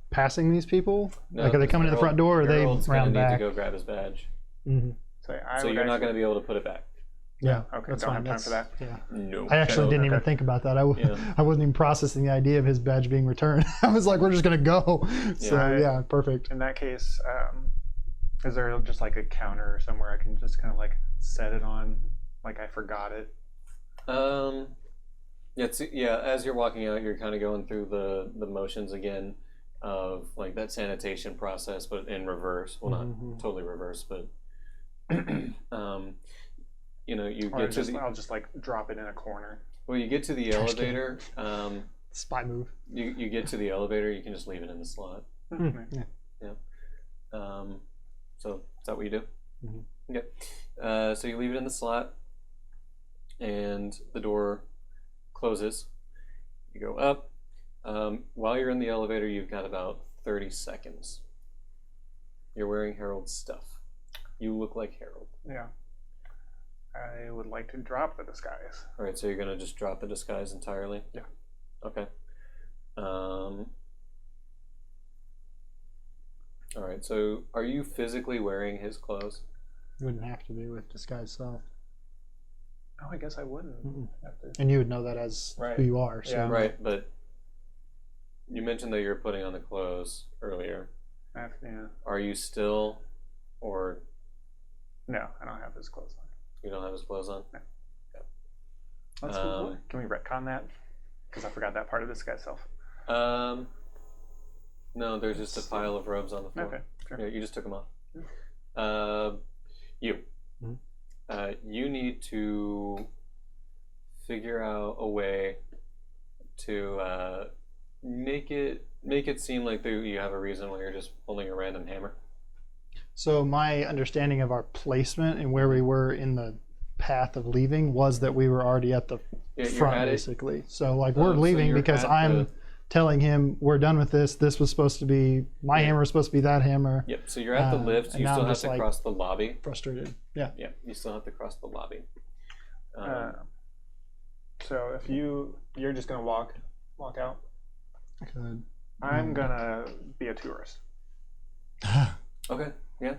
passing these people? No, are they coming to the front door, or are they Harold's round gonna back? need to go grab his badge. So you're not going to be able to put it back. Yeah. Okay. That's Don't fine. have time for that. Yeah. No. I actually didn't even think about that. I wasn't even processing the idea of his badge being returned. I was like, we're just going to go. So yeah, perfect. In that case, is there just a counter somewhere I can just kind of set it on, like I forgot it? As you're walking out, you're kind of going through the motions again of that sanitation process, but in reverse. Well, not totally reverse, but you Or get to I'll just drop it in a corner. Well, you get to the elevator. Spy move. You get to the elevator. You can just leave it in the slot. Yeah. So is that what you do? Mm-hmm. Okay. So you leave it in the slot, and the door closes. You go up. While you're in the elevator, you've got about 30 seconds. You're wearing Harold's stuff. You look like Harold. Yeah. I would like to drop the disguise. All right, so you're gonna just drop the disguise entirely? Yeah. Okay. All right, so are you physically wearing his clothes? You wouldn't have to be with disguise self. Oh, I guess I wouldn't have to. And you would know that as Right. who you are. So. Yeah. Right, but you mentioned that you were putting on the clothes earlier. Yeah. Are you still, or No, I don't have his clothes on. you don't have his clothes on? No. Can we retcon that? Because I forgot that part of disguise self. No, there's just a pile of robes on the floor. Okay, sure. Yeah, you just took them off. You. Mm-hmm. You need to figure out a way to make it seem like you have a reason why you're just holding a random hammer. So my understanding of our placement and where we were in the path of leaving was that we were already at the front, basically. So like we're leaving because I'm telling him we're done with this. This was supposed to be my hammer was supposed to be that hammer. Yep. So you're at the lift. You still have to cross the lobby. Frustrated. Yeah. Yeah. You still have to cross the lobby. So if you're just gonna walk out. I could. I'm gonna be a tourist. Okay. Yeah.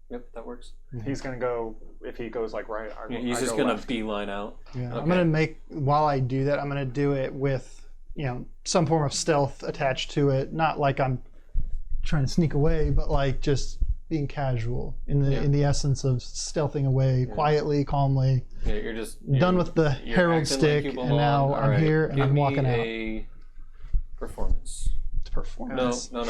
Yep. That works. He's gonna go. If he goes like right, He's just gonna beeline out. Yeah. Okay. I'm gonna while I do that, I'm gonna do it with some form of stealth attached to it. Not like I'm trying to sneak away, but like just being casual in the essence of stealthing away quietly, calmly. Yeah, you're done with the Herald stick, and now I'm here and I'm walking out. Give me a performance. Performance. No.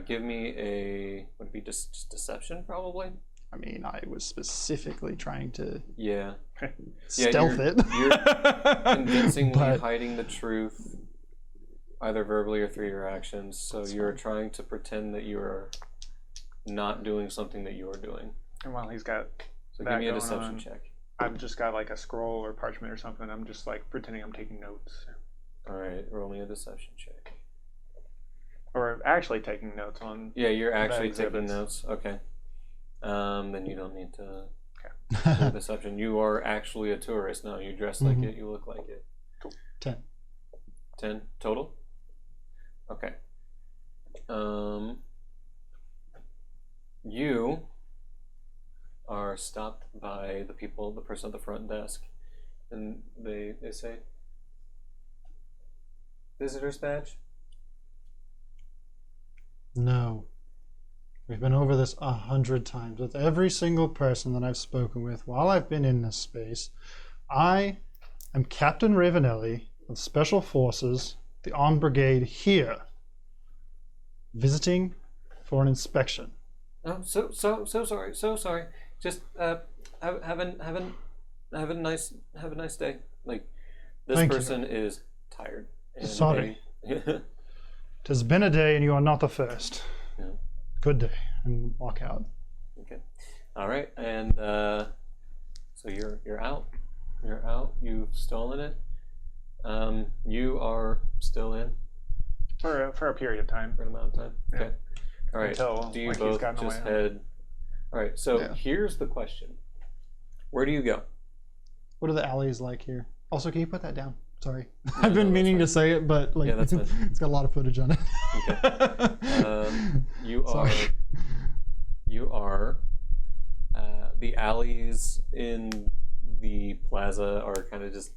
Give me a would it be just deception probably. I mean, I was specifically trying to stealth it. You're convincingly hiding the truth, either verbally or through your actions. So you're trying to pretend that you are not doing something that you are doing. And while he's got so give me a deception check. I've just got like a scroll or parchment or something. I'm just like pretending I'm taking notes. All right, roll me a deception check. Or actually taking notes on. Yeah, you're actually taking notes. Okay. Then you don't need to do deception. You are actually a tourist now. You dress like it. You look like it. Cool. 10. 10 total? Okay. You are stopped by the person at the front desk, and they say, "Visitor's badge?" No. We've been over this 100 times with every single person that I've spoken with while I've been in this space. I am Captain Ravenelli of Special Forces, the Armed Brigade here, visiting for an inspection. Oh, so sorry. Just have a nice day. Like this Thank person is tired. And sorry. Tis been a day, and you are not the first. Yeah. Good day, and walk out. Okay. All right, and so you're out. You're out. You've stolen it. You are still in for a period of time. For an amount of time. Okay. All right. Until, do you like, both just head? All right. So here's the question: where do you go? What are the alleys like here? Also, can you put that down? Sorry, I've been meaning to say it, but like that's fine. It's got a lot of footage on it. Okay. You are. The alleys in the plaza are kind of just.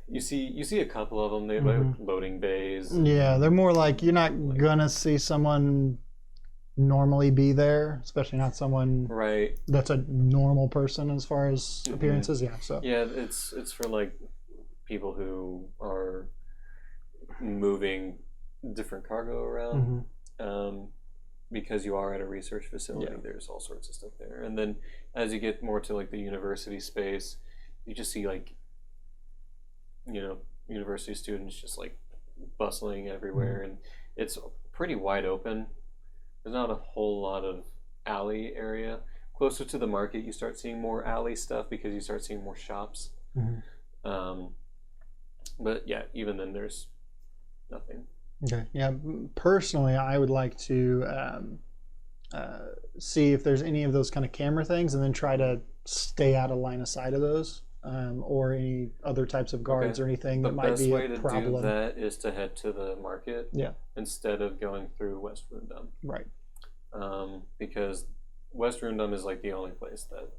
You see a couple of them. They have like loading bays. Yeah, they're more like you're not gonna see someone normally be there, especially not someone that's a normal person as far as appearances. Yeah, so it's for like people who are moving different cargo around. Because you are at a research facility, there's all sorts of stuff there. And then as you get more to like the university space, you just see like university students just like bustling everywhere, and it's pretty wide open. There's not a whole lot of alley area. Closer to the market, you start seeing more alley stuff because you start seeing more shops. But yeah, even then, there's nothing. Okay. Yeah. Personally, I would like to see if there's any of those kind of camera things, and then try to stay out of line of sight of those, or any other types of guards or anything that might be a problem. The best way to do that is to head to the market. Yeah. Instead of going through West Rundum. Right. Because West Rundum is like the only place that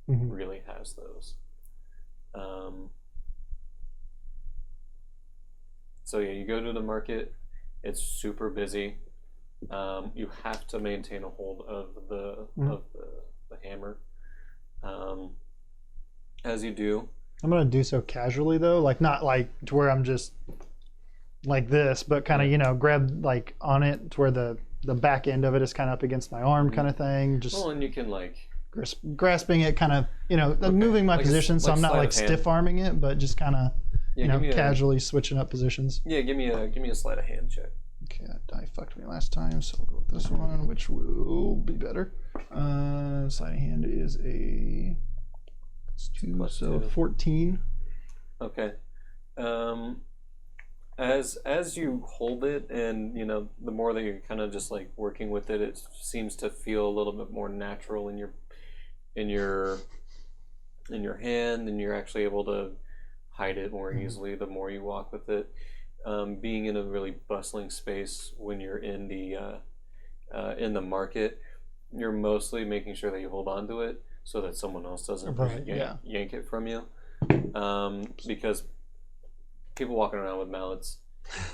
really has those. So yeah, you go to the market. It's super busy. You have to maintain a hold of the hammer. As you do. I'm gonna do so casually though, like not like to where I'm just like this, but kind of, you know, grab like on it to where the back end of it is kind of up against my arm, kind of thing. Just and you can like grasping it, kind of, you know, moving my position, so I'm not like stiff arming it, but just kind of, you know, casually switching up positions. Yeah, give me a sleight of hand check. Okay, that die fucked me last time, so we'll go with this one, which will be better. Sleight of hand is a +2, so 14. Okay. As you hold it, and you know, the more that you're kind of just like working with it, it seems to feel a little bit more natural in your hand, and you're actually able to hide it more easily the more you walk with it. Being in a really bustling space when you're in the market, you're mostly making sure that you hold on to it so that someone else doesn't yank it from you. Because people walking around with mallets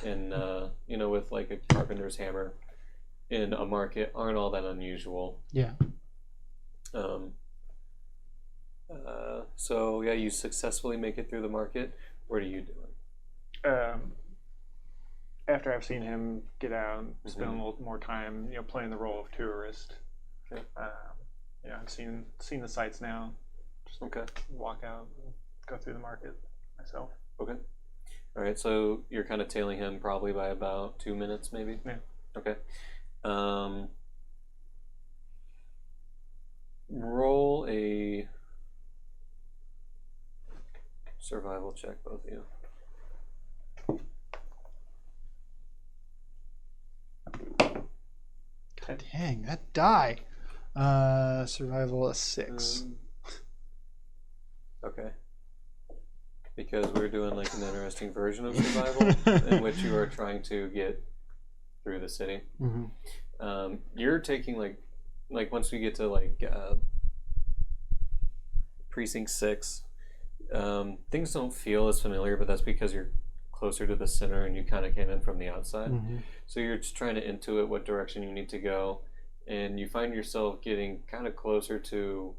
and you know, with like a carpenter's hammer in a market aren't all that unusual. Yeah. So yeah, you successfully make it through the market. What are you doing? After I've seen him get out and spend a little more time, you know, playing the role of tourist. Okay. Yeah, I've seen the sights now. Just walk out and go through the market myself. Okay. All right, so you're kind of tailing him probably by about 2 minutes, maybe? Yeah. Okay. Roll a survival check, both of you. God dang, that die. Survival a 6. Okay. Because we're doing like an interesting version of survival in which you are trying to get through the city. You're taking like once we get to like precinct 6, things don't feel as familiar, but that's because you're closer to the center and you kind of came in from the outside. So you're just trying to intuit what direction you need to go, and you find yourself getting kind of closer to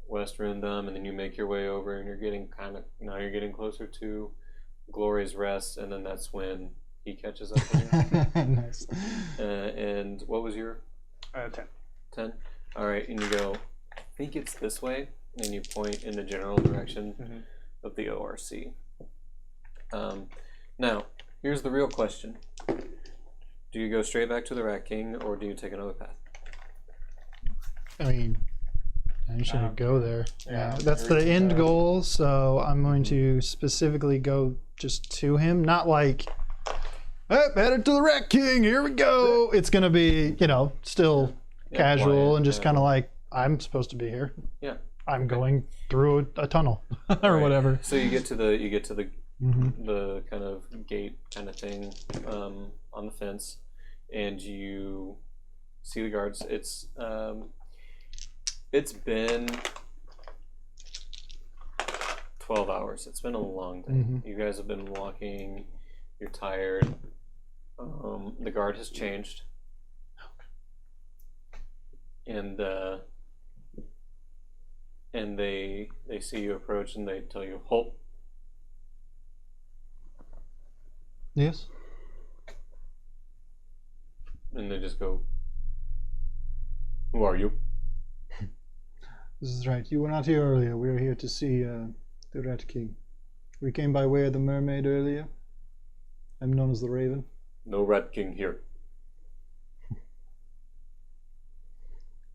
West Rundum, and then you make your way over, and you're getting closer to Glory's Rest, and then that's when he catches up with you. Nice. And what was your 10. 10. All right, and you go, I think it's this way, and you point in the general direction of the ORC. Now, here's the real question. Do you go straight back to the Rat King, or do you take another path? I mean, you should go there. Yeah, that's the end goal, so I'm going to specifically go just to him. Not like, headed to the Rat King, here we go. It's going to be, you know, still casual quiet, and just kind of like, I'm supposed to be here. Yeah. I'm going through a tunnel or whatever. So you get to the the kind of gate kind of thing on the fence, and you see the guards. It's been 12 hours. It's been a long day. You guys have been walking. You're tired. The guard has changed, and they see you approach, and they tell you, "Halt." Yes. And they just go, "Who are you?" This is right. You were not here earlier. We were here to see the Rat King. We came by way of the Mermaid earlier. I'm known as the Raven. No Rat King here.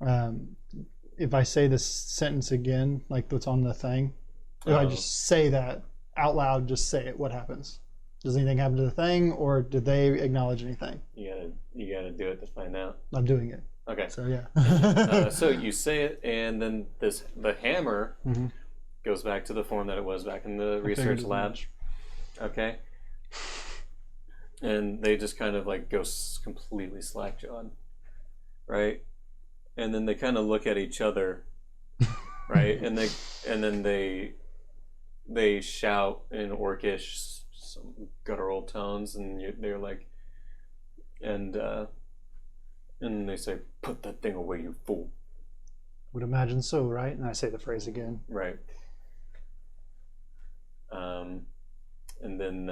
if I say this sentence again, like what's on the thing, if I just say that out loud, just say it, what happens? Does anything happen to the thing, or did they acknowledge anything? You gotta do it to find out. I'm doing it. Okay. So yeah. So you say it, and then the hammer goes back to the form that it was back in the research lab. Okay. And they just kind of like go completely slack-jawed, right? And then they kind of look at each other, right? And then they shout in Orcish some guttural tones, and they're like, and they say, "Put that thing away, you fool." Would imagine so, right? And I say the phrase again. Right. And then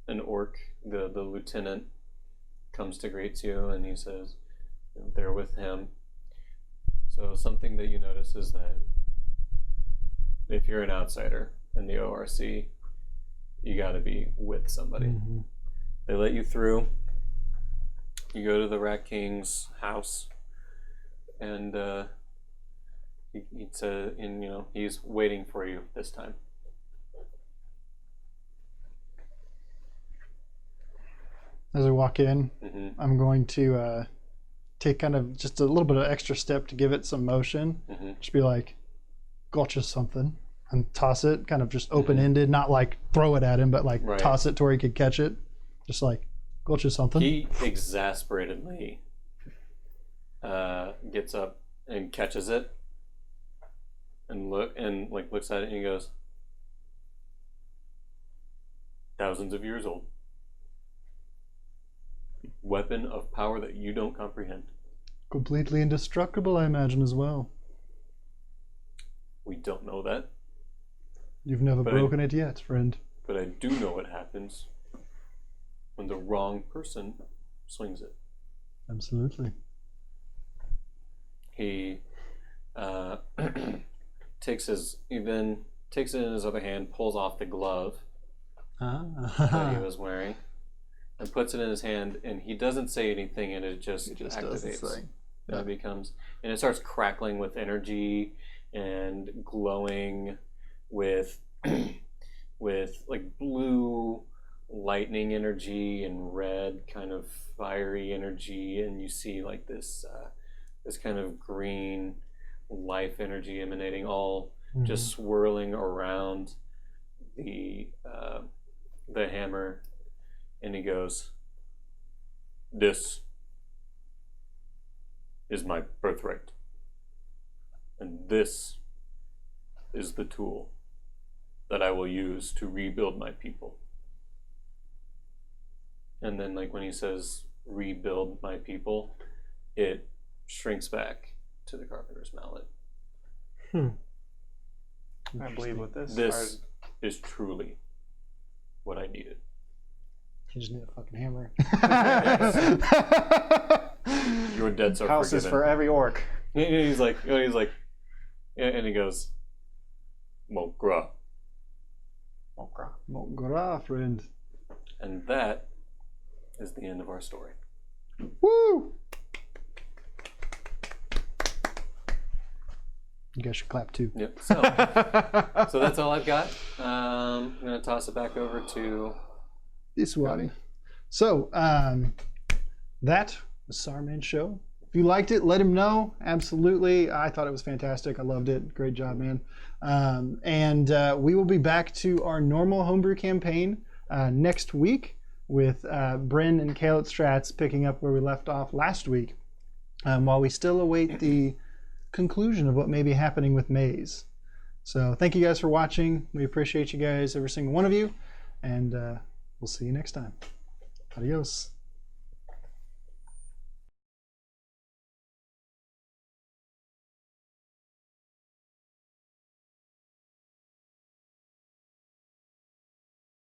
an orc, the lieutenant, comes to greet you, and he says, they're with him. So something that you notice is that if you're an outsider in the ORC, you got to be with somebody. Mm-hmm. They let you through. You go to the Rat King's house, and he's waiting for you this time. As I walk in, I'm going to take kind of just a little bit of extra step to give it some motion. Just be like, gotcha something, and toss it, kind of just open-ended, not like throw it at him, but like toss it to where he could catch it. Just like, gotcha something. He exasperatedly gets up and catches it, and looks at it, and he goes, "Thousands of years old. Weapon of power that you don't comprehend. Completely indestructible, I imagine, as well. We don't know that. You've never broken it yet, friend. But I do know what happens when the wrong person swings it." Absolutely. He takes it in his other hand, pulls off the glove that he was wearing, and puts it in his hand, and he doesn't say anything, and it just activates. Yeah. And it starts crackling with energy and glowing with like blue lightning energy and red kind of fiery energy, and you see like this kind of green life energy emanating, all just swirling around the hammer. And he goes, "This is my birthright. And this is the tool that I will use to rebuild my people." And then like when he says, "rebuild my people," it shrinks back to the carpenter's mallet. I believe with this is truly what I needed. You just need a fucking hammer. Your debts are Houses forgiven. for every orc. And he's like, and he goes, "Mogra." Mogra, friend. And that is the end of our story. Woo! You guys should clap too. Yep. So that's all I've got. I'm gonna toss it back over to this one. So that was Soroman's show. If you liked it, let him know. Absolutely. I thought it was fantastic. I loved it. Great job, man. And we will be back to our normal homebrew campaign next week with Bryn and Kale at Strats picking up where we left off last week, while we still await the conclusion of what may be happening with Maze. So thank you guys for watching. We appreciate you guys, every single one of you, and we'll see you next time. Adios.